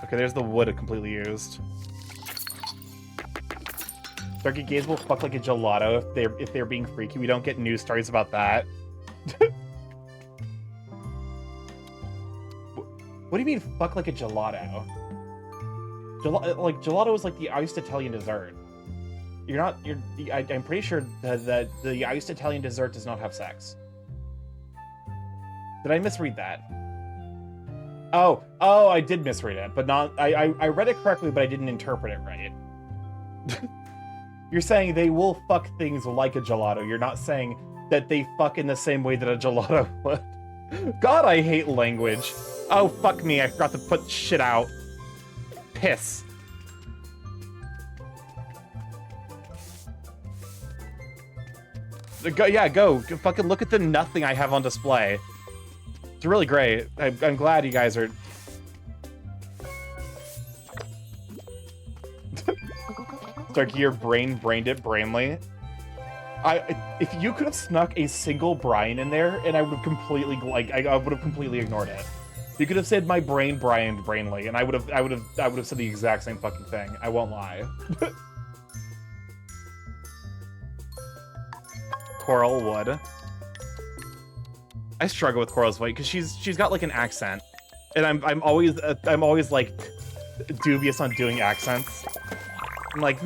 Okay, there's the wood completely used. Starky gays will fuck like a gelato if they're being freaky. We don't get news stories about that. What do you mean fuck like a gelato? Gelato is like the iced Italian dessert. I'm pretty sure that the iced Italian dessert does not have sex. Did I misread that? Oh, I did misread it, but not. I read it correctly, but I didn't interpret it right. You're saying they will fuck things like a gelato. You're not saying that they fuck in the same way that a gelato would. God, I hate language. Oh, fuck me, I forgot to put shit out. Piss. Go fucking look at the nothing I have on display. It's really great. I'm glad you guys are... Starky, your brained it brainly. If you could have snuck a single Brian in there, and I would have completely I would have completely ignored it. You could have said my brain Brian Brainly, and I would have said the exact same fucking thing. I won't lie. Coral would. I struggle with Coral's voice because she's got like an accent, and I'm always like dubious on doing accents. I'm like.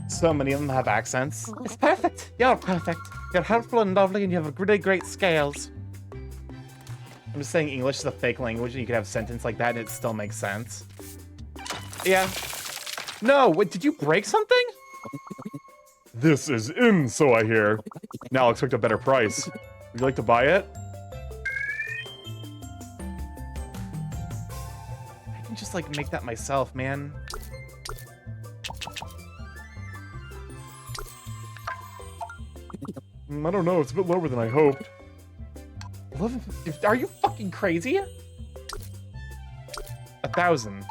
So many of them have accents. It's perfect. You're perfect. You're helpful and lovely, and you have really great scales. I'm just saying English is a fake language, and you could have a sentence like that, and it still makes sense. Yeah. No, wait, did you break something? This is in, so I hear. Now I'll expect a better price. Would you like to buy it? I can just, like, make that myself, man. I don't know, it's a bit lower than I hoped. 1150. Are you fucking crazy? 1,000.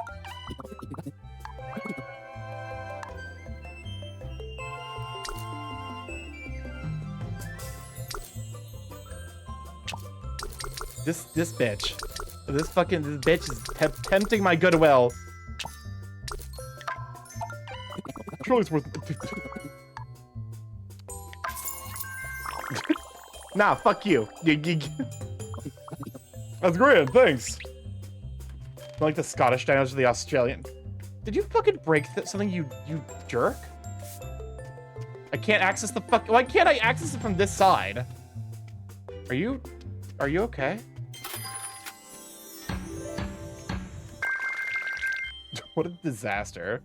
This bitch. This bitch is tempting my goodwill. Surely it's worth. Nah, fuck you. That's great, thanks. Like the Scottish dinos or the Australian. Did you fucking break something, you jerk? I can't access the fuck. Why can't I access it from this side? Are you okay? What a disaster.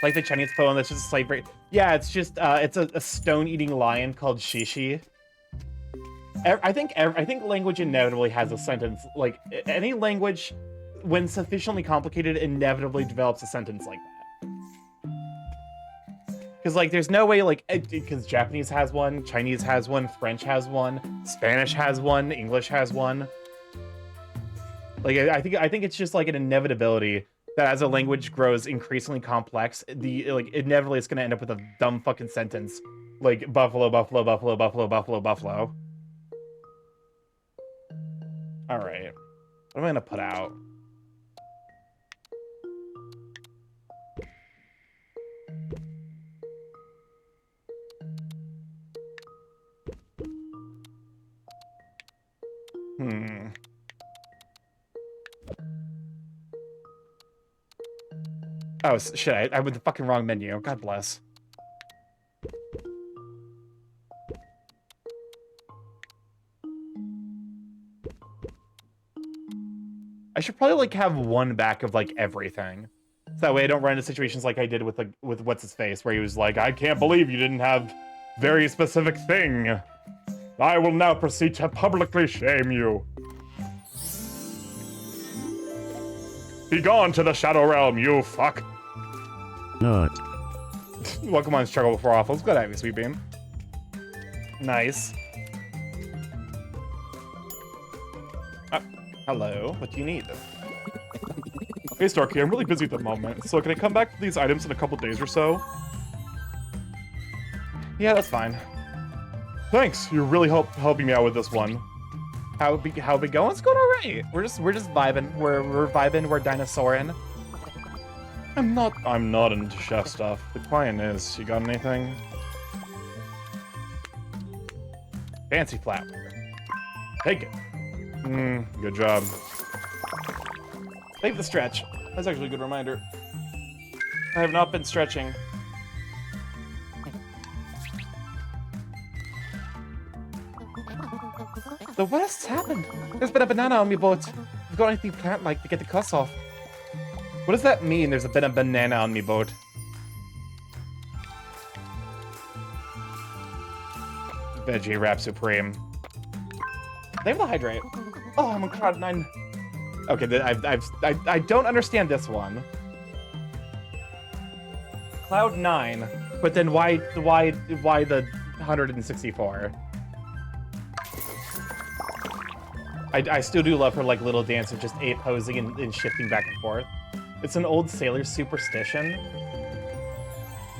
Like the Chinese poem that's just a slight break. Yeah, it's just it's a stone-eating lion called Shishi. I think language inevitably has a sentence. Like any language, when sufficiently complicated, inevitably develops a sentence like that. Because like, there's no way like because Japanese has one, Chinese has one, French has one, Spanish has one, English has one. Like I think it's just like an inevitability that as a language grows increasingly complex, inevitably it's gonna end up with a dumb fucking sentence like buffalo, buffalo, buffalo, buffalo, buffalo, buffalo. All right, what am I gonna put out? Oh, shit, I went the fucking wrong menu. God bless. I should probably, like, have one back of, like, everything. So that way I don't run into situations like I did with, like, with What's-His-Face, where he was like, I can't believe you didn't have very specific thing. I will now proceed to publicly shame you. Be gone to the Shadow Realm, you fuck. Not. Welcome on Struggle Before Waffles. Good to have you, Sweet Bean. Nice. Hello. What do you need? Hey Starky, I'm really busy at the moment, so can I come back to these items in a couple days or so? Yeah, that's fine. Thanks, you're really helping me out with this one. How it be going? It's going alright. We're just vibing. We're vibing. We're dinosauring. I'm not into chef stuff. The client is. You got anything? Fancy flour. Take it. Good job. Save the stretch. That's actually a good reminder. I have not been stretching. The worst's happened. There's been a banana on me boat. If you've got anything plant-like to get the cuss off. What does that mean, there's been a banana on me boat? Veggie Wrap Supreme. They have the hydrate. Oh, I'm on Cloud 9. Okay, I don't understand this one. Cloud 9, but then why the 164? I still do love her like little dance of just A posing and shifting back and forth. It's an old sailor superstition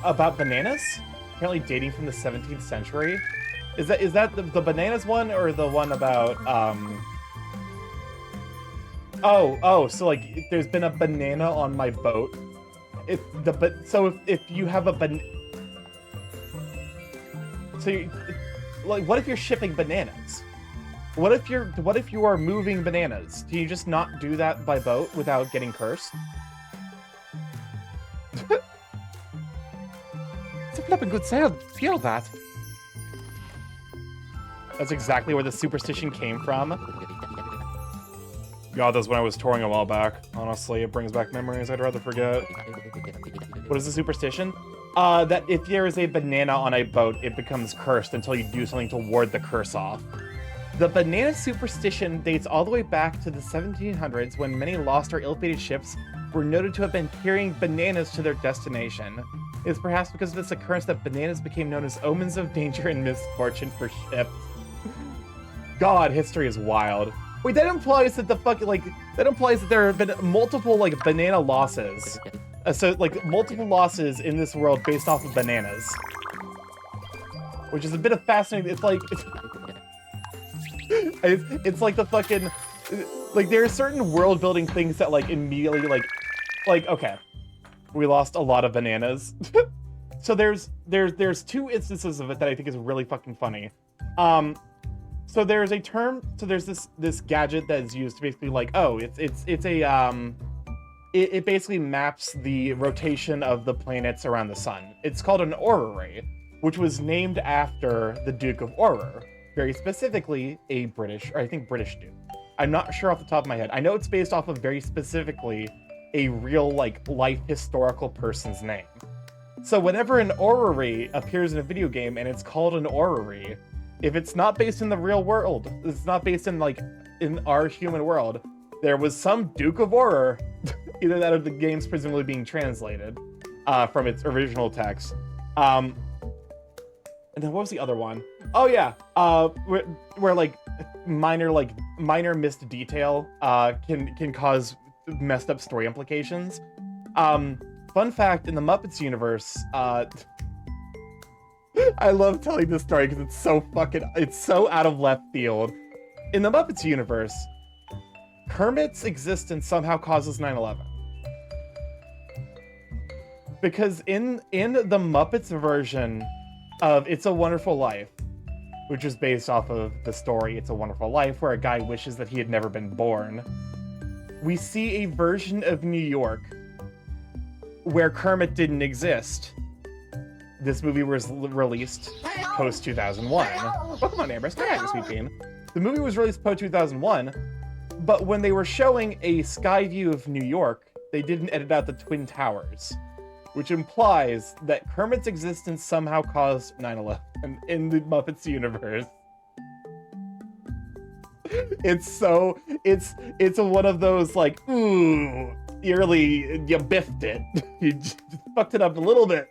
about bananas, apparently dating from the 17th century. Is that the bananas one or the one about so like there's been a banana on my boat. If you have a like what if you're shipping bananas? What if you are moving bananas? Do you just not do that by boat without getting cursed? It's a flippin' good sail. Feel that. That's exactly where the superstition came from. God, that's when I was touring a while back. Honestly, it brings back memories I'd rather forget. What is the superstition? That if there is a banana on a boat, it becomes cursed until you do something to ward the curse off. The banana superstition dates all the way back to the 1700s when many lost or ill-fated ships were noted to have been carrying bananas to their destination. It's perhaps because of this occurrence that bananas became known as omens of danger and misfortune for ships. God, history is wild. Wait, that implies that that implies that there have been multiple like banana losses. So like multiple losses in this world based off of bananas. Which is a bit of fascinating. It's like it's like the fucking like there are certain world building things that like immediately like okay, we lost a lot of bananas. So there's two instances of it that I think is really fucking funny. So there's a term, so there's this gadget that is used to basically like, oh, it basically maps the rotation of the planets around the sun. It's called an orrery, which was named after the Duke of Orrer, very specifically a British, or I think British Duke. I'm not sure off the top of my head. I know it's based off of very specifically a real like life historical person's name. So whenever an orrery appears in a video game and it's called an orrery, if it's not based in the real world, it's not based in like in our human world, there was some Duke of Orrer, either that or the game's presumably being translated from its original text. And then what was the other one? Oh yeah, where like minor missed detail can cause messed up story implications. Fun fact, in the Muppets universe, I love telling this story because it's so out of left field. In the Muppets universe, Kermit's existence somehow causes 9/11. Because in the Muppets version of It's a Wonderful Life, which is based off of the story It's a Wonderful Life, where a guy wishes that he had never been born, we see a version of New York where Kermit didn't exist. This movie was released post-2001. Welcome on, Amber. Hi, sweet bean. The movie was released post-2001, but when they were showing a sky view of New York, they didn't edit out the Twin Towers, which implies that Kermit's existence somehow caused 9/11 in the Muppets universe. It's one of those like, ooh, you biffed it. You just fucked it up a little bit.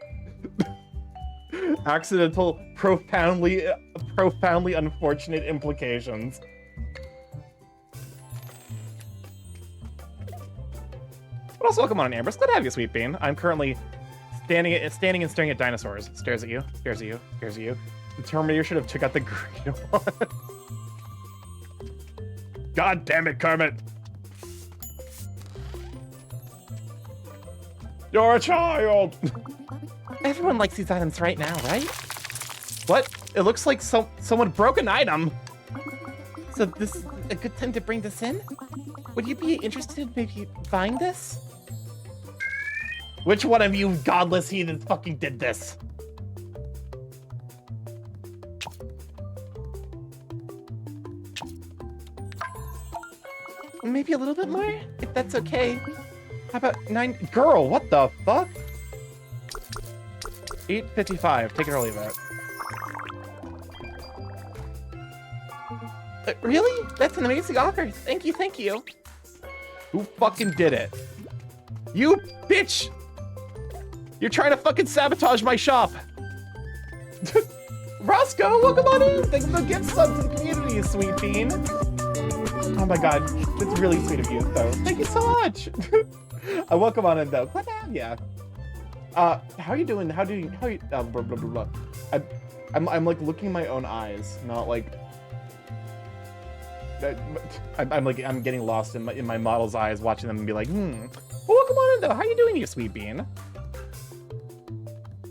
Accidental, profoundly unfortunate implications. But also, welcome on, Amber. Glad to have you, sweet bean. I'm currently standing and staring at dinosaurs. Stares at you. Stares at you. Stares at you. The Terminator should have took out the green one. God damn it, Kermit! You're a child! Everyone likes these items right now, right? What? It looks like someone broke an item. So this is a good time to bring this in? Would you be interested in maybe buying this? Which one of you godless heathens fucking did this? Maybe a little bit more, if that's okay. How about 9? Girl, what the fuck? 8.55. Take it or leave it. Really? That's an amazing offer. Thank you, thank you. Who fucking did it? You bitch! You're trying to fucking sabotage my shop! Roscoe, welcome on in! Thanks for the gift sub to the community, sweet bean! Oh my god, that's really sweet of you, though. Thank you so much. Welcome on in, though. Glad to have ya. How are you doing? How are you? Blah, blah, blah, blah. I'm like looking in my own eyes, not like. I'm getting lost in my model's eyes, watching them and be like, Well, welcome on in, though. How are you doing, you sweet bean?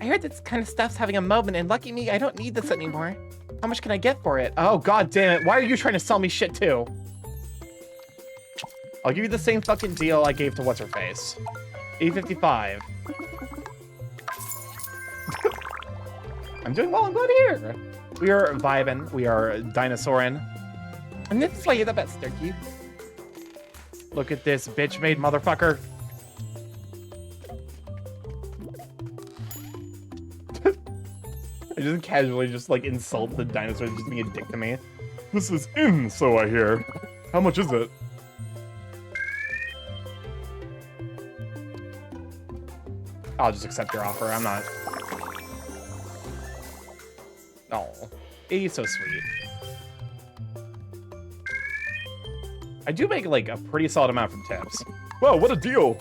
I heard this kind of stuff's having a moment, and lucky me, I don't need this anymore. How much can I get for it? Oh, god damn it. Why are you trying to sell me shit, too? I'll give you the same fucking deal I gave to What's-Her-Face. $8.55. I'm doing well, I'm glad to hear. We are vibing. We are dinosauring. And this is why you're the best, Starky. Look at this bitch-made motherfucker. I just casually just like insult the dinosaurs just being a dick to me. This is in, so I hear. How much is it? I'll just accept your offer. I'm not. Oh, he's so sweet. I do make like a pretty solid amount from tips. Wow, what a deal!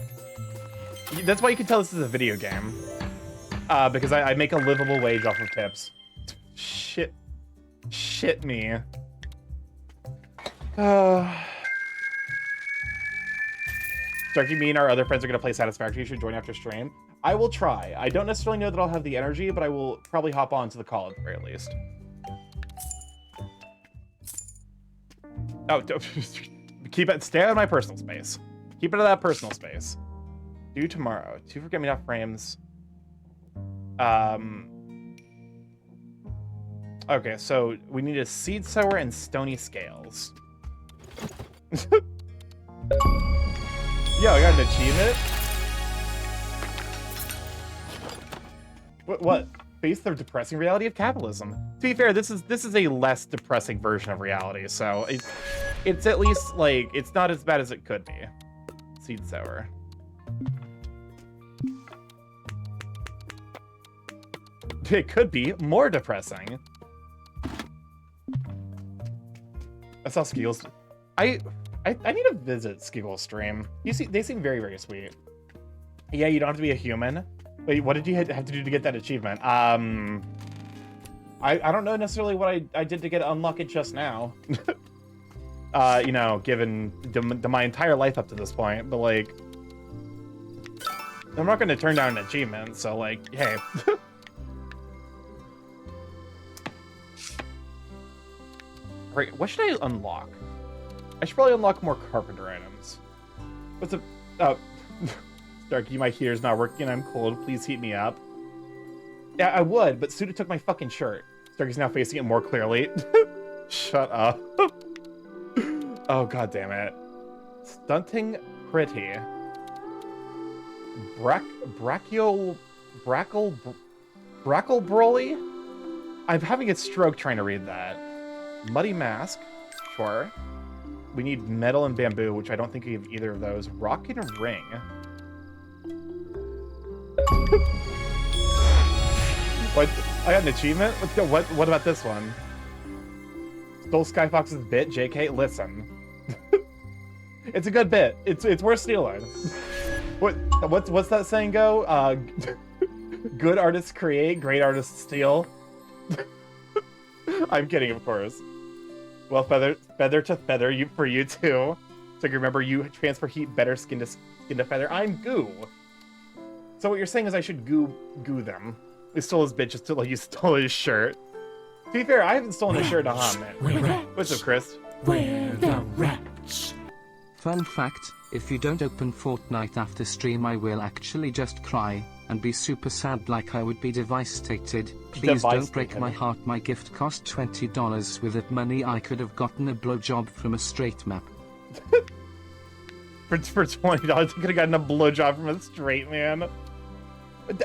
That's why you can tell this is a video game. Because I make a livable wage off of tips. Shit me. Starky, me and our other friends are gonna play Satisfactory. You should join after stream. I will try. I don't necessarily know that I'll have the energy, but I will probably hop on to the call at the very least. Oh, keep it. Stay out of my personal space. Keep it in that personal space. Due tomorrow. 2 forget-me-not frames. Okay, so we need a seed sower and stony scales. Yo, I got an achievement. What? Face the depressing reality of capitalism. To be fair, this is a less depressing version of reality, so it's at least like it's not as bad as it could be. Seed sower. It could be more depressing. I saw Skeagle's. I need to visit Skeagle's stream. They seem very, very sweet. Yeah, you don't have to be a human. Wait, what did you have to do to get that achievement? I don't know necessarily what I did to get unlock it just now. You know, given my entire life up to this point, but like, I'm not going to turn down an achievement. So like, hey. Right, what should I unlock? I should probably unlock more carpenter items. What's up? Oh, Starky, my heater's not working. I'm cold. Please heat me up. Yeah, I would, but Suda took my fucking shirt. Starky's now facing it more clearly. Shut up. Oh, god damn it. Stunting pretty. Brackle Broly? I'm having a stroke trying to read that. Muddy mask, sure. We need metal and bamboo, which I don't think we have either of those. Rock and a ring. What? I got an achievement? What about this one? Stole Skyfox's bit, JK? Listen. It's a good bit. It's worth stealing. What's that saying go? Good artists create, great artists steal. I'm kidding, of course. Well, feather to feather for you too. So remember, you transfer heat better skin to feather. I'm goo. So what you're saying is I should goo them. He stole his bitch just to like you stole his shirt. To be fair, I haven't stolen his shirt in a hot minute. What's up, Chris? We're the rats. Fun fact, if you don't open Fortnite after stream I will actually just cry and be super sad like I would be devastated. Please don't break my heart. My gift cost $20. With that money I could have gotten a blowjob from a straight map. For $20 I could have gotten a blowjob from a straight man.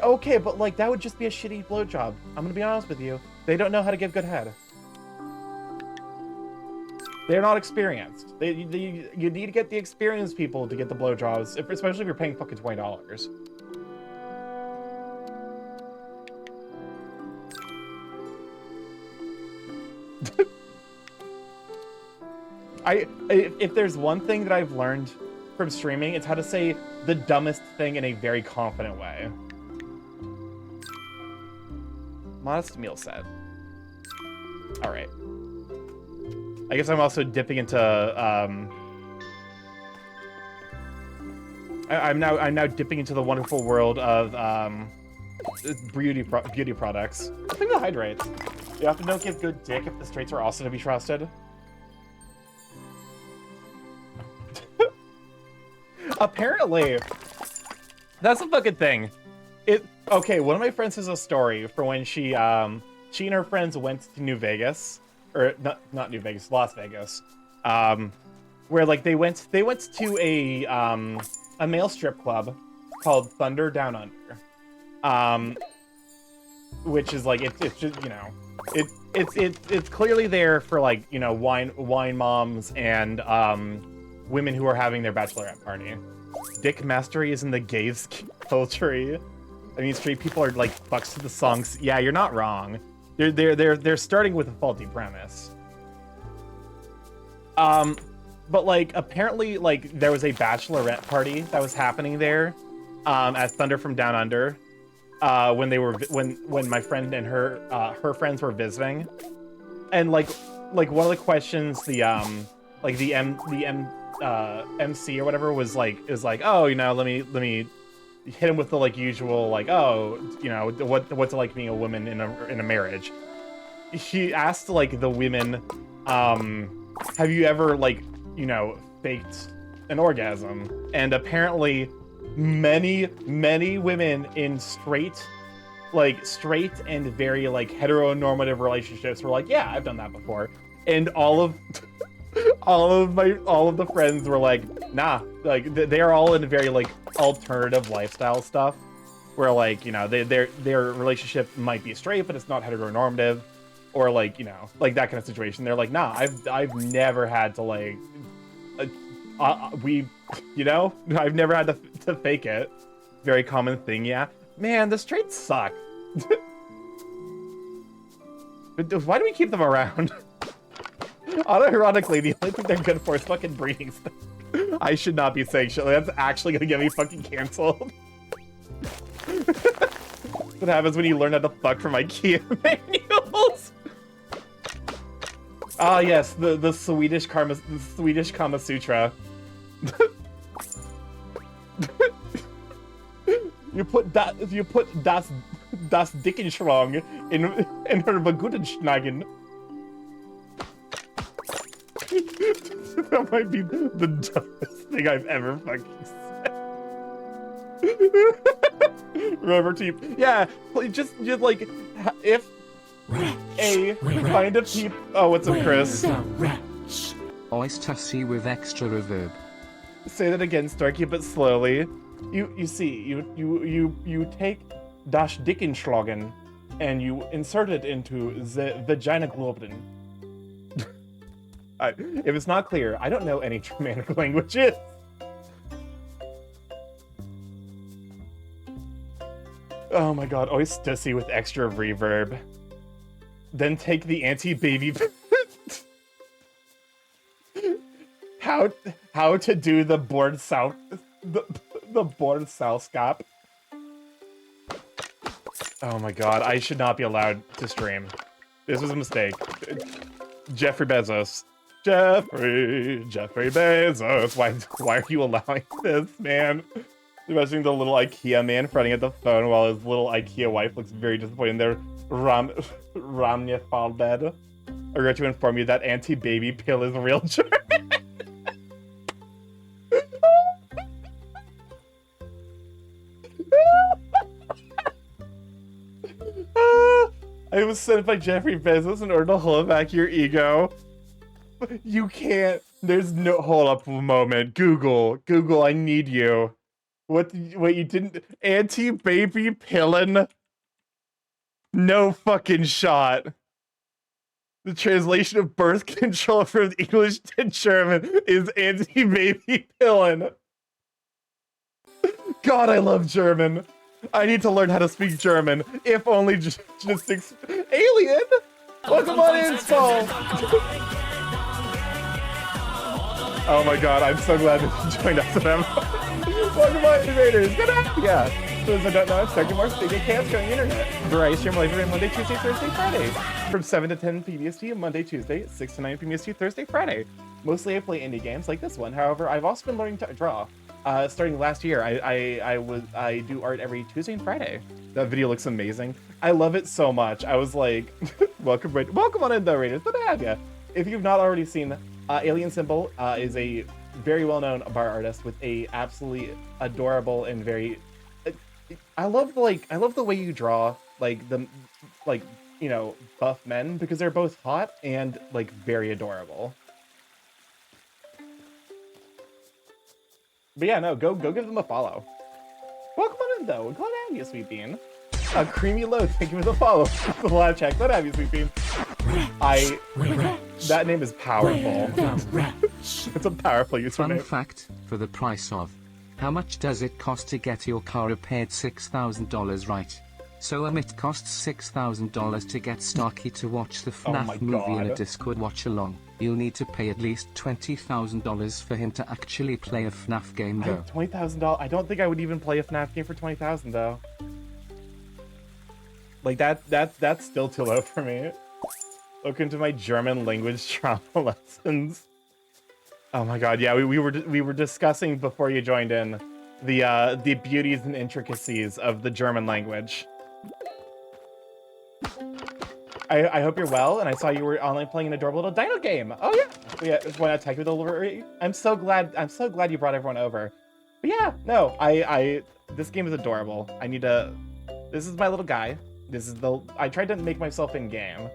Okay, but like that would just be a shitty blowjob. I'm gonna be honest with you. They don't know how to give good head. They're not experienced. You need to get the experienced people to get the blowjobs, especially if you're paying fucking $20. If there's one thing that I've learned from streaming, it's how to say the dumbest thing in a very confident way. Modest meal set. All right. I guess I'm also dipping into. I'm now dipping into the wonderful world of beauty products. Think of the hydrates. You often don't give good dick if the straights are also to be trusted. Apparently, that's a fucking thing. Okay, one of my friends has a story for when she and her friends went to New Vegas, or not New Vegas, Las Vegas, where like they went to a male strip club called Thunder Down Under, which is like it's just, you know, it's clearly there for like, you know, wine moms and women who are having their bachelorette party. Dick mastery is in the gays culture. I mean, straight people are like fucks to the songs. Yeah, you're not wrong. They're starting with a faulty premise. But like apparently like there was a bachelorette party that was happening there, at Thunder from Down Under, when my friend and her friends were visiting, and like one of the questions the MC or whatever was like, oh, you know, let me hit him with the like usual like, oh, you know, what's it like being a woman in a marriage. He asked like the women, have you ever like, you know, faked an orgasm? And apparently many women in straight and very like heteronormative relationships were like, yeah, I've done that before. And all of the friends were like, nah, like they are all in very like alternative lifestyle stuff, where like, you know, their relationship might be straight, but it's not heteronormative, or like, you know, like that kind of situation. They're like, nah, I've never had to like, you know, I've never had to fake it. Very common thing, yeah. Man, the straights suck. But why do we keep them around? Unironically, the only thing they're good for is fucking breeding stuff. I should not be saying shit. That's actually gonna get me fucking canceled. What happens when you learn how to fuck from IKEA manuals? Ah, yes, the Swedish Kama Sutra. You put das Dickenschwang in her Begutenschnagen. That might be the dumbest thing I've ever fucking said. Rubber teep. Yeah, just like, if a kind of peep. Oh, what's up, Chris? Oyster C with extra reverb. Say that again, Starky, but slowly. You see, you take das Dickenschlagen and you insert it into the vagina globin. If it's not clear, I don't know any Germanic languages. Oh my god, Oistussy with extra reverb. Then take the anti-baby... How to do the board south... The board southscop. Oh my god, I should not be allowed to stream. This was a mistake. Jeffrey Bezos. Jeffrey Bezos. Why are you allowing this, man? Imagining the little IKEA man fronting at the phone while his little IKEA wife looks very disappointed in their Ramya fall bed. I regret to inform you that anti-baby pill is real German. I was sent by Jeffrey Bezos in order to hold back your ego. You can't. There's no. Hold up a moment. Google, I need you. What you didn't. Anti-baby pillin'? No fucking shot. The translation of birth control from English to German is anti-baby pillin'. God, I love German. I need to learn how to speak German, if only just Alien? Welcome on in, Saul. Oh my god, I'm so glad that you joined us, them. Welcome on, invaders. Good night. Yeah. For those that don't know, I'm StarkyMorph, big chaos going internet. Where I stream live every Monday, Tuesday, Thursday, Friday. From 7 to 10 PDST Monday, Tuesday, 6 to 9 PDST Thursday, Friday. Mostly I play indie games like this one. However, I've also been learning to draw. Starting last year, I do art every Tuesday and Friday. That video looks amazing. I love it so much. I was like, welcome on in though, Raiders. Good to have ya. If you've not already seen, Alien Symbol is a very well-known bar artist with a absolutely adorable and very. I love the way you draw you know, buff men, because they're both hot and like very adorable. But yeah, no, go give them a follow. Welcome on in though. Glad to have you, Sweet Bean. A creamy load. Thank you for the follow. The live chat. Glad to have you, Sweet Bean. That name is powerful. It's a powerful username. Fun fact, for the price of, how much does it cost to get your car repaired? $6,000, right? So it costs $6,000 to get Starky to watch the FNAF movie in a Discord watch along. You'll need to pay at least $20,000 for him to actually play a FNAF game though. $20,000? I don't think I would even play a FNAF game for $20,000 though. Like that's still too low for me. Look into my German language trauma lessons. Oh my god, yeah, we were discussing before you joined in the beauties and intricacies of the German language. I hope you're well, and I saw you were online playing an adorable little dino game. Oh yeah, why not tag with a little? I'm so glad you brought everyone over. But yeah, no, this game is adorable. This is my little guy. I tried to make myself in game.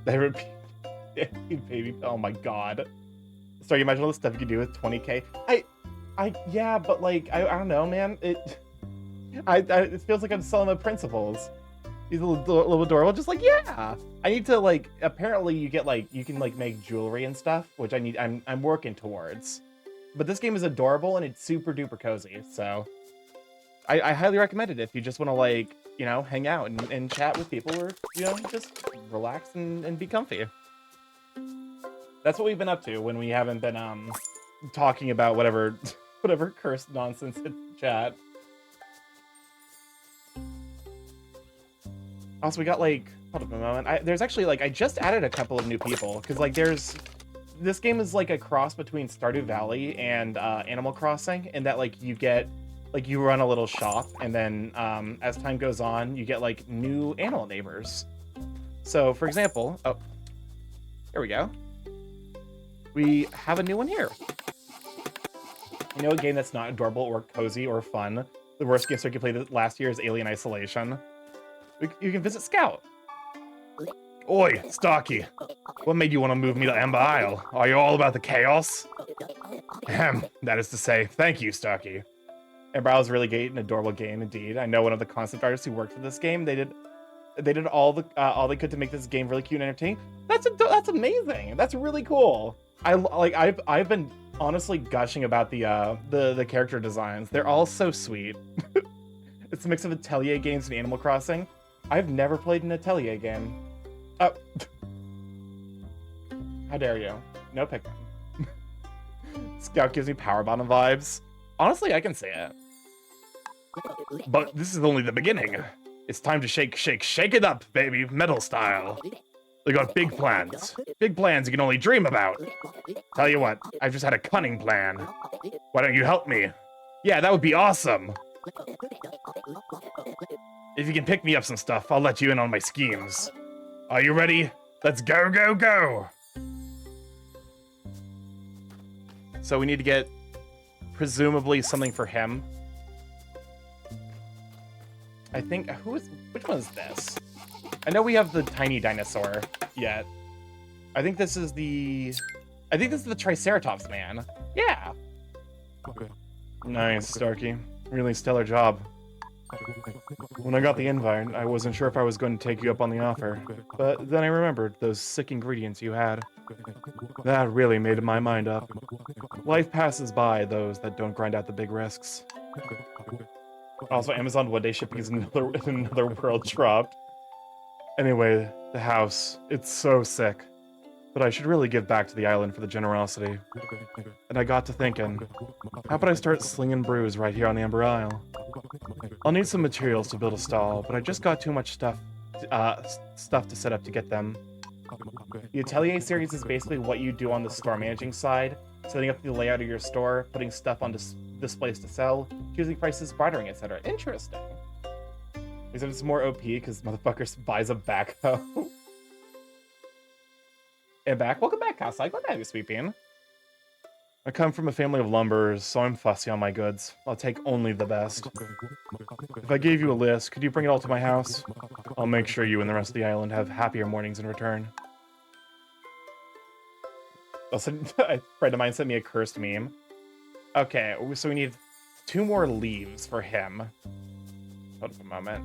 Baby, oh my god. So you imagine all the stuff you could do with 20k. Yeah, but like I don't know, man. It feels like I'm selling the principles. He's a little adorable, just like, yeah. I need to like, apparently you can make jewelry and stuff, which I'm working towards. But this game is adorable and it's super duper cozy, so I highly recommend it if you just want to like, you know, hang out and chat with people, or, you know, just relax and be comfy. That's what we've been up to when we haven't been talking about whatever cursed nonsense in chat. Also, we got like, hold up a moment. There's actually like, I just added a couple of new people because like this game is like a cross between Stardew Valley and Animal Crossing, in that like you get, like you run a little shop, and then as time goes on, you get like new animal neighbors. So for example, oh, here we go. We have a new one here. You know, a game that's not adorable or cozy or fun. The worst game Circuit played last year is Alien Isolation. You can visit Scout. Oi, Starky. What made you want to move me to Amber Isle? Are you all about the chaos? Ahem, that is to say, thank you, Starky. Amber Isle is really great and adorable game indeed. I know one of the concept artists who worked for this game. They did all they could to make this game really cute and entertaining. That's amazing. That's really cool. I've been honestly gushing about the character designs. They're all so sweet. It's a mix of Atelier games and Animal Crossing. I've never played an Atelier game. Oh. How dare you? No Pikmin. Scout gives me Power Bottom vibes. Honestly, I can see it. But this is only the beginning. It's time to shake it up, baby, metal style. We got big plans. Big plans you can only dream about. Tell you what, I've just had a cunning plan. Why don't you help me? Yeah, that would be awesome. If you can pick me up some stuff, I'll let you in on my schemes. Are you ready? Let's go, go, go! So we need to get, presumably, something for him. I think, which one is this? I know we have the tiny dinosaur yet. I think this is the Triceratops man. Yeah. Nice, Starky. Really stellar job. When I got the invite, I wasn't sure if I was going to take you up on the offer, but then I remembered those sick ingredients you had. That really made my mind up. Life passes by those that don't grind out the big risks. Also, Amazon one-day shipping is another world dropped. Anyway, the house, it's so sick. But I should really give back to the island for the generosity. And I got to thinking, how about I start slinging brews right here on Amber Isle? I'll need some materials to build a stall, but I just got too much stuff to set up to get them. The Atelier series is basically what you do on the store managing side, setting up the layout of your store, putting stuff on displays to sell, choosing prices, bartering, etc. Interesting. Except it's more OP because motherfuckers buys a backhoe. And back. Welcome back, Kasai. Glad to have you, Sweet Bean. I come from a family of lumberers, so I'm fussy on my goods. I'll take only the best. If I gave you a list, could you bring it all to my house? I'll make sure you and the rest of the island have happier mornings in return. Also, a friend of mine sent me a cursed meme. Okay, so we need 2 more leaves for him. Hold up a moment.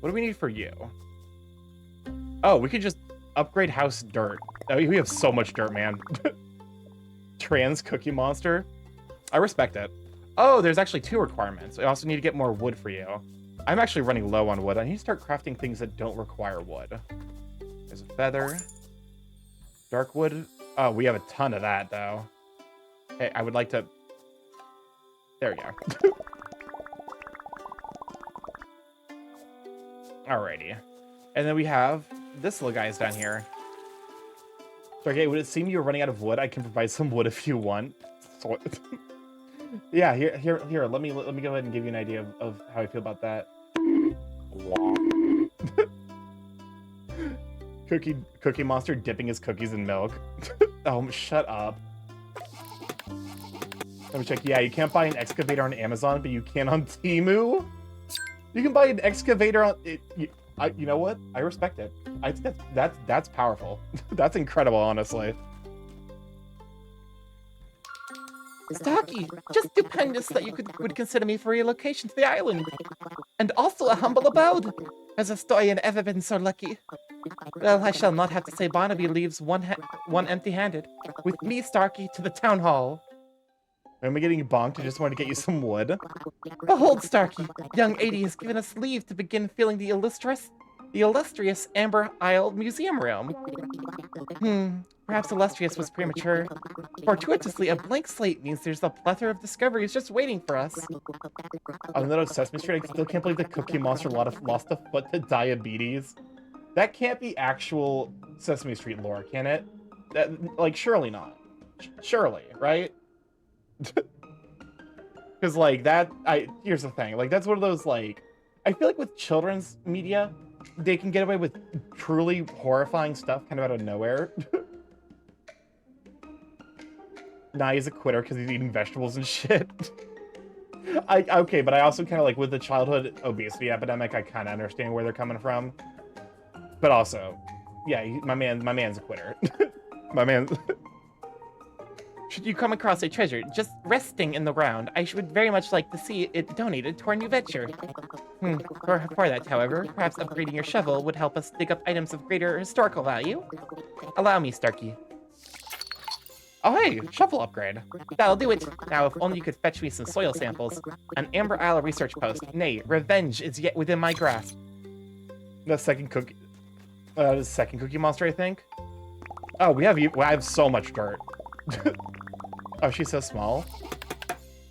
What do we need for you? Oh, we could just upgrade house dirt. Oh, we have so much dirt, man. Trans Cookie Monster. I respect it. Oh, there's actually 2 requirements. I also need to get more wood for you. I'm actually running low on wood. I need to start crafting things that don't require wood. There's a feather. Dark wood. Oh, we have a ton of that, though. Hey, I would like to... There we go. Alrighty. And then we have this little guy's down here. So, okay, would it seem you're running out of wood? I can provide some wood if you want. So, yeah, here. Let me go ahead and give you an idea of how I feel about that. Cookie Monster dipping his cookies in milk. Oh, shut up. Let me check. Yeah, you can't buy an excavator on Amazon, but you can on Temu. You can buy an excavator on it. You know what? I respect it. I think that's powerful. That's incredible, honestly. Starky, just stupendous that you would consider me for relocation to the island. And also a humble abode. Has a story ever been so lucky? Well, I shall not have to say Barnaby leaves one empty-handed. With me, Starky, to the town hall. Am I getting bonked? I just wanted to get you some wood. Behold, Starky, young 80 has given us leave to begin filling the illustrious Amber Isle Museum room. Perhaps illustrious was premature. Fortuitously, a blank slate means there's a plethora of discoveries just waiting for us. On the note of Sesame Street, I still can't believe the Cookie Monster lost a foot to diabetes. That can't be actual Sesame Street lore, can it? Like, surely not. Surely, right? Because, like, here's the thing. Like, that's one of those, like... I feel like with children's media, they can get away with truly horrifying stuff kind of out of nowhere. Nah, he's a quitter because he's eating vegetables and shit. Okay, but I also kind of, like, with the childhood obesity epidemic, I kind of understand where they're coming from. But also, yeah, my man's a quitter. My man... Should you come across a treasure just resting in the ground, I would very much like to see it donated to our new venture. For that, however, perhaps upgrading your shovel would help us dig up items of greater historical value. Allow me, Starky. Oh, hey, shovel upgrade. That'll do it. Now, if only you could fetch me some soil samples. An Amber Isle research post. Nay, revenge is yet within my grasp. The second cookie monster, I think. Oh, I have so much dirt. Oh, she's so small.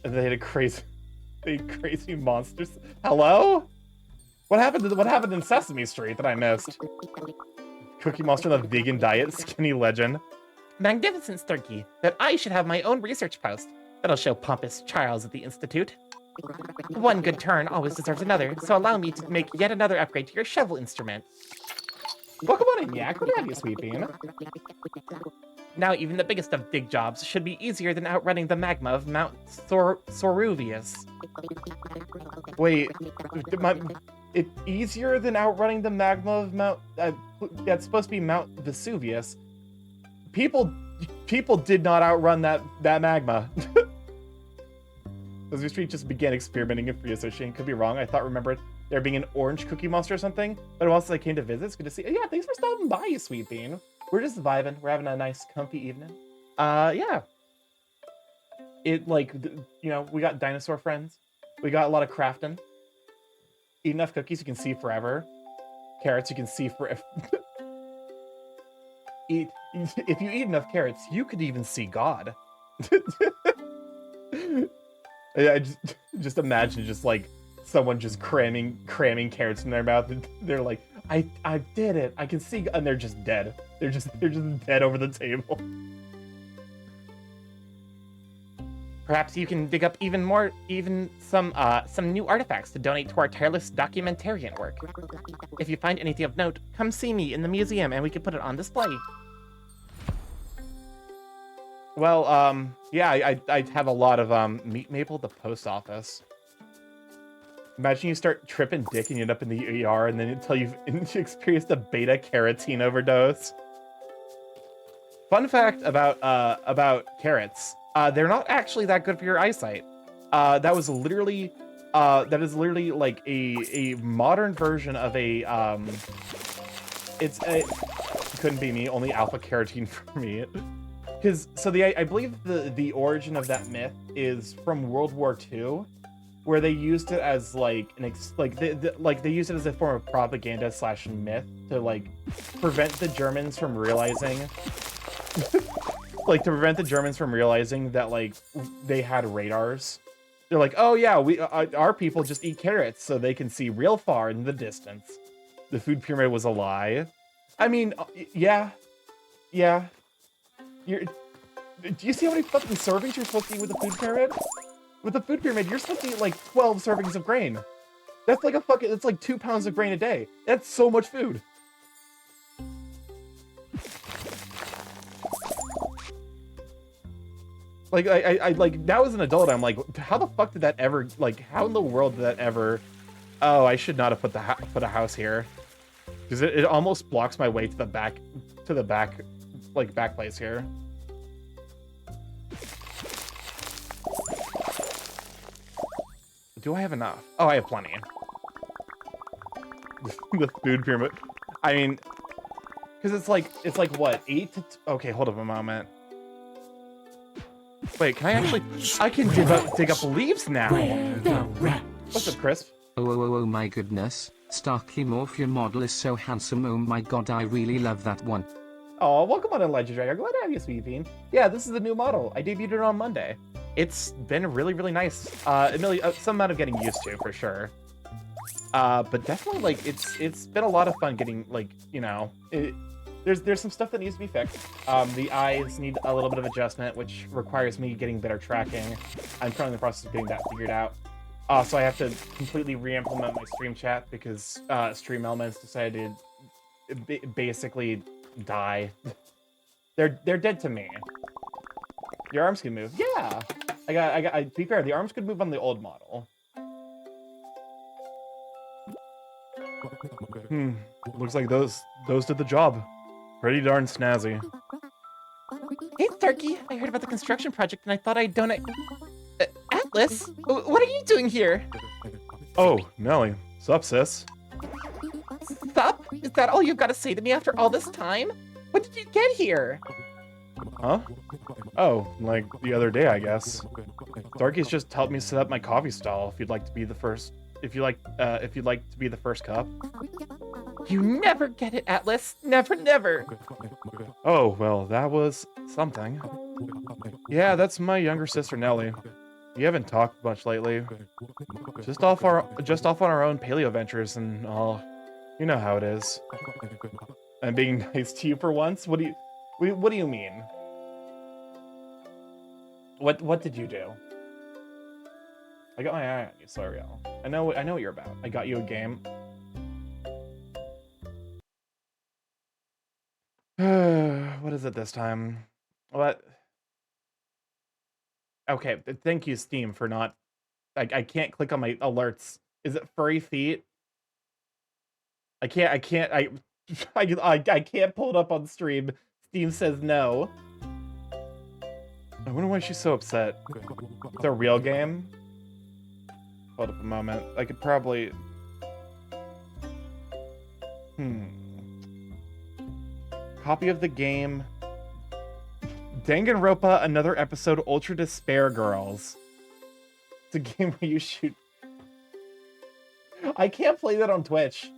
And they had crazy monsters. Hello? What happened in Sesame Street that I missed? Cookie Monster on the vegan diet, skinny legend. Magnificent, Starky. That I should have my own research post. That'll show pompous Charles at the Institute. One good turn always deserves another, so allow me to make yet another upgrade to your shovel instrument. Welcome on in, Yak. What do you have, you sweet bean? Now even the biggest of dig jobs should be easier than outrunning the magma of Mount Soruvius. Wait, it's easier than outrunning the magma of Mount... that's supposed to be Mount Vesuvius. People did not outrun that magma. Sesame Street just began experimenting in free association. Could be wrong. I remembered there being an orange Cookie Monster or something. But once I came to visit, it's good to see. Yeah, thanks for stopping by, you sweet bean. We're just vibing. We're having a nice, comfy evening. Yeah. It, like, you know, we got dinosaur friends. We got a lot of crafting. Eat enough cookies, you can see forever. Carrots, you can see forever. if you eat enough carrots, you could even see God. I just imagine just like someone just cramming carrots in their mouth, and they're like, I did it. I can see, and they're just dead. They're just dead over the table. Perhaps you can dig up even some new artifacts to donate to our tireless documentarian work. If you find anything of note, come see me in the museum and we can put it on display. Well, yeah, I have a lot of meat maple at the post office. Imagine you start tripping dick and you end up in the ER, and then until you've experienced a beta carotene overdose. Fun fact about carrots. They're not actually that good for your eyesight. That is literally like a modern version of a couldn't be me, only alpha carotene for me. I believe the origin of that myth is from World War II, where they used it as like they used it as a form of propaganda / myth to like prevent the Germans from realizing that like they had radars. They're like, oh yeah, our people just eat carrots so they can see real far in the distance. The food pyramid was a lie. I mean, yeah. Do you see how many fucking servings you're supposed to eat with the food pyramid? With the food pyramid, you're supposed to eat like 12 servings of grain. That's like it's like 2 pounds of grain a day. That's so much food. Like, I like, now as an adult, I'm like, how the fuck did that ever, like, how in the world did that ever... Oh, I should not have put a house here. Because it almost blocks my way to the back, back place here. Do I have enough? Oh, I have plenty. The food pyramid. I mean, because it's like what, 8 to... Okay, hold up a moment. Wait, can I actually... I can dig up leaves now. What's up, Crisp? Oh my goodness. StarkyMorph, your model is so handsome. Oh my god, I really love that one. Oh, welcome on in Legend Dragon. Glad to have you, Sweet Bean. Yeah, this is the new model. I debuted it on Monday. It's been really, really nice. Some amount of getting used to, for sure. But definitely, like, it's been a lot of fun getting, like, you know... There's some stuff that needs to be fixed. The eyes need a little bit of adjustment, which requires me getting better tracking. I'm currently in the process of getting that figured out. So I have to completely re-implement my stream chat because Stream Elements decided to basically die. They're dead to me. Your arms can move. Yeah. To be fair, the arms could move on the old model. Looks like those did the job. Pretty darn snazzy. Hey, Starky, I heard about the construction project and I thought I'd donate... Atlas? What are you doing here? Oh, Nelly. Sup, sis? Sup? Is that all you've got to say to me after all this time? When did you get here? Huh? Oh, like the other day, I guess. Starky's just helped me set up my coffee stall. If you'd like to be the first... If you'd like to be the first cup. You never get it, Atlas. Never, never. Oh, well, that was something. Yeah, that's my younger sister, Nelly. We haven't talked much lately. Just off on our own paleo ventures and all. You know how it is. I'm being nice to you for once? What do you mean? What did you do? I got my eye on you, Soriel. I know what you're about. I got you a game. What is it this time? What? Okay, thank you, Steam, for not... I can't click on my alerts. Is it furry feet? I can't pull it up on stream. Steam says no. I wonder why she's so upset. It's a real game? Hold up a moment. I could probably... Copy of the game. Danganronpa, another episode, Ultra Despair Girls. It's a game where you shoot... I can't play that on Twitch.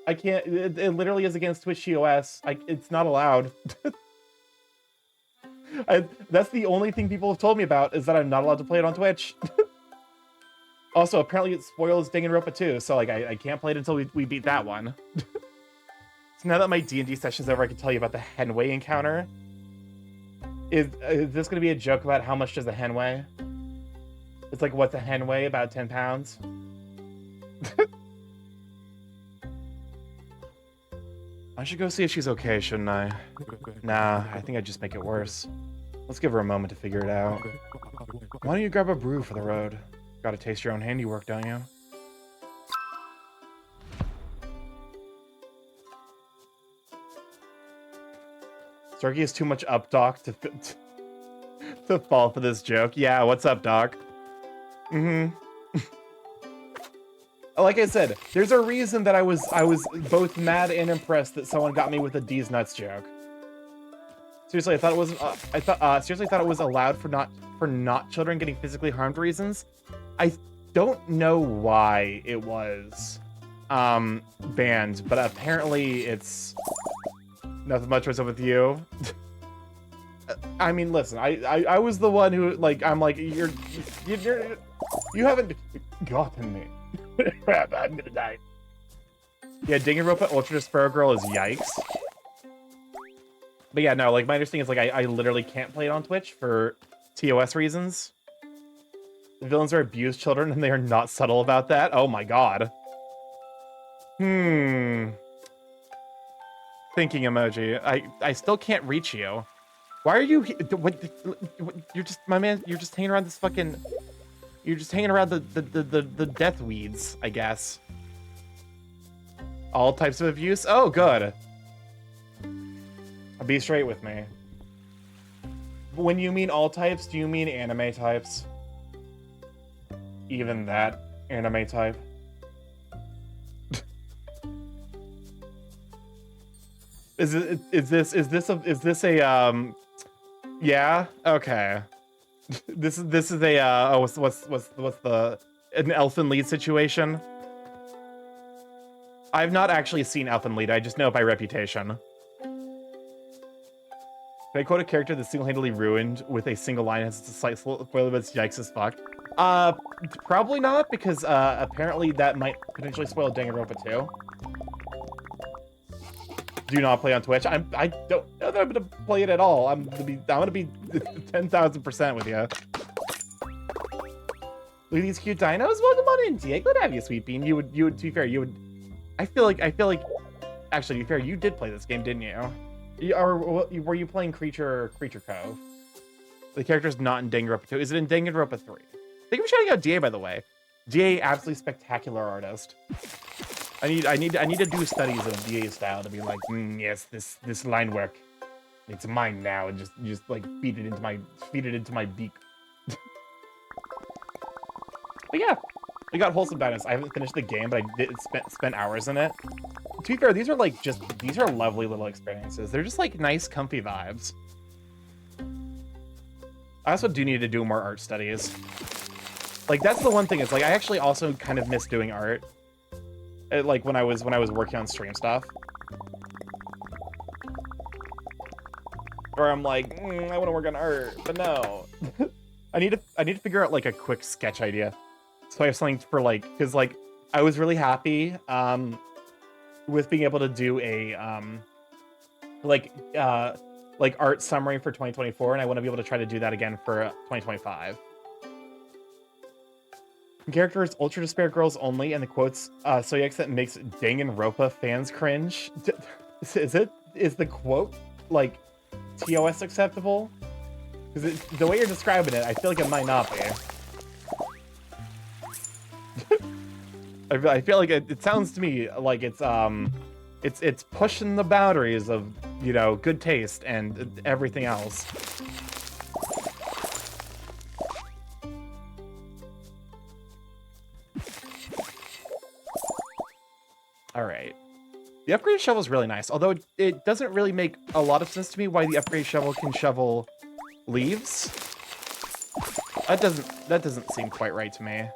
I can't... It literally is against Twitch TOS. It's not allowed. That's the only thing people have told me about, is that I'm not allowed to play it on Twitch. Also, apparently it spoils Danganronpa too, so like I can't play it until we beat that one. So now that my D&D session's over, I can tell you about the Henway encounter. Is this going to be a joke about how much does a hen weigh? It's like, what's a hen weigh? About 10 pounds? I should go see if she's okay, shouldn't I? Nah, I think I'd just make it worse. Let's give her a moment to figure it out. Why don't you grab a brew for the road? Gotta taste your own handiwork, don't you? Starky is too much up, Doc, to fall for this joke. Yeah, what's up, Doc? Like I said, there's a reason that I was both mad and impressed that someone got me with a D's nuts joke. Seriously, I thought it wasn't. Seriously thought it was allowed for not children getting physically harmed reasons. I don't know why it was banned, but apparently it's nothing much. What's up with you? I mean, listen, I was the one who, like, I'm like, you haven't gotten me. Crap, I'm gonna die. Yeah, Danganronpa Ultra Sparrow Girl is yikes. But yeah, no, like, my understanding is, like, I literally can't play it on Twitch for TOS reasons. The villains are abused children, and they are not subtle about that. Oh my god. Thinking emoji. I still can't reach you. Why are you... What, you're just... My man, you're just hanging around this fucking... You're just hanging around the death weeds, I guess. All types of abuse? Oh, good. Be straight with me. When you mean all types, do you mean anime types? Even that anime type? Is this a yeah, okay. This is a what's an Elfen Lied situation? I've not actually seen Elfen Lied, I just know it by reputation. Can I quote a character that's single-handedly ruined with a single line as a slight spoiler, but it's yikes as fuck? Probably not, because apparently that might potentially spoil Danganronpa 2. Do not play on Twitch. I don't know that I'm gonna play it at all. I'm gonna be 10,000% with you. Look at these cute dinos. Welcome on in, DA. Glad to have you, Sweet Bean. You would to be fair, you would. I feel like actually, to be fair, you did play this game, didn't you? Were you playing Creature Cove? The character's not in Danganronpa 2. Is it in Danganronpa 3? Thank you for shouting out DA, by the way. DA, absolutely spectacular artist. I need to do studies of DA style to be like, yes, this line work, it's mine now, and just like feed it into my beak. But yeah, we got wholesome dinos. I haven't finished the game, but I did spent hours in it. To be fair, these are lovely little experiences. They're just like nice, comfy vibes. I also do need to do more art studies. Like, that's the one thing, is like I actually also kind of miss doing art. Like when I was working on stream stuff. Or I'm like, I want to work on art, but no. I need to figure out like a quick sketch idea. So I have something for like, because like I was really happy with being able to do a like art summary for 2024, and I want to be able to try to do that again for 2025. Characters Ultra Despair Girls only, and the quotes so yikes that makes Danganronpa fans cringe. Is the quote like TOS acceptable? Because the way you're describing it, I feel like it might not be. I feel like it sounds to me like it's pushing the boundaries of, you know, good taste and everything else. All right. The upgrade shovel is really nice, although it doesn't really make a lot of sense to me why the upgrade shovel can shovel leaves. That doesn't seem quite right to me.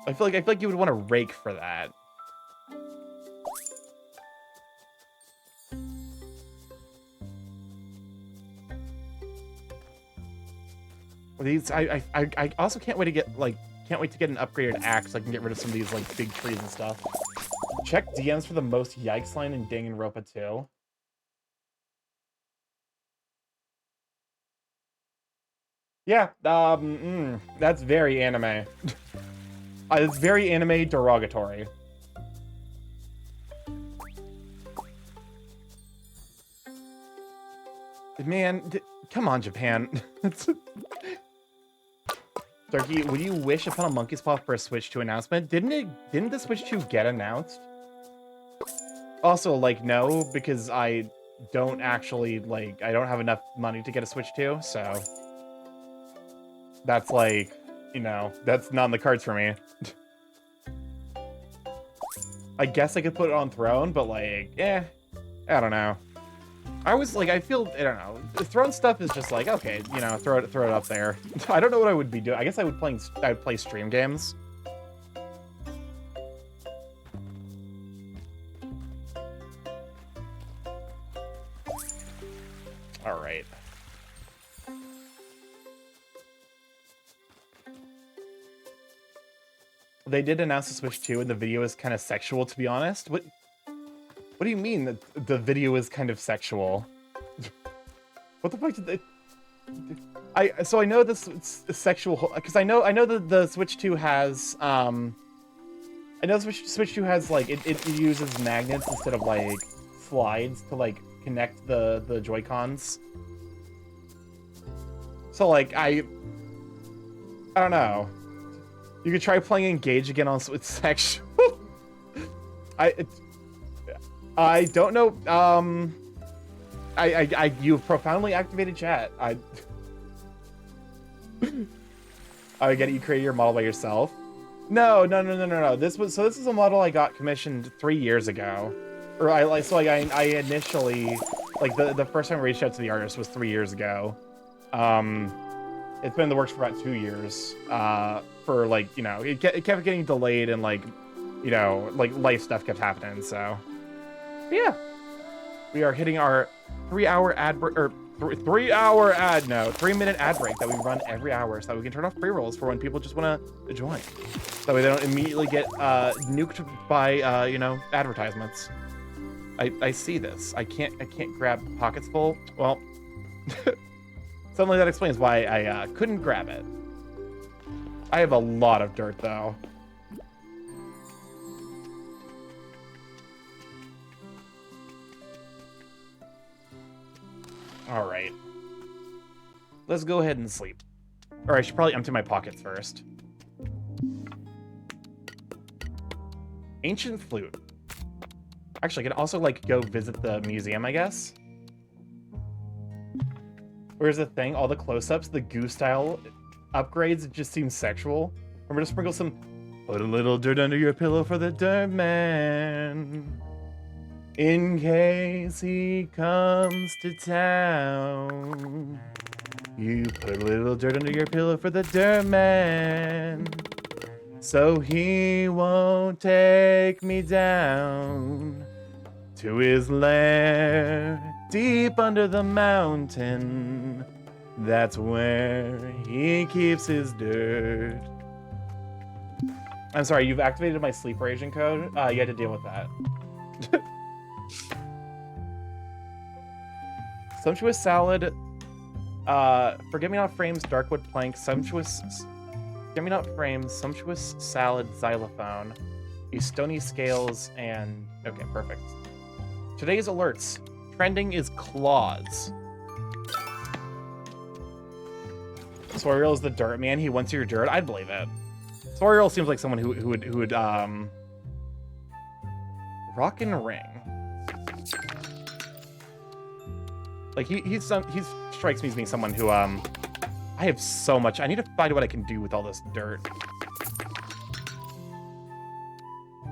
I feel like you would want to rake for that. These I also can't wait to get an upgraded axe so I can get rid of some of these like big trees and stuff. Check DMs for the most yikes line in Danganronpa 2. Yeah, that's very anime. It's very anime derogatory. Man, come on, Japan. Starky, would you wish upon a monkey's paw for a Switch 2 announcement? Didn't the Switch 2 get announced? Also, like, no, because I don't actually, like, I don't have enough money to get a Switch 2, so... That's, like, you know, that's not in the cards for me. I guess I could put it on Throne, but, like, I don't know. I was, like, I don't know. The Throne stuff is just like, okay, you know, throw it up there. I don't know what I would be doing. I guess I'd play stream games. All right. They did announce the Switch 2, and the video is kind of sexual, to be honest. What do you mean that the video is kind of sexual? What the fuck did they... So I know this is sexual, because I know that the Switch 2 has, I know the Switch 2 has, like, it uses magnets instead of, like, slides to, like, connect the Joy-Cons. So, like, I don't know. You could try playing Engage again on it's sexual. I don't know. You've profoundly activated chat. I get it. You created your model by yourself. No. This is a model I got commissioned 3 years ago, or I initially, like, the first time I reached out to the artist was 3 years ago. It's been in the works for about 2 years. For, like, you know, it kept getting delayed, and, like, you know, like, life stuff kept happening. So yeah, we are hitting our 3-hour ad break, or 3-hour ad, no, 3-minute ad break that we run every hour, so that we can turn off pre-rolls for when people just want to join. That way they don't immediately get nuked by you know, advertisements. I see this. I can't grab pockets full. Well, suddenly that explains why I couldn't grab it. I have a lot of dirt though. All right. Let's go ahead and sleep. Or I should probably empty my pockets first. Ancient flute. Actually, I can also, like, go visit the museum, I guess. Where's the thing? All the close-ups, the goo style upgrades, it just seems sexual. Remember to sprinkle some... Put a little dirt under your pillow for the dirt man. In case he comes to town. You put a little dirt under your pillow for the dirt man. So he won't take me down to his lair deep under the mountain. That's where he keeps his dirt. I'm sorry, you've activated my sleep raging code? You had to deal with that. Sumptuous salad, forget-me-not frames, darkwood plank, sumptuous forget-me-not frames, sumptuous salad, xylophone, these stony scales, and okay, perfect. Today's alerts. Trending is claws. Soriel is the dirt man. He wants your dirt. I'd believe it. Soriel seems like someone who would rock and ring. Like he strikes me as being someone who I have so much. I need to find what I can do with all this dirt.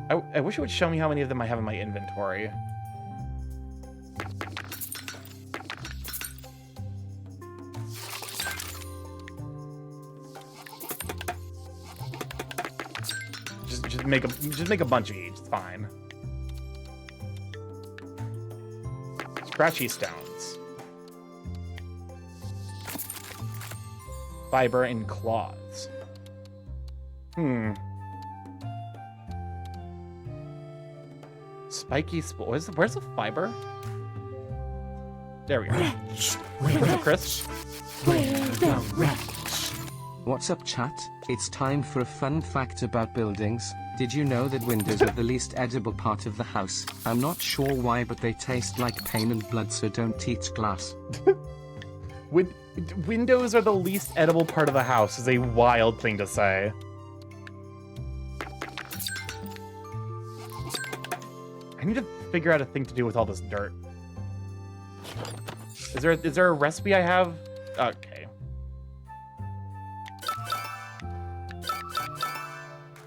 I wish it would show me how many of them I have in my inventory. Just make a bunch of each. It's fine. Scratchy stones. fiber, and claws. Spiky where's the fiber? There we go. What's up, Chris? What's up, chat? It's time for a fun fact about buildings. Did you know that windows are the least edible part of the house? I'm not sure why, but they taste like pain and blood, so don't eat glass. Windows are the least edible part of the house is a wild thing to say. I need to figure out a thing to do with all this dirt. Is there a recipe I have? Okay.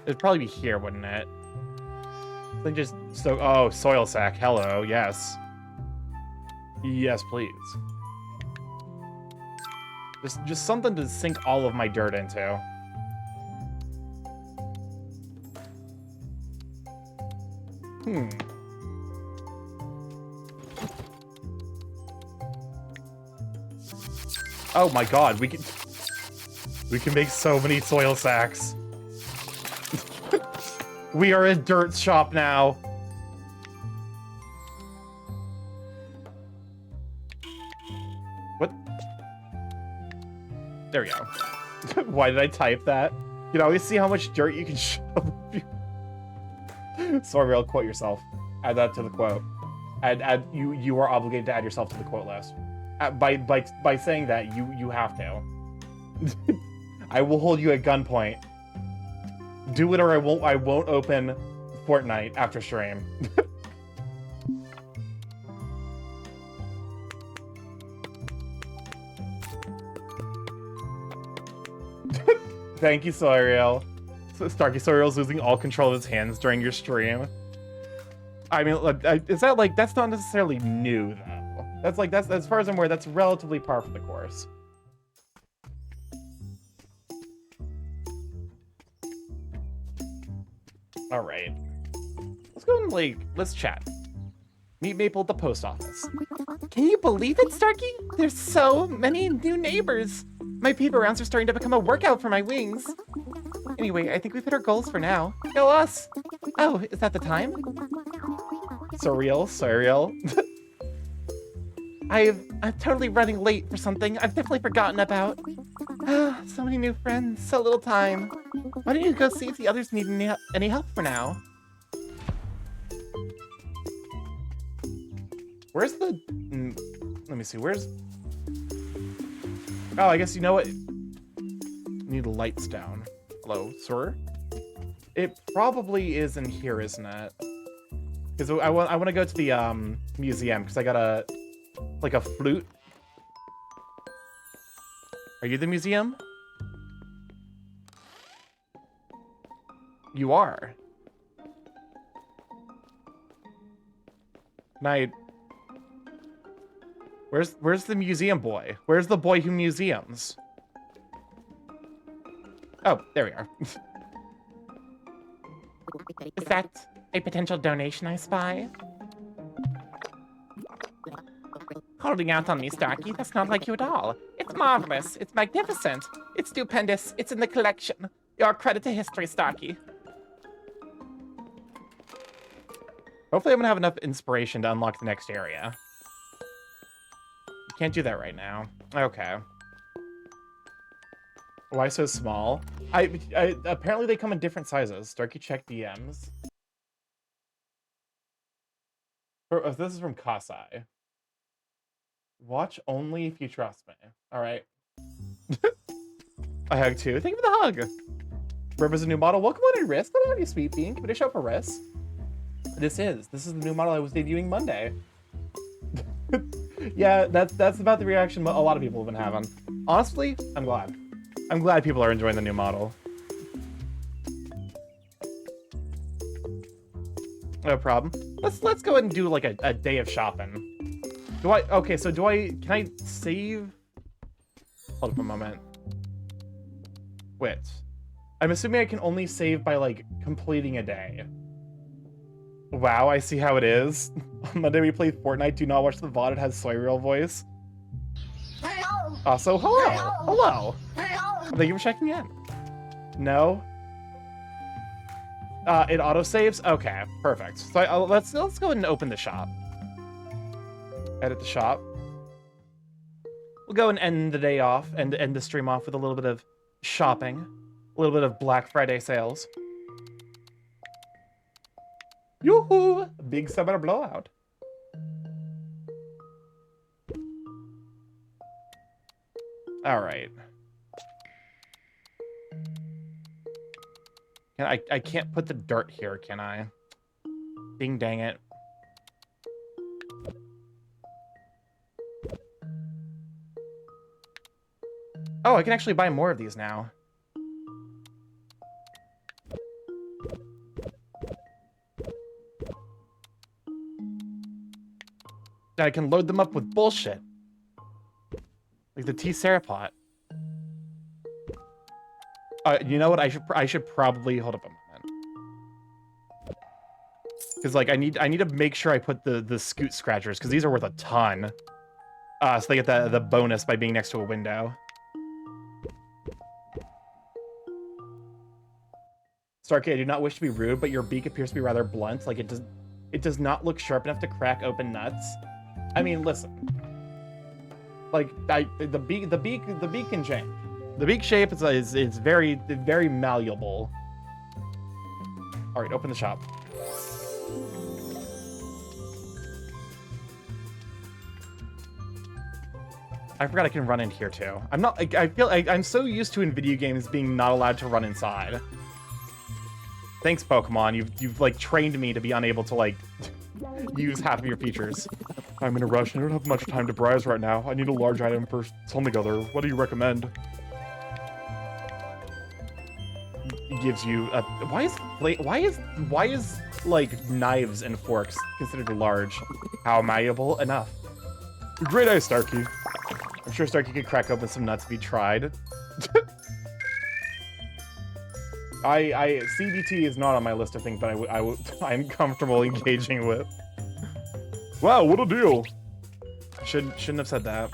It'd probably be here, wouldn't it? Then just soil sack. Hello, yes. Yes, please. Just something to sink all of my dirt into. Oh my god, we can make so many soil sacks. We are a dirt shop now. What? There we go. Why did I type that? You can always see how much dirt you can shove. Sorry, I'll quote yourself. Add that to the quote. You are obligated to add yourself to the quote list. By saying that, you have to. I will hold you at gunpoint. Do it or I won't open Fortnite after stream. Thank you, Soriel. Starky Soriel's losing all control of his hands during your stream. I mean, is that like, that's not necessarily new though. That's as far as I'm aware, that's relatively par for the course. All right, let's go and let's chat. Meet Maple at the post office. Can you believe it, Starky? There's so many new neighbors. My paper rounds are starting to become a workout for my wings. Anyway, I think we've hit our goals for now. Go us! Oh, is that the time? Surreal. I'm totally running late for something I've definitely forgotten about. So many new friends, so little time. Why don't you go see if the others need any help for now? Where's the... let me see, where's... Oh, I guess you know what? Need lights down. Hello, sir? It probably is in here, isn't it? Because I want to go to the museum, because I got a flute. Are you the museum? You are. Night. Where's the museum boy? Where's the boy who museums? Oh, there we are. Is that a potential donation I spy? Holding out on me, Starky. That's not like you at all. It's marvelous. It's magnificent. It's stupendous. It's in the collection. Your credit to history, Starky. Hopefully I'm gonna have enough inspiration to unlock the next area. You can't do that right now. Okay. Why so small? Apparently they come in different sizes. Starky, check DMs. Oh, this is from Kasai. Watch only if you trust me. Alright. A hug too. Thank you for the hug. River's a new model. Welcome on in, Risk. Let me have you, Sweet Bean. Can we show up for Risk? This is the new model I was debuting Monday. Yeah, that's about the reaction a lot of people have been having. Honestly, I'm glad. I'm glad people are enjoying the new model. No problem. Let's go ahead and do like a day of shopping. Can I save? Hold up a moment. Wait. I'm assuming I can only save by like completing a day. Wow, I see how it is. On Monday we played Fortnite. Do not watch the VOD. It has Soy Real voice. Also, hello. Hello. Thank you for checking in. No. It autosaves? Okay, perfect. So let's go ahead and open the shop. Edit the shop. We'll go and end the day off and end the stream off with a little bit of shopping. A little bit of Black Friday sales. Yoo-hoo! Big summer blowout. Alright. I can't put the dirt here, can I? Ding dang it. Oh, I can actually buy more of these now. And I can load them up with bullshit. Like the T-Serapot. You know what? I should probably hold up a moment. Because like I need to make sure I put the scoot scratchers, because these are worth a ton. So they get the bonus by being next to a window. Starky, I do not wish to be rude, but your beak appears to be rather blunt. Like it does not look sharp enough to crack open nuts. I mean, listen. Like the beak can change. The beak shape is very, very malleable. All right, open the shop. I forgot I can run in here too. I feel like I'm so used to in video games being not allowed to run inside. Thanks, Pokemon. You've like trained me to be unable to like use half of your features. I'm in a rush. I don't have much time to browse right now. I need a large item for something other. What do you recommend? It gives you a why is like knives and forks considered large? How malleable? Enough. Great eye, Starky. I'm sure Starky could crack open some nuts if he tried. CBT is not on my list of things that I'm comfortable engaging with. Wow, what a deal! Shouldn't have said that.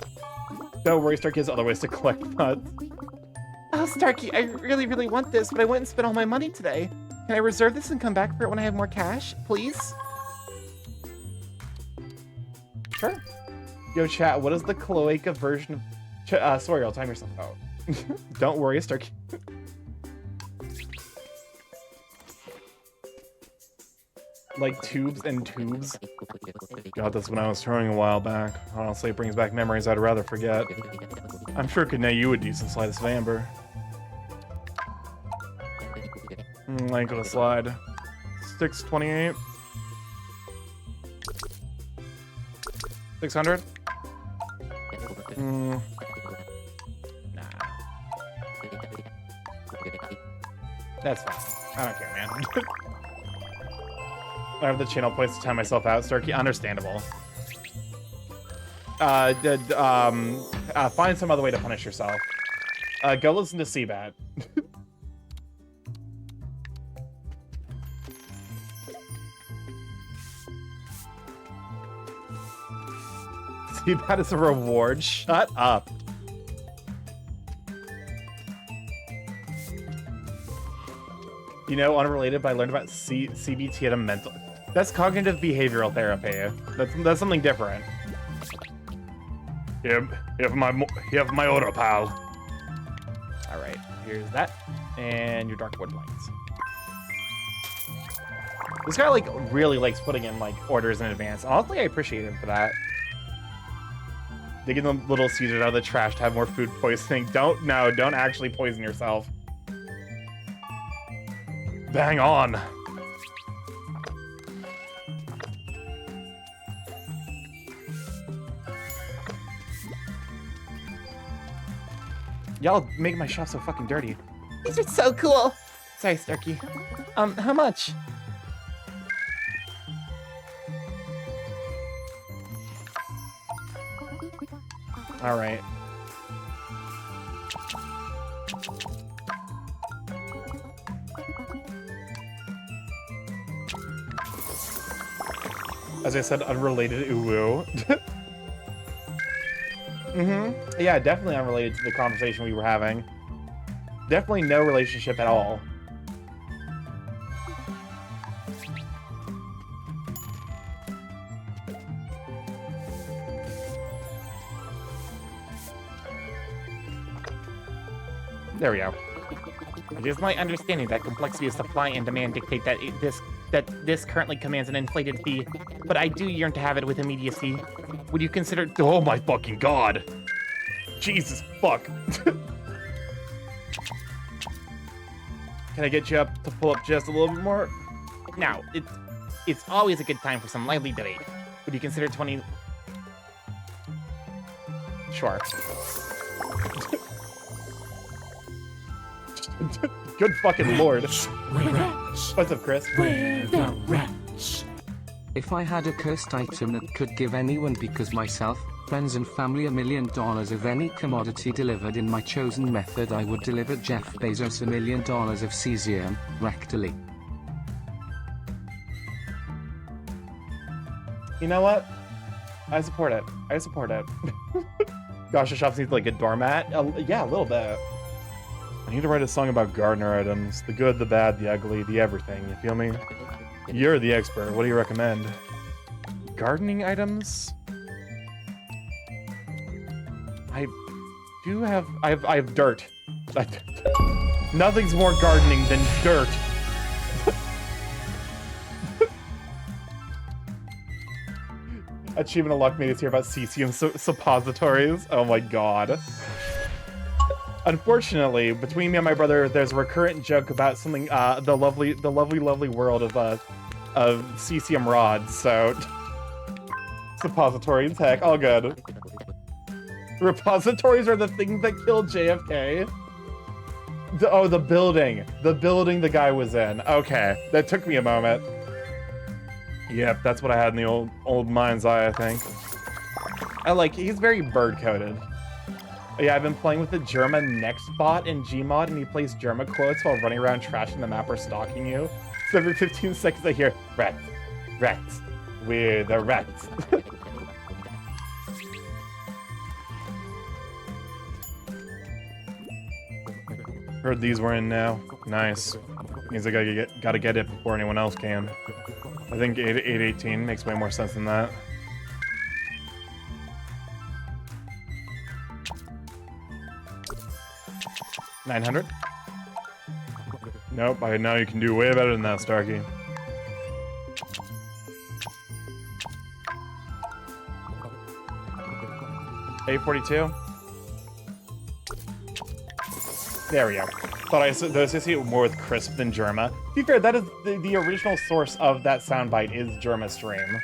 Don't worry, Starky has other ways to collect nuts. Oh, Starky, I really, really want this, but I went and spent all my money today. Can I reserve this and come back for it when I have more cash, please? Sure. Yo, chat, what is the cloaca version of... sorry, I'll time yourself out. Don't worry, Starky. Like tubes and tubes. Got this when I was touring a while back. Honestly, it brings back memories I'd rather forget. I'm sure it could net you a decent slice of amber. Link of the slide. 628. 600? Nah. That's fine. I don't care, man. I have the channel points to time myself out, Starky. Understandable. Find some other way to punish yourself. Go listen to Seabat. Seabat is a reward? Shut up. You know, unrelated, but I learned about CBT at a mental... That's cognitive behavioral therapy. That's something different. Have my order, pal. All right, here's that, and your dark wood lights. This guy like really likes putting in like orders in advance. Honestly, I appreciate him for that. Digging the Little Caesars out of the trash to have more food poisoning. Don't actually poison yourself. Bang on. Y'all make my shop so fucking dirty. These are so cool. Sorry, Starky. How much? All right. As I said, unrelated. Ooh. Yeah, definitely unrelated to the conversation we were having. Definitely no relationship at all. There we go. It is my understanding that complexity of supply and demand dictate that this currently commands an inflated fee, but I do yearn to have it with immediacy. Would you consider... Oh my fucking god. Jesus fuck. Can I get you up to pull up just a little bit more? Now, it's always a good time for some lively debate. Would you consider 20... Sure. Good fucking lord. Rats. What's up, Chris? Where the rats? If I had a cursed item that could give anyone because myself, friends and family $1 million of any commodity delivered in my chosen method, I would deliver Jeff Bezos $1 million of cesium, rectally. You know what? I support it. I support it. Gosh, the shop needs like a doormat. Yeah, a little bit. I need to write a song about gardener items. The good, the bad, the ugly, the everything. You feel me? You're the expert. What do you recommend? Gardening items? I have dirt. Nothing's more gardening than dirt. Achievement of Luck made us hear about cesium suppositories. Oh my god. Unfortunately, between me and my brother, there's a recurrent joke about something, the lovely world of cesium rods, so... Suppositories, heck, all good. Repositories are the things that killed JFK? The building. The building the guy was in. Okay, that took me a moment. Yep, that's what I had in the old mind's eye, I think. He's very bird-coded. Yeah, I've been playing with the Germa next bot in Gmod, and he plays Germa quotes while running around trashing the map or stalking you. So every 15 seconds I hear, rats, rats, we're the rats. Heard these were in now. Nice. Means I gotta get it before anyone else can. I think 818 makes way more sense than that. $900? Nope, I know you can do way better than that, Starky. $842? There we go. Thought I associate more with Crisp than Germa. To be fair, that is the original source of that soundbite is Germa Stream.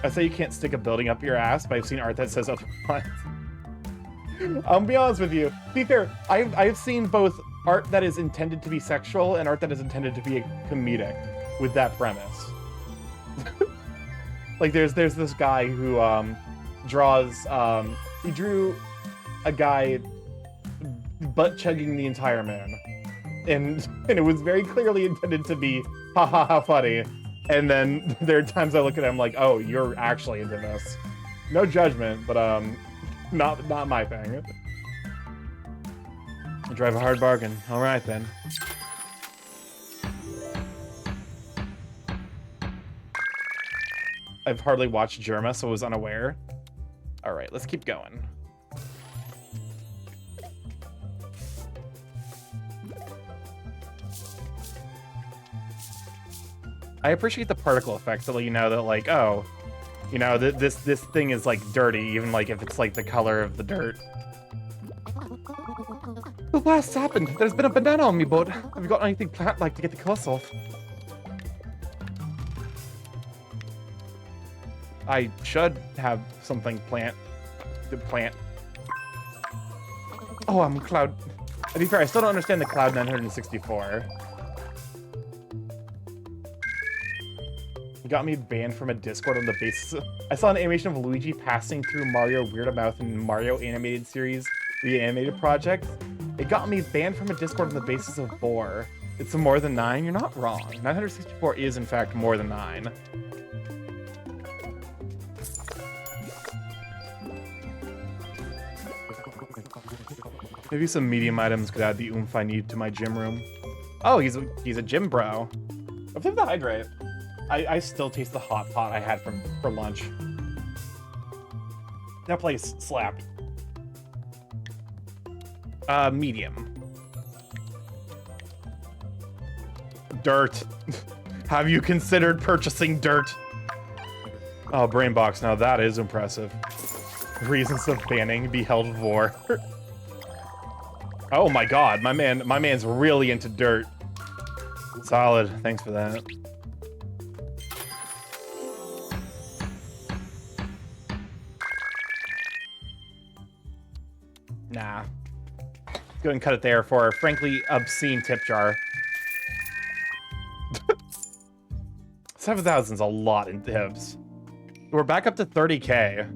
I say you can't stick a building up your ass, but I've seen art that says otherwise. I'll be honest with you. To be fair, I've seen both art that is intended to be sexual and art that is intended to be comedic with that premise. Like there's this guy who draws he drew a guy butt chugging the entire moon. And it was very clearly intended to be ha ha ha funny. And then there are times I look at him like, oh, you're actually into this. No judgment, but not my thing. I drive a hard bargain. All right then. I've hardly watched Germa, so I was unaware. All right, let's keep going. I appreciate the particle effects to let you know that, like, oh, you know, this thing is, like, dirty, even, like, if it's, like, the color of the dirt. The blast happened. There's been a banana on me boat. Have you got anything plant-like to get the curse off? I should have something plant. Oh, I'm Cloud. To be fair, I still don't understand the Cloud 964. It got me banned from a Discord on the basis of... I saw an animation of Luigi passing through Mario Weird-A-Mouth in Mario Animated Series Reanimated Project. It got me banned from a Discord on the basis of bore. It's a more than 9? You're not wrong. 964 is, in fact, more than 9. Maybe some medium items could add the oomph I need to my gym room. Oh, he's a gym bro. I've to hydrate. I still taste the hot pot I had for lunch. That place slapped. Medium. Dirt. Have you considered purchasing dirt? Oh, brain box. Now that is impressive. Reasons of banning beheld vor. Oh my god, my man's really into dirt. Solid. Thanks for that. Nah. Let's go ahead and cut it there for a frankly obscene tip jar. 7,000's a lot in tips. We're back up to 30k.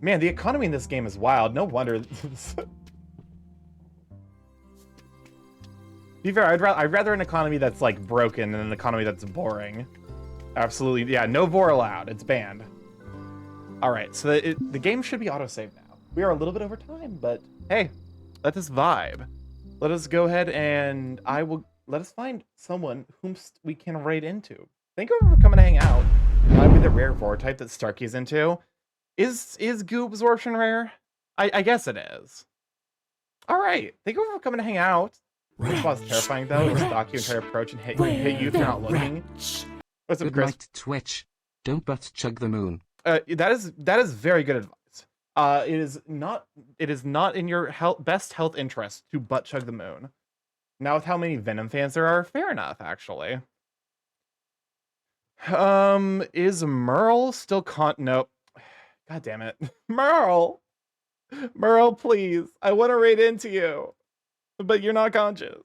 Man, the economy in this game is wild. No wonder. To be fair, I'd rather an economy that's like broken than an economy that's boring. Absolutely, yeah. No vor allowed. It's banned. All right, so the game should be autosave now. We are a little bit over time, but hey, let us vibe. Let us go ahead and let us find someone whom we can raid into. Thank you for coming to hang out. Might be the rare vor type that Starky's into. Is goo absorption rare? I guess it is. All right, thank you for coming to hang out. This boss is terrifying though. It'll stalk you and try to approach and hit you if you're not looking. What's up, Good Chris? night, Twitch. Don't butt chug the moon. That is very good advice. It is not in your best health interest to butt chug the moon. Now with how many Venom fans there are, fair enough actually. Is Merle still nope. God damn it. Merle, please. I want to raid into you, but you're not conscious.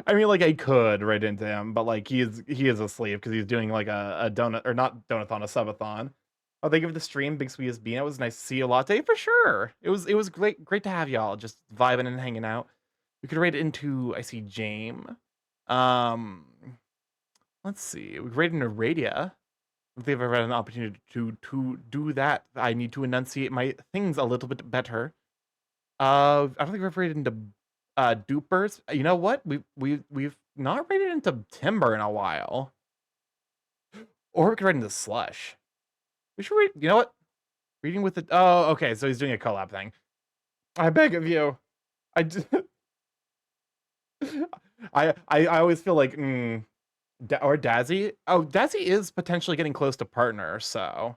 I mean, like I could raid into him, but like he is asleep because he's doing like a donut or not donathon, a subathon. Oh, thank you for the stream, Big Sweet as Bean. It was nice to see you, Latte, for sure. It was great to have y'all just vibing and hanging out. We could raid into, I see Jame. Let's see. We could raid into Radia. If they've ever had an opportunity to do that, I need to enunciate my things a little bit better. I don't think we've raided into dupers. You know what? We've not raided into Timber in a while. Or we could raid into Slush. We should read. You know what? Reading with the. Oh, okay. So he's doing a collab thing. I beg of you. I always feel like or Dazzy. Oh, Dazzy is potentially getting close to partner. So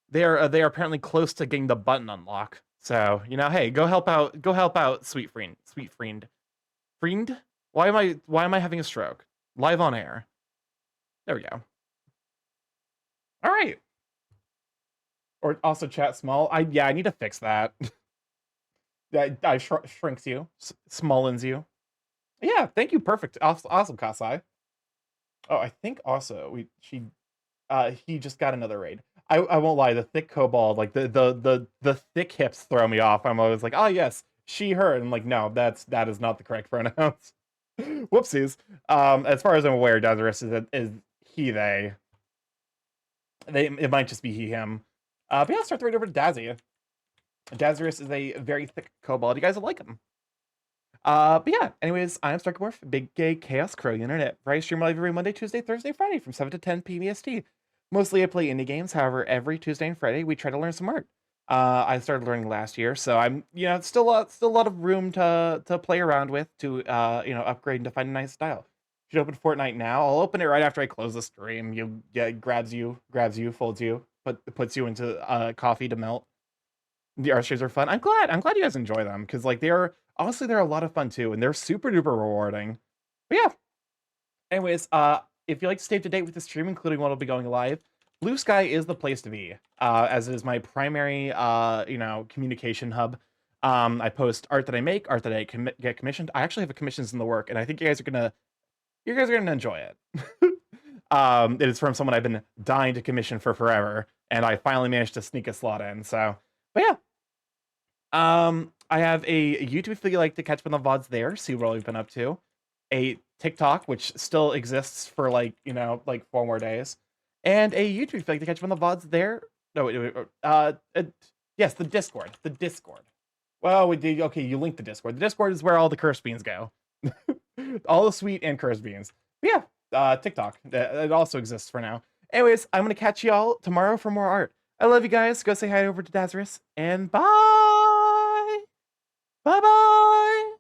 they are apparently close to getting the button unlock. So you know, hey, go help out, sweet friend. Friend. Why am I having a stroke? Live on air. There we go. All right. Or also chat small. I need to fix that. I shrinks you, smallens you. Yeah, thank you. Perfect. Awesome, Kasai. Oh, I think also he just got another raid. I won't lie, the thick kobold, like the thick hips throw me off. I'm always like, oh yes, she, her, and I'm like, no, that is not the correct pronouns. Whoopsies. As far as I'm aware, Dazarus is he, they. It might just be he, him. But yeah, start the raid over to Dazzy. Dazarus is a very thick kobold. You guys will like him. But yeah, anyways, I'm StarkyMorph, big gay chaos crow internet. I stream live every Monday, Tuesday, Thursday, Friday from 7 to 10 p.m. EST. Mostly I play indie games. However, every Tuesday and Friday we try to learn some art. I started learning last year, so I'm still a lot of room to play around with to upgrade and to find a nice style. Should open Fortnite now. I'll open it right after I close the stream. Grabs you, folds you, puts you into coffee to melt. The art streams are fun. I'm glad you guys enjoy them because like they're a lot of fun too, and they're super duper rewarding. But yeah. Anyways, if you like to stay up to date with the stream, including what will be going live, Blue Sky is the place to be, as it is my primary communication hub. I post art that I make, art that I get commissioned. I actually have commissions in the work, and I think you guys are gonna enjoy it. It is from someone I've been dying to commission for forever, and I finally managed to sneak a slot in. So, but yeah. I have a YouTube if you like to catch up on the VODs there, see what we've been up to. A TikTok, which still exists for like 4 more days. And a YouTube if you like to catch up on the VODs there. No, Yes, the Discord. The Discord. Well, we did. Okay, you linked the Discord. The Discord is where all the curse beans go. All the sweet and curse beans. But yeah, TikTok. It also exists for now. Anyways, I'm gonna catch y'all tomorrow for more art. I love you guys. Go say hi over to Dazarus, and bye. Bye bye.